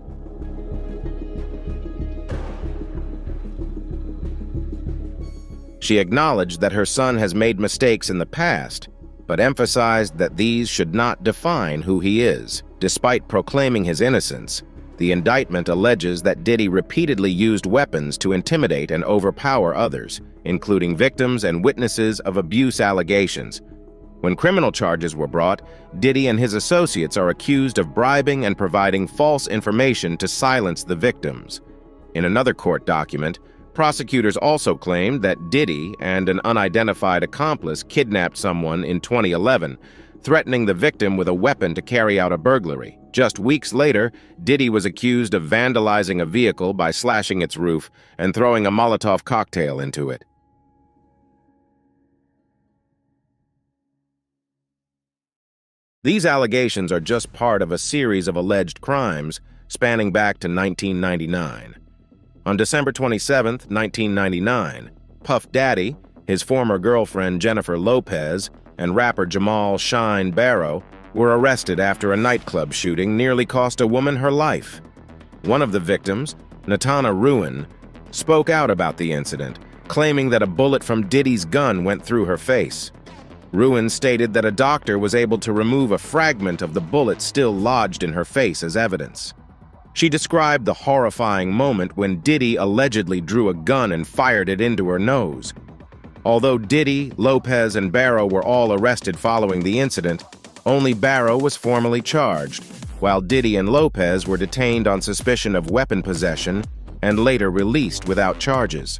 She acknowledged that her son has made mistakes in the past, but emphasized that these should not define who he is. Despite proclaiming his innocence, the indictment alleges that Diddy repeatedly used weapons to intimidate and overpower others, including victims and witnesses of abuse allegations. When criminal charges were brought, Diddy and his associates are accused of bribing and providing false information to silence the victims. In another court document, prosecutors also claimed that Diddy and an unidentified accomplice kidnapped someone in 2011, threatening the victim with a weapon to carry out a burglary. Just weeks later, Diddy was accused of vandalizing a vehicle by slashing its roof and throwing a Molotov cocktail into it. These allegations are just part of a series of alleged crimes spanning back to 1999. On December 27, 1999, Puff Daddy, his former girlfriend Jennifer Lopez, and rapper Jamal "Shine" Barrow were arrested after a nightclub shooting nearly cost a woman her life. One of the victims, Natana Ruin, spoke out about the incident, claiming that a bullet from Diddy's gun went through her face. Ruin stated that a doctor was able to remove a fragment of the bullet still lodged in her face as evidence. She described the horrifying moment when Diddy allegedly drew a gun and fired it into her nose. Although Diddy, Lopez, and Barrow were all arrested following the incident, only Barrow was formally charged, while Diddy and Lopez were detained on suspicion of weapon possession and later released without charges.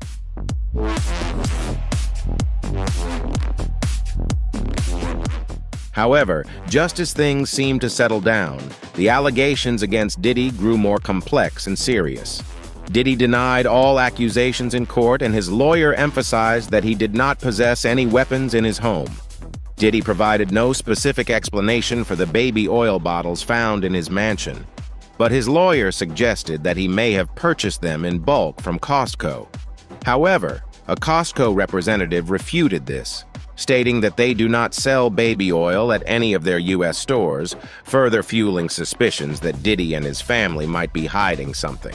However, just as things seemed to settle down, the allegations against Diddy grew more complex and serious. Diddy denied all accusations in court, and his lawyer emphasized that he did not possess any weapons in his home. Diddy provided no specific explanation for the baby oil bottles found in his mansion, but his lawyer suggested that he may have purchased them in bulk from Costco. However, a Costco representative refuted this, stating that they do not sell baby oil at any of their U.S. stores, further fueling suspicions that Diddy and his family might be hiding something.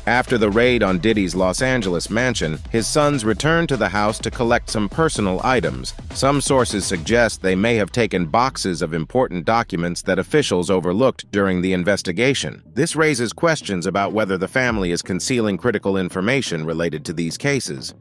After the raid on Diddy's Los Angeles mansion, his sons returned to the house to collect some personal items. Some sources suggest they may have taken boxes of important documents that officials overlooked during the investigation. This raises questions about whether the family is concealing critical information related to these cases.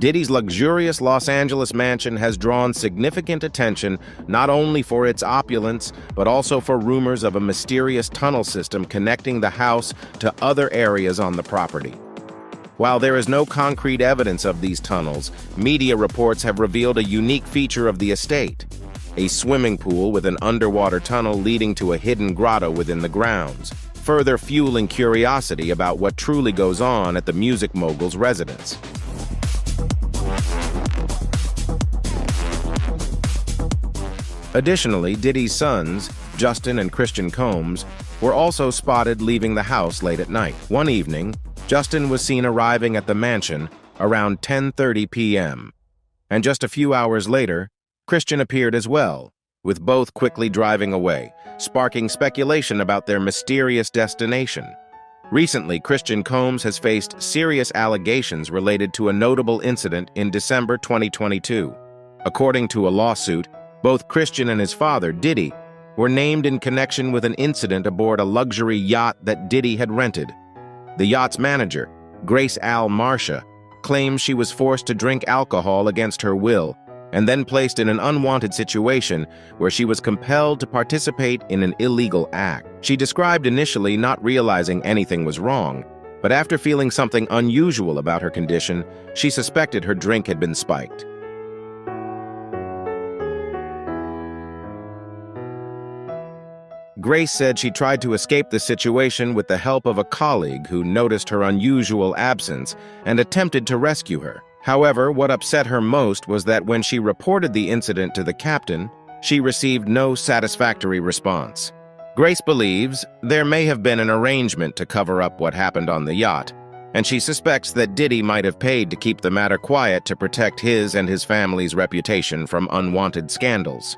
Diddy's luxurious Los Angeles mansion has drawn significant attention not only for its opulence, but also for rumors of a mysterious tunnel system connecting the house to other areas on the property. While there is no concrete evidence of these tunnels, media reports have revealed a unique feature of the estate. a swimming pool with an underwater tunnel leading to a hidden grotto within the grounds, further fueling curiosity about what truly goes on at the music mogul's residence. Additionally, Diddy's sons, Justin and Christian Combs, were also spotted leaving the house late at night. One evening, Justin was seen arriving at the mansion around 10:30 p.m., and just a few hours later, Christian appeared as well, with both quickly driving away, sparking speculation about their mysterious destination. Recently, Christian Combs has faced serious allegations related to a notable incident in December 2022. According to a lawsuit, both Christian and his father, Diddy, were named in connection with an incident aboard a luxury yacht that Diddy had rented. The yacht's manager, Grace Al Marcia, claims she was forced to drink alcohol against her will and then placed in an unwanted situation where she was compelled to participate in an illegal act. She described initially not realizing anything was wrong, but after feeling something unusual about her condition, she suspected her drink had been spiked. Grace said she tried to escape the situation with the help of a colleague who noticed her unusual absence and attempted to rescue her. However, what upset her most was that when she reported the incident to the captain, she received no satisfactory response. Grace believes there may have been an arrangement to cover up what happened on the yacht, and she suspects that Diddy might have paid to keep the matter quiet to protect his and his family's reputation from unwanted scandals.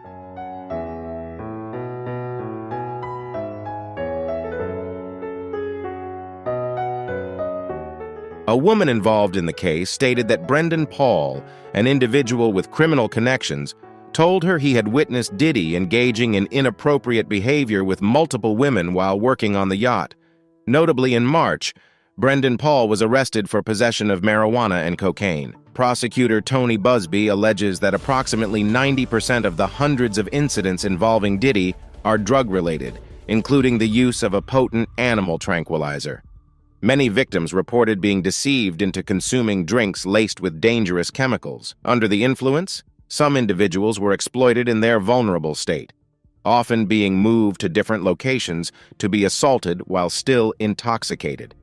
A woman involved in the case stated that Brendan Paul, an individual with criminal connections, told her he had witnessed Diddy engaging in inappropriate behavior with multiple women while working on the yacht. Notably, in March, Brendan Paul was arrested for possession of marijuana and cocaine. Prosecutor Tony Busby alleges that approximately 90% of the hundreds of incidents involving Diddy are drug-related, including the use of a potent animal tranquilizer. Many victims reported being deceived into consuming drinks laced with dangerous chemicals. Under the influence, some individuals were exploited in their vulnerable state, often being moved to different locations to be assaulted while still intoxicated.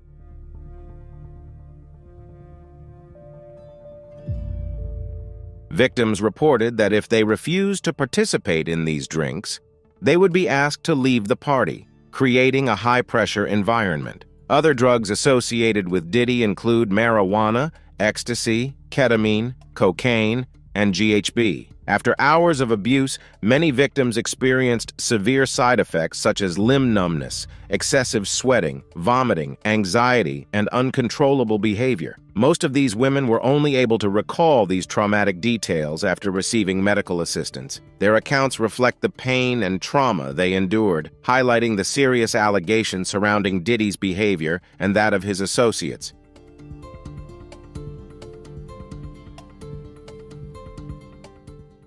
Victims reported that if they refused to participate in these drinks, they would be asked to leave the party, creating a high-pressure environment. Other drugs associated with Diddy include marijuana, ecstasy, ketamine, cocaine, and GHB. After hours of abuse, many victims experienced severe side effects such as limb numbness, excessive sweating, vomiting, anxiety, and uncontrollable behavior. Most of these women were only able to recall these traumatic details after receiving medical assistance. Their accounts reflect the pain and trauma they endured, highlighting the serious allegations surrounding Diddy's behavior and that of his associates.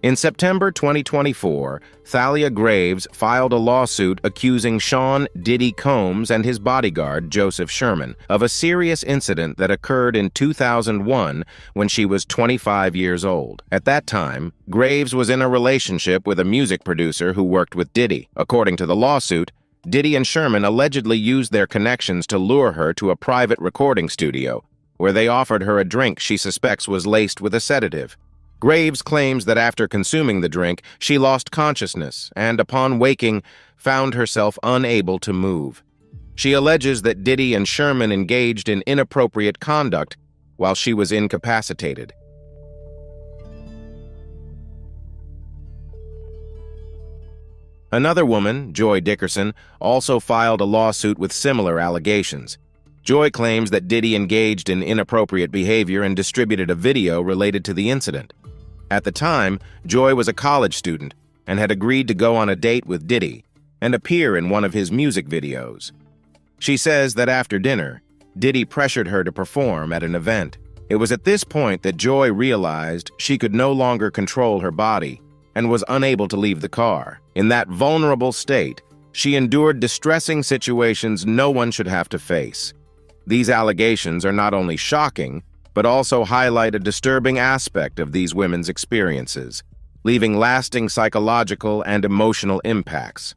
In September 2024, Thalia Graves filed a lawsuit accusing Sean Diddy Combs and his bodyguard, Joseph Sherman, of a serious incident that occurred in 2001 when she was 25 years old. At that time, Graves was in a relationship with a music producer who worked with Diddy. According to the lawsuit, Diddy and Sherman allegedly used their connections to lure her to a private recording studio, where they offered her a drink she suspects was laced with a sedative. Graves claims that after consuming the drink, she lost consciousness and, upon waking, found herself unable to move. She alleges that Diddy and Sherman engaged in inappropriate conduct while she was incapacitated. Another woman, Joy Dickerson, also filed a lawsuit with similar allegations. Joy claims that Diddy engaged in inappropriate behavior and distributed a video related to the incident. At the time, Joy was a college student and had agreed to go on a date with Diddy and appear in one of his music videos. She says that after dinner, Diddy pressured her to perform at an event. It was at this point that Joy realized she could no longer control her body and was unable to leave the car. In that vulnerable state, she endured distressing situations no one should have to face. These allegations are not only shocking, but also highlight a disturbing aspect of these women's experiences: leaving lasting psychological and emotional impacts.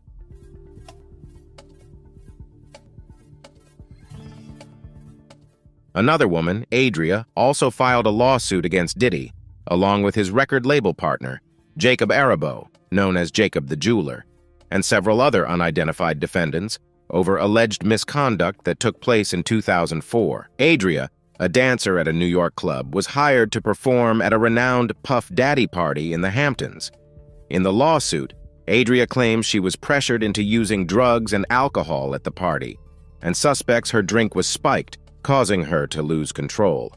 Another woman, Adria, also filed a lawsuit against Diddy, along with his record label partner, Jacob Arabo, known as Jacob the Jeweler, and several other unidentified defendants over alleged misconduct that took place in 2004. Adria, a dancer at a New York club, was hired to perform at a renowned Puff Daddy party in the Hamptons. In the lawsuit, Adria claims she was pressured into using drugs and alcohol at the party, and suspects her drink was spiked, causing her to lose control.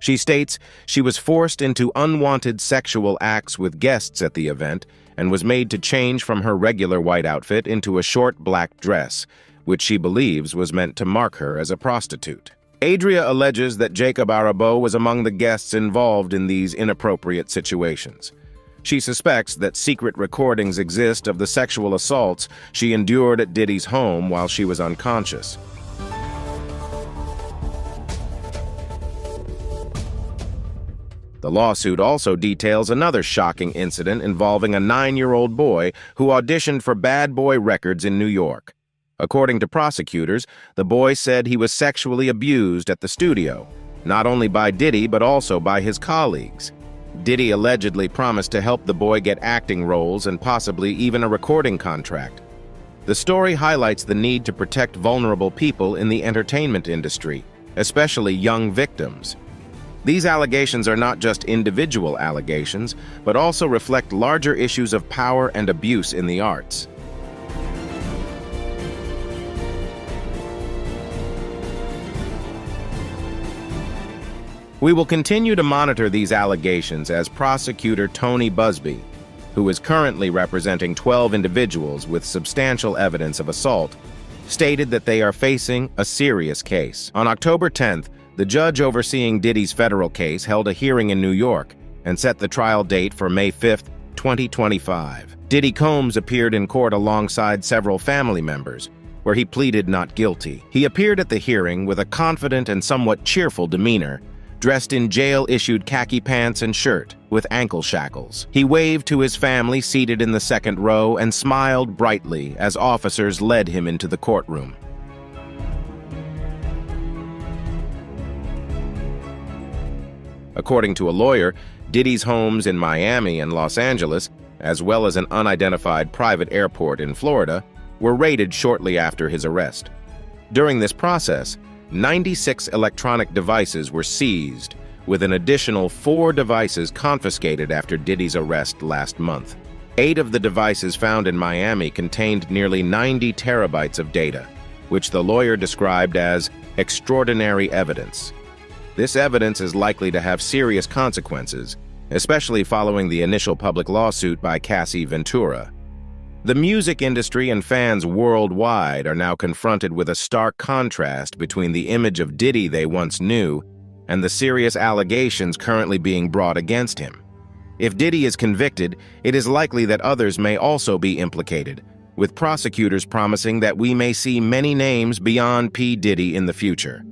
She states she was forced into unwanted sexual acts with guests at the event and was made to change from her regular white outfit into a short black dress, which she believes was meant to mark her as a prostitute. Adria alleges that Jacob Arabo was among the guests involved in these inappropriate situations. She suspects that secret recordings exist of the sexual assaults she endured at Diddy's home while she was unconscious. The lawsuit also details another shocking incident involving a 9-year-old boy who auditioned for Bad Boy Records in New York. According to prosecutors, the boy said he was sexually abused at the studio, not only by Diddy but also by his colleagues. Diddy allegedly promised to help the boy get acting roles and possibly even a recording contract. The story highlights the need to protect vulnerable people in the entertainment industry, especially young victims. These allegations are not just individual allegations, but also reflect larger issues of power and abuse in the arts. We will continue to monitor these allegations as prosecutor Tony Busby, who is currently representing 12 individuals with substantial evidence of assault, stated that they are facing a serious case. On October 10th, the judge overseeing Diddy's federal case held a hearing in New York and set the trial date for May 5, 2025. Diddy Combs appeared in court alongside several family members, where he pleaded not guilty. He appeared at the hearing with a confident and somewhat cheerful demeanor, dressed in jail-issued khaki pants and shirt with ankle shackles. He waved to his family seated in the second row and smiled brightly as officers led him into the courtroom. According to a lawyer, Diddy's homes in Miami and Los Angeles, as well as an unidentified private airport in Florida, were raided shortly after his arrest. During this process, 96 electronic devices were seized, with an additional 4 devices confiscated after Diddy's arrest last month. 8 of the devices found in Miami contained nearly 90 terabytes of data, which the lawyer described as extraordinary evidence. This evidence is likely to have serious consequences, especially following the initial public lawsuit by Cassie Ventura. The music industry and fans worldwide are now confronted with a stark contrast between the image of Diddy they once knew and the serious allegations currently being brought against him. If Diddy is convicted, it is likely that others may also be implicated, with prosecutors promising that we may see many names beyond P. Diddy in the future.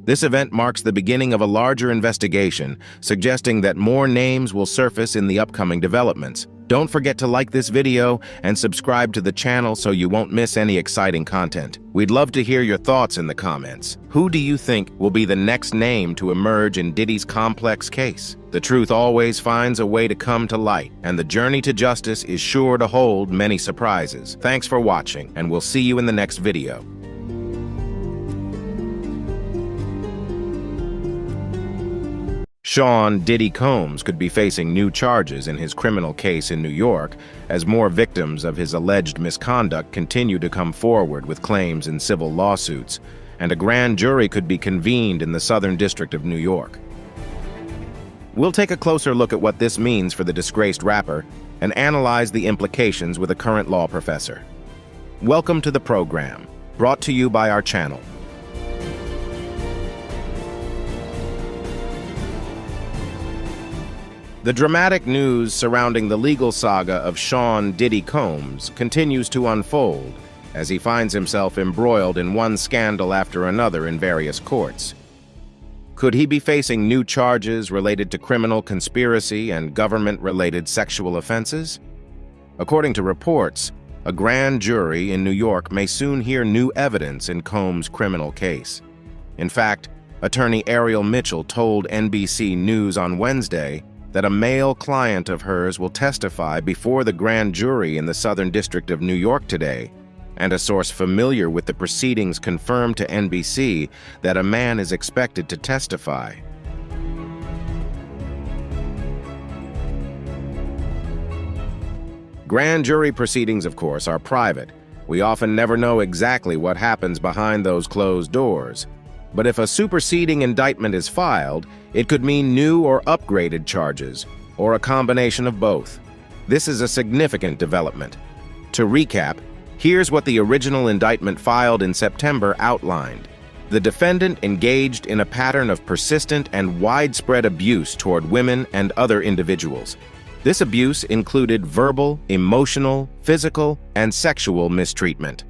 This event marks the beginning of a larger investigation, suggesting that more names will surface in the upcoming developments. Don't forget to like this video and subscribe to the channel so you won't miss any exciting content. We'd love to hear your thoughts in the comments. Who do you think will be the next name to emerge in Diddy's complex case? The truth always finds a way to come to light, and the journey to justice is sure to hold many surprises. Thanks for watching, and we'll see you in the next video. Sean Diddy Combs could be facing new charges in his criminal case in New York as more victims of his alleged misconduct continue to come forward with claims in civil lawsuits, and a grand jury could be convened in the Southern District of New York. We'll take a closer look at what this means for the disgraced rapper and analyze the implications with a current law professor. Welcome to the program, brought to you by our channel. The dramatic news surrounding the legal saga of Sean Diddy Combs continues to unfold as he finds himself embroiled in one scandal after another in various courts. Could he be facing new charges related to criminal conspiracy and government-related sexual offenses? According to reports, a grand jury in New York may soon hear new evidence in Combs' criminal case. In fact, attorney Ariel Mitchell told NBC News on Wednesday that a male client of hers will testify before the grand jury in the Southern District of New York today, and a source familiar with the proceedings confirmed to NBC that a man is expected to testify. Grand jury proceedings, of course, are private. We often never know exactly what happens behind those closed doors. But if a superseding indictment is filed, it could mean new or upgraded charges, or a combination of both. This is a significant development. To recap, here's what the original indictment filed in September outlined. The defendant engaged in a pattern of persistent and widespread abuse toward women and other individuals. This abuse included verbal, emotional, physical, and sexual mistreatment.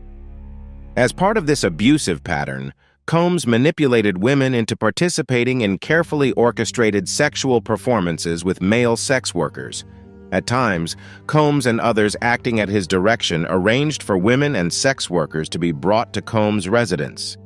As part of this abusive pattern, Combs manipulated women into participating in carefully orchestrated sexual performances with male sex workers. At times, Combs and others acting at his direction arranged for women and sex workers to be brought to Combs' residence.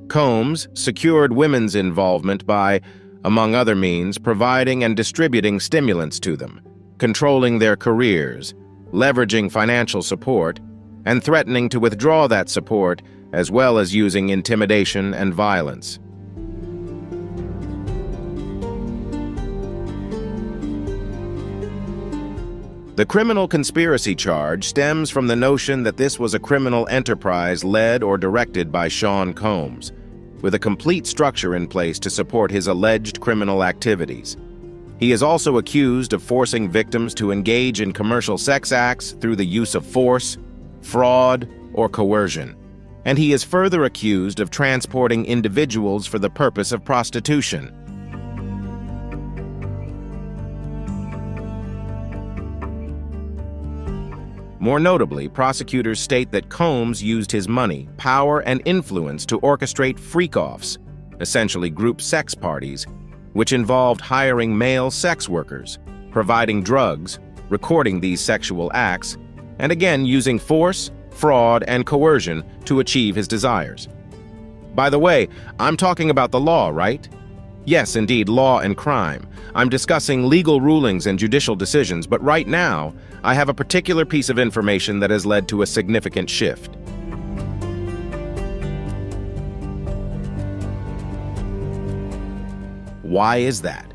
Combs secured women's involvement by, among other means, providing and distributing stimulants to them, controlling their careers, leveraging financial support, and threatening to withdraw that support, as well as using intimidation and violence. The criminal conspiracy charge stems from the notion that this was a criminal enterprise led or directed by Sean Combs, with a complete structure in place to support his alleged criminal activities. He is also accused of forcing victims to engage in commercial sex acts through the use of force, fraud, or coercion. And he is further accused of transporting individuals for the purpose of prostitution. More notably, prosecutors state that Combs used his money, power, and influence to orchestrate freak-offs, essentially group sex parties, which involved hiring male sex workers, providing drugs, recording these sexual acts, and again using force, fraud, and coercion to achieve his desires. By the way, I'm talking about the law, right? Yes, indeed, law and crime. I'm discussing legal rulings and judicial decisions, but right now, I have a particular piece of information that has led to a significant shift. Why is that?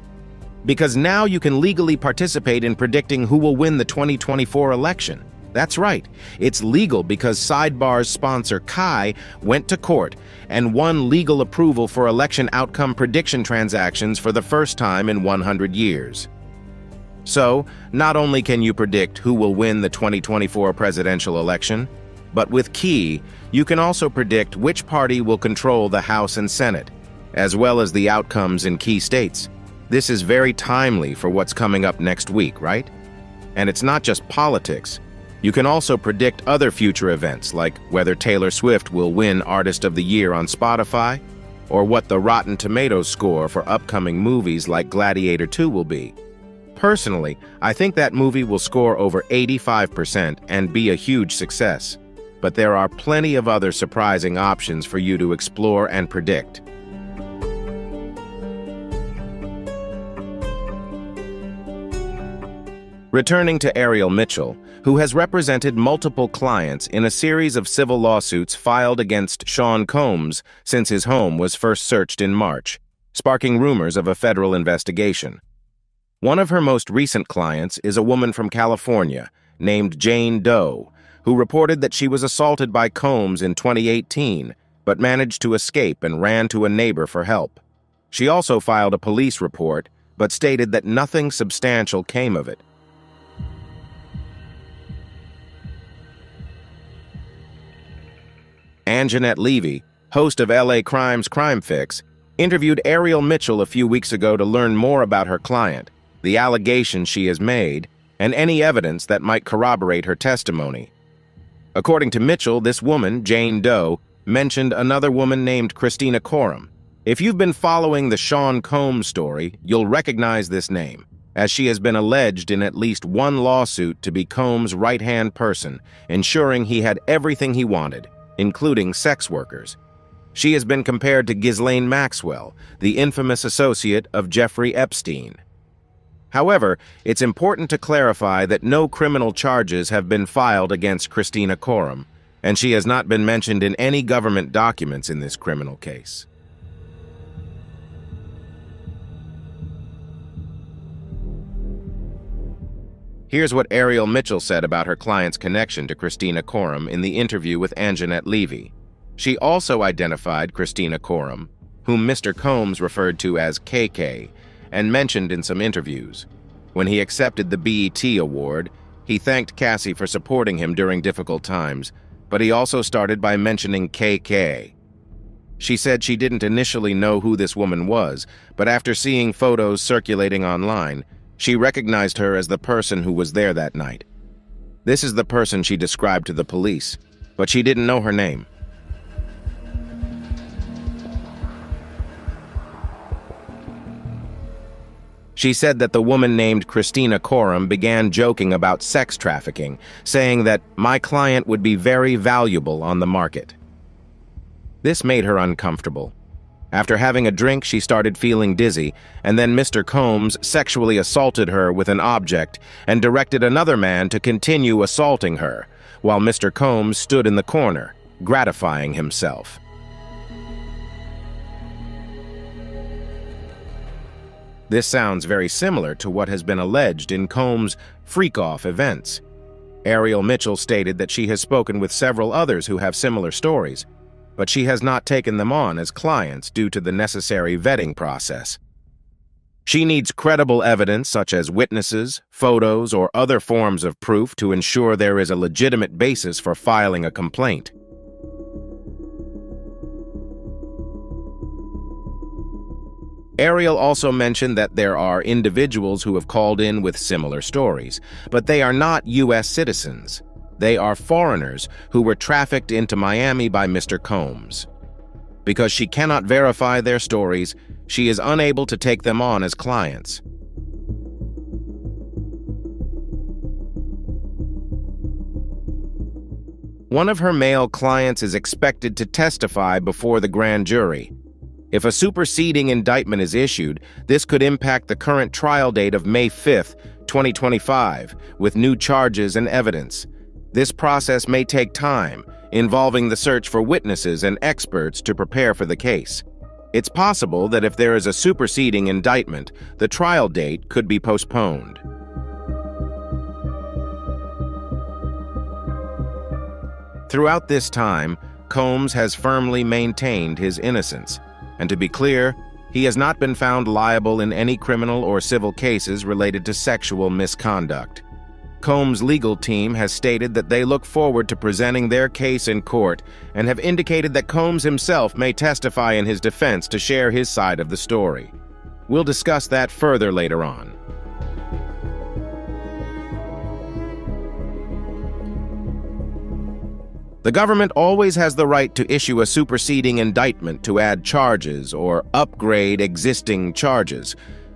Because now you can legally participate in predicting who will win the 2024 election. That's right. It's legal because Sidebar's sponsor, Kai, went to court and won legal approval for election outcome prediction transactions for the first time in 100 years. So, not only can you predict who will win the 2024 presidential election, but with Key, you can also predict which party will control the House and Senate, as well as the outcomes in key states. This is very timely for what's coming up next week, right? And it's not just politics. You can also predict other future events, like whether Taylor Swift will win Artist of the Year on Spotify, or what the Rotten Tomatoes score for upcoming movies like Gladiator 2 will be. Personally, I think that movie will score over 85% and be a huge success. But there are plenty of other surprising options for you to explore and predict. Returning to Ariel Mitchell, who has represented multiple clients in a series of civil lawsuits filed against Sean Combs since his home was first searched in March, sparking rumors of a federal investigation. One of her most recent clients is a woman from California named Jane Doe, who reported that she was assaulted by Combs in 2018, but managed to escape and ran to a neighbor for help. She also filed a police report, but stated that nothing substantial came of it. Anjanette Levy, host of LA Crime's Crime Fix, interviewed Ariel Mitchell a few weeks ago to learn more about her client, the allegations she has made, and any evidence that might corroborate her testimony. According to Mitchell, this woman, Jane Doe, mentioned another woman named Christina Coram. If you've been following the Sean Combs story, you'll recognize this name, as she has been alleged in at least one lawsuit to be Combs' right-hand person, ensuring he had everything he wanted, including sex workers. She has been compared to Ghislaine Maxwell, the infamous associate of Jeffrey Epstein. However, it's important to clarify that no criminal charges have been filed against Christina Coram, and she has not been mentioned in any government documents in this criminal case. Here's what Ariel Mitchell said about her client's connection to Christina Coram in the interview with Anjanette Levy. She also identified Christina Coram, whom Mr. Combs referred to as KK, and mentioned in some interviews. When he accepted the BET award, he thanked Cassie for supporting him during difficult times, but he also started by mentioning KK. She said she didn't initially know who this woman was, but after seeing photos circulating online, she recognized her as the person who was there that night. This is the person she described to the police, but she didn't know her name. She said that the woman named Christina Coram began joking about sex trafficking, saying that my client would be very valuable on the market. This made her uncomfortable. After having a drink, she started feeling dizzy, and then Mr. Combs sexually assaulted her with an object and directed another man to continue assaulting her, while Mr. Combs stood in the corner, gratifying himself. This sounds very similar to what has been alleged in Combs' freak-off events. Ariel Mitchell stated that she has spoken with several others who have similar stories, but she has not taken them on as clients due to the necessary vetting process. She needs credible evidence such as witnesses, photos, or other forms of proof to ensure there is a legitimate basis for filing a complaint. Ariel also mentioned that there are individuals who have called in with similar stories, but they are not U.S. citizens. They are foreigners who were trafficked into Miami by Mr. Combs. Because she cannot verify their stories, she is unable to take them on as clients. One of her male clients is expected to testify before the grand jury. If a superseding indictment is issued, this could impact the current trial date of May 5, 2025, with new charges and evidence. This process may take time, involving the search for witnesses and experts to prepare for the case. It's possible that if there is a superseding indictment, the trial date could be postponed. Throughout this time, Combs has firmly maintained his innocence. And to be clear, he has not been found liable in any criminal or civil cases related to sexual misconduct. Combs' legal team has stated that they look forward to presenting their case in court and have indicated that Combs himself may testify in his defense to share his side of the story. We'll discuss that further later on. The government always has the right to issue a superseding indictment to add charges or upgrade existing charges.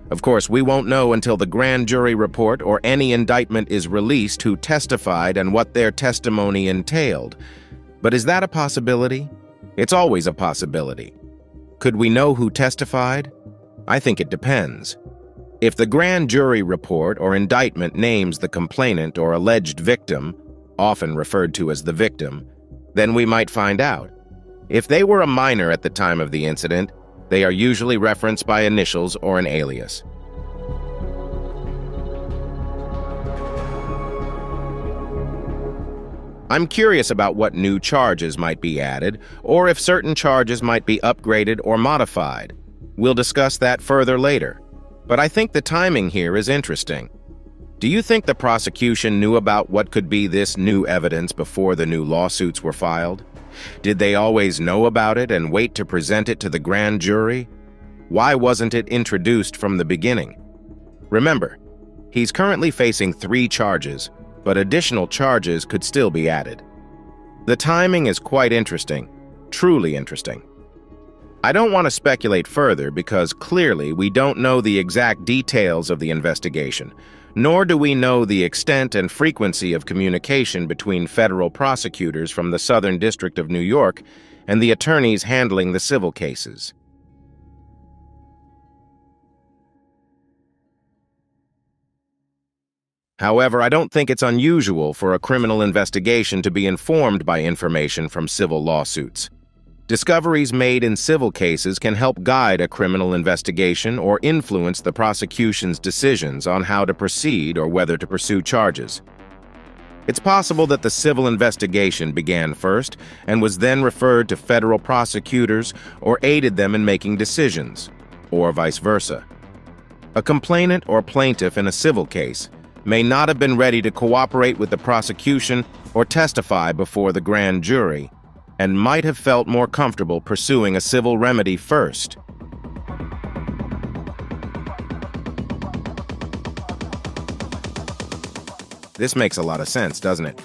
Of course, we won't know until the grand jury report or any indictment is released who testified and what their testimony entailed. But is that a possibility? It's always a possibility. Could we know who testified? I think it depends. If the grand jury report or indictment names the complainant or alleged victim, often referred to as the victim, then we might find out. If they were a minor at the time of the incident, they are usually referenced by initials or an alias. I'm curious about what new charges might be added, or if certain charges might be upgraded or modified. We'll discuss that further later. But I think the timing here is interesting. Do you think the prosecution knew about what could be this new evidence before the new lawsuits were filed? Did they always know about it and wait to present it to the grand jury? Why wasn't it introduced from the beginning? Remember, he's currently facing 3 charges, but additional charges could still be added. The timing is quite interesting, truly interesting. I don't want to speculate further because clearly we don't know the exact details of the investigation, nor do we know the extent and frequency of communication between federal prosecutors from the Southern District of New York and the attorneys handling the civil cases. However, I don't think it's unusual for a criminal investigation to be informed by information from civil lawsuits. Discoveries made in civil cases can help guide a criminal investigation or influence the prosecution's decisions on how to proceed or whether to pursue charges. It's possible that the civil investigation began first and was then referred to federal prosecutors or aided them in making decisions, or vice versa. A complainant or plaintiff in a civil case may not have been ready to cooperate with the prosecution or testify before the grand jury, and might have felt more comfortable pursuing a civil remedy first. This makes a lot of sense, doesn't it?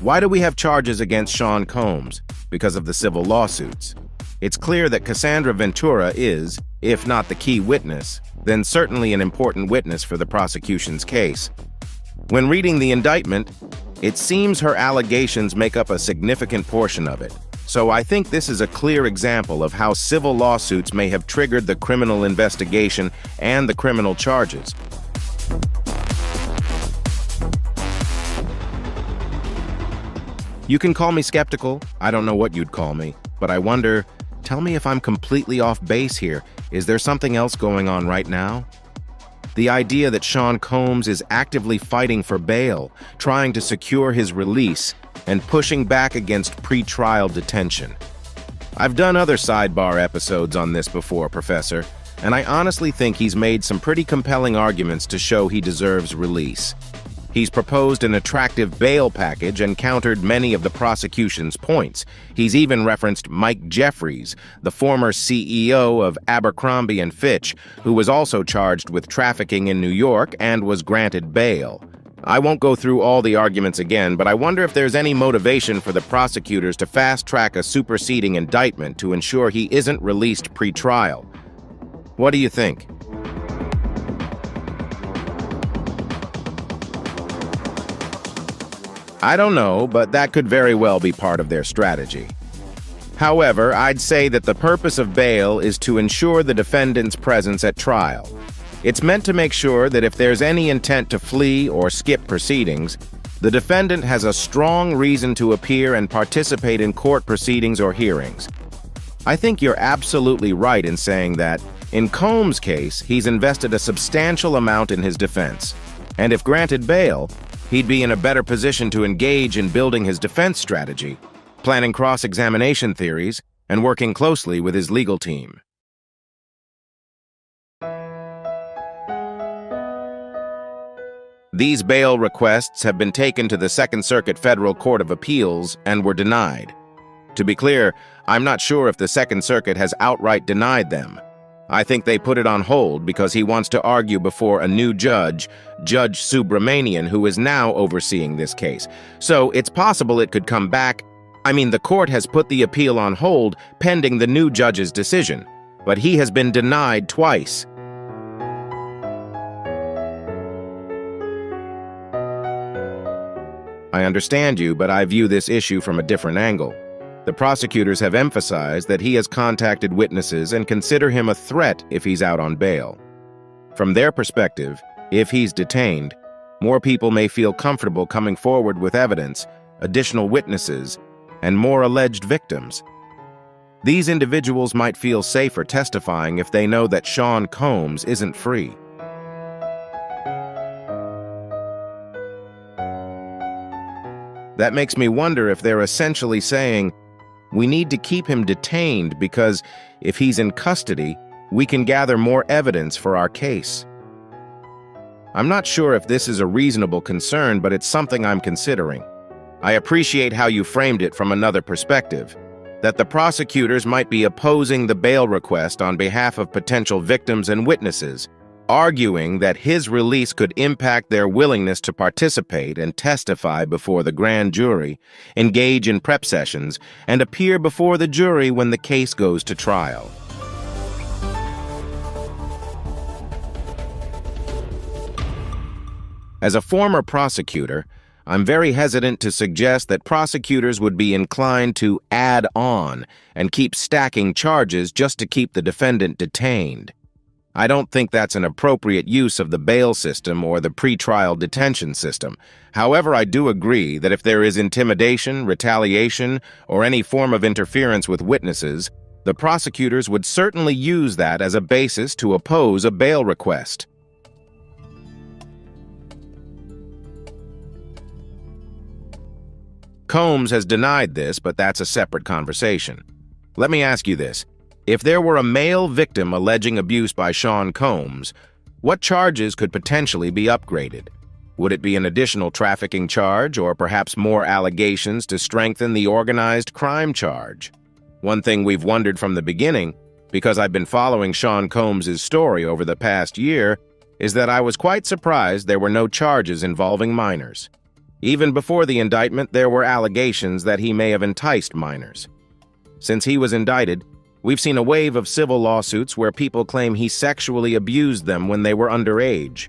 Why do we have charges against Sean Combs? Because of the civil lawsuits. It's clear that Cassandra Ventura is, if not the key witness, then certainly an important witness for the prosecution's case. When reading the indictment, it seems her allegations make up a significant portion of it. So I think this is a clear example of how civil lawsuits may have triggered the criminal investigation and the criminal charges. You can call me skeptical, I don't know what you'd call me, but I wonder, tell me if I'm completely off base here. Is there something else going on right now? The idea that Sean Combs is actively fighting for bail, trying to secure his release, and pushing back against pre-trial detention. I've done other sidebar episodes on this before, Professor, and I honestly think he's made some pretty compelling arguments to show he deserves release. He's proposed an attractive bail package and countered many of the prosecution's points. He's even referenced Mike Jeffries, the former CEO of Abercrombie & Fitch, who was also charged with trafficking in New York and was granted bail. I won't go through all the arguments again, but I wonder if there's any motivation for the prosecutors to fast-track a superseding indictment to ensure he isn't released pre-trial. What do you think? I don't know, but that could very well be part of their strategy. However, I'd say that the purpose of bail is to ensure the defendant's presence at trial. It's meant to make sure that if there's any intent to flee or skip proceedings, the defendant has a strong reason to appear and participate in court proceedings or hearings. I think you're absolutely right in saying that, in Combs' case, he's invested a substantial amount in his defense, and if granted bail, he'd be in a better position to engage in building his defense strategy, planning cross-examination theories, and working closely with his legal team. These bail requests have been taken to the Second Circuit Federal Court of Appeals and were denied. To be clear, I'm not sure if the Second Circuit has outright denied them. I think they put it on hold because he wants to argue before a new judge, Judge Subramanian, who is now overseeing this case. So it's possible it could come back. The court has put the appeal on hold pending the new judge's decision, but he has been denied twice. I understand you, but I view this issue from a different angle. The prosecutors have emphasized that he has contacted witnesses and consider him a threat if he's out on bail. From their perspective, if he's detained, more people may feel comfortable coming forward with evidence, additional witnesses, and more alleged victims. These individuals might feel safer testifying if they know that Sean Combs isn't free. That makes me wonder if they're essentially saying, we need to keep him detained because if he's in custody, we can gather more evidence for our case. I'm not sure if this is a reasonable concern, but it's something I'm considering. I appreciate how you framed it from another perspective, that the prosecutors might be opposing the bail request on behalf of potential victims and witnesses, arguing that his release could impact their willingness to participate and testify before the grand jury, engage in prep sessions, and appear before the jury when the case goes to trial. As a former prosecutor, I'm very hesitant to suggest that prosecutors would be inclined to add on and keep stacking charges just to keep the defendant detained. I don't think that's an appropriate use of the bail system or the pretrial detention system. However, I do agree that if there is intimidation, retaliation, or any form of interference with witnesses, the prosecutors would certainly use that as a basis to oppose a bail request. Combs has denied this, but that's a separate conversation. Let me ask you this. If there were a male victim alleging abuse by Sean Combs, what charges could potentially be upgraded? Would it be an additional trafficking charge or perhaps more allegations to strengthen the organized crime charge? One thing we've wondered from the beginning, because I've been following Sean Combs' story over the past year, is that I was quite surprised there were no charges involving minors. Even before the indictment, there were allegations that he may have enticed minors. Since he was indicted, we've seen a wave of civil lawsuits where people claim he sexually abused them when they were underage.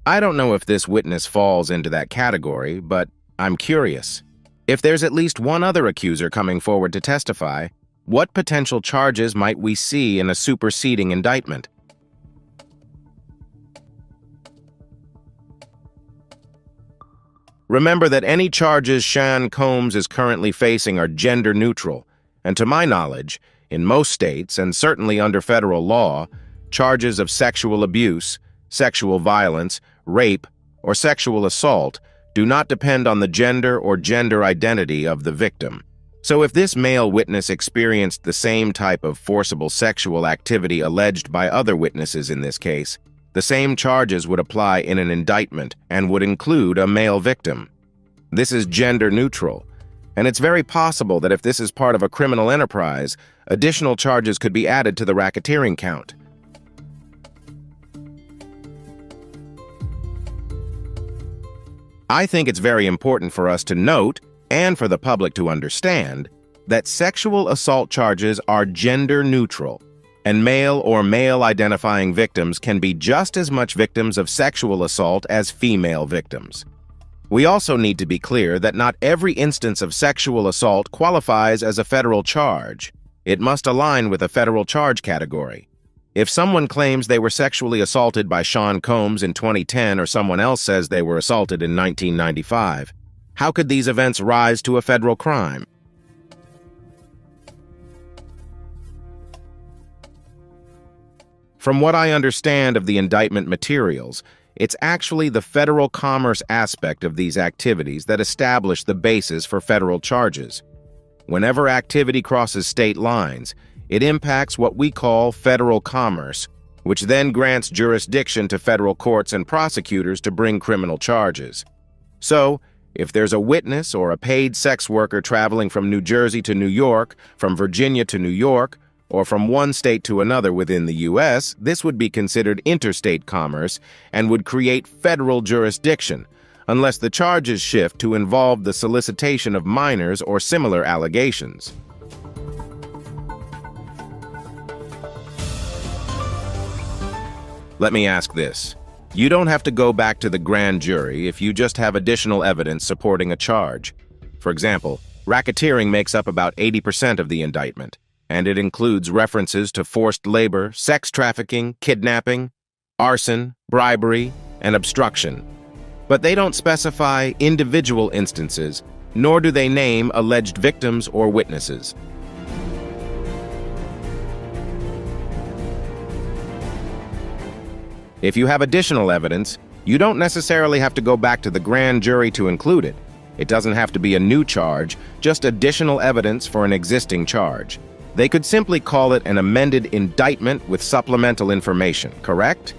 I don't know if this witness falls into that category, but I'm curious. If there's at least one other accuser coming forward to testify, what potential charges might we see in a superseding indictment? Remember that any charges Sean Combs is currently facing are gender neutral, and to my knowledge, in most states, and certainly under federal law, charges of sexual abuse, sexual violence, rape, or sexual assault do not depend on the gender or gender identity of the victim. So if this male witness experienced the same type of forcible sexual activity alleged by other witnesses in this case, the same charges would apply in an indictment and would include a male victim. This is gender neutral, and it's very possible that if this is part of a criminal enterprise, additional charges could be added to the racketeering count. I think it's very important for us to note, and for the public to understand, that sexual assault charges are gender neutral, and male or male-identifying victims can be just as much victims of sexual assault as female victims. We also need to be clear that not every instance of sexual assault qualifies as a federal charge. It must align with a federal charge category. If someone claims they were sexually assaulted by Sean Combs in 2010 or someone else says they were assaulted in 1995, how could these events rise to a federal crime? From what I understand of the indictment materials, it's actually the federal commerce aspect of these activities that establish the basis for federal charges. Whenever activity crosses state lines, it impacts what we call federal commerce, which then grants jurisdiction to federal courts and prosecutors to bring criminal charges. So, if there's a witness or a paid sex worker traveling from New Jersey to New York, from Virginia to New York, or from one state to another within the U.S., this would be considered interstate commerce and would create federal jurisdiction, unless the charges shift to involve the solicitation of minors or similar allegations. Let me ask this. You don't have to go back to the grand jury if you just have additional evidence supporting a charge. For example, racketeering makes up about 80% of the indictment, and it includes references to forced labor, sex trafficking, kidnapping, arson, bribery, and obstruction. But they don't specify individual instances, nor do they name alleged victims or witnesses. If you have additional evidence, you don't necessarily have to go back to the grand jury to include it. It doesn't have to be a new charge, just additional evidence for an existing charge. They could simply call it an amended indictment with supplemental information, correct?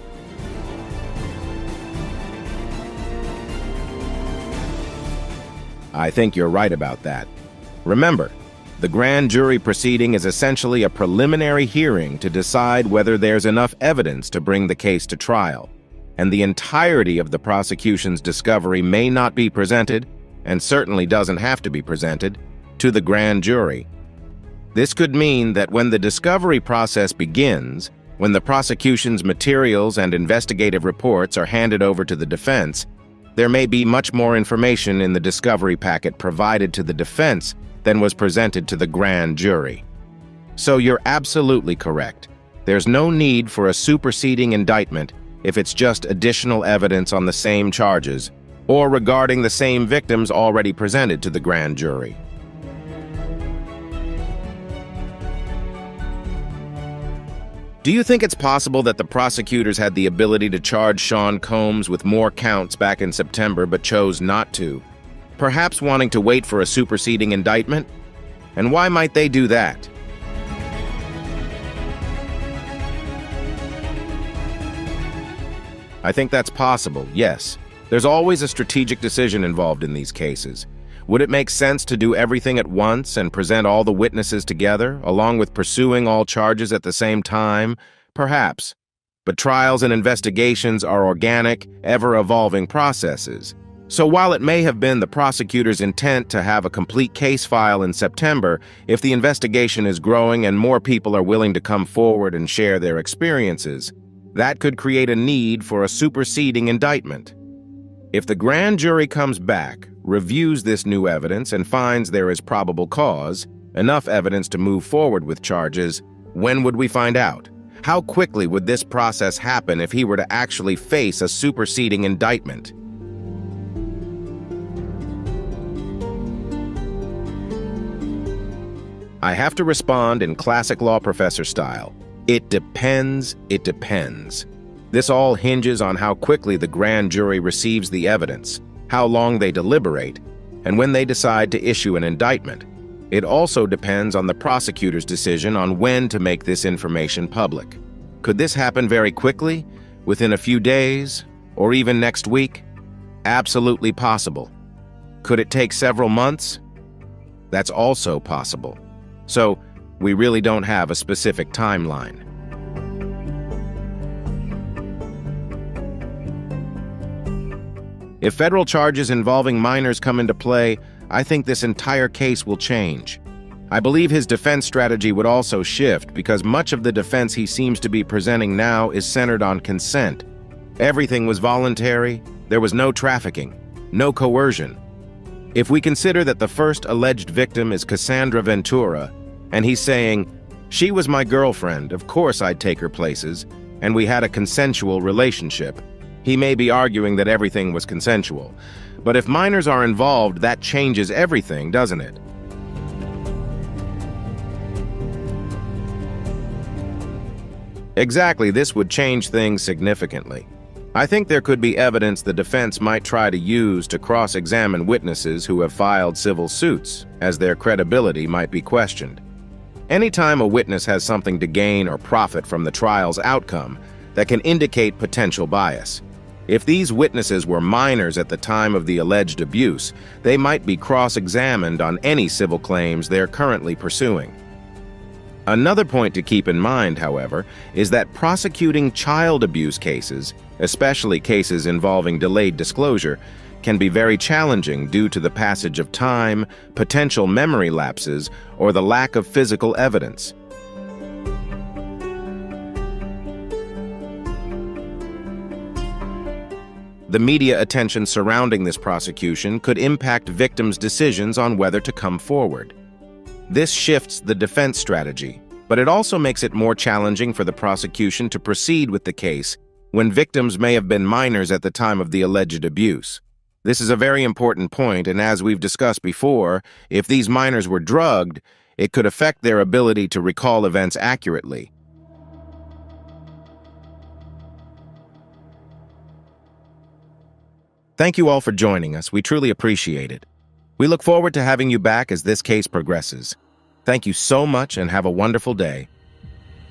I think you're right about that. Remember, The grand jury proceeding is essentially a preliminary hearing to decide whether there's enough evidence to bring the case to trial, and the entirety of the prosecution's discovery may not be presented, and certainly doesn't have to be presented, to the grand jury. This could mean that when the discovery process begins, when the prosecution's materials and investigative reports are handed over to the defense, there may be much more information in the discovery packet provided to the defense than was presented to the grand jury. So you're absolutely correct. There's no need for a superseding indictment if it's just additional evidence on the same charges or regarding the same victims already presented to the grand jury. Do you think it's possible that the prosecutors had the ability to charge Sean Combs with more counts back in September but chose not to? Perhaps wanting to wait for a superseding indictment? And why might they do that? I think that's possible, yes. There's always a strategic decision involved in these cases. Would it make sense to do everything at once and present all the witnesses together, along with pursuing all charges at the same time? Perhaps. But trials and investigations are organic, ever-evolving processes. So while it may have been the prosecutor's intent to have a complete case file in September, if the investigation is growing and more people are willing to come forward and share their experiences, that could create a need for a superseding indictment. If the grand jury comes back, reviews this new evidence, and finds there is probable cause, enough evidence to move forward with charges, when would we find out? How quickly would this process happen if he were to actually face a superseding indictment? I have to respond in classic law professor style. It depends, it depends. This all hinges on how quickly the grand jury receives the evidence, how long they deliberate, and when they decide to issue an indictment. It also depends on the prosecutor's decision on when to make this information public. Could this happen very quickly, within a few days, or even next week? Absolutely possible. Could it take several months? That's also possible. So, we really don't have a specific timeline. If federal charges involving minors come into play, I think this entire case will change. I believe his defense strategy would also shift because much of the defense he seems to be presenting now is centered on consent. Everything was voluntary, there was no trafficking, no coercion. If we consider that the first alleged victim is Cassandra Ventura, and he's saying, "She was my girlfriend, of course I'd take her places, and we had a consensual relationship," he may be arguing that everything was consensual. But if minors are involved, that changes everything, doesn't it? Exactly, this would change things significantly. I think there could be evidence the defense might try to use to cross-examine witnesses who have filed civil suits, as their credibility might be questioned. Anytime a witness has something to gain or profit from the trial's outcome, that can indicate potential bias. If these witnesses were minors at the time of the alleged abuse, they might be cross-examined on any civil claims they're currently pursuing. Another point to keep in mind, however, is that prosecuting child abuse cases, especially cases involving delayed disclosure, can be very challenging due to the passage of time, potential memory lapses, or the lack of physical evidence. The media attention surrounding this prosecution could impact victims' decisions on whether to come forward. This shifts the defense strategy, but it also makes it more challenging for the prosecution to proceed with the case when victims may have been minors at the time of the alleged abuse. This is a very important point, and as we've discussed before, if these minors were drugged, it could affect their ability to recall events accurately. Thank you all for joining us. We truly appreciate it. We look forward to having you back as this case progresses. Thank you so much and have a wonderful day.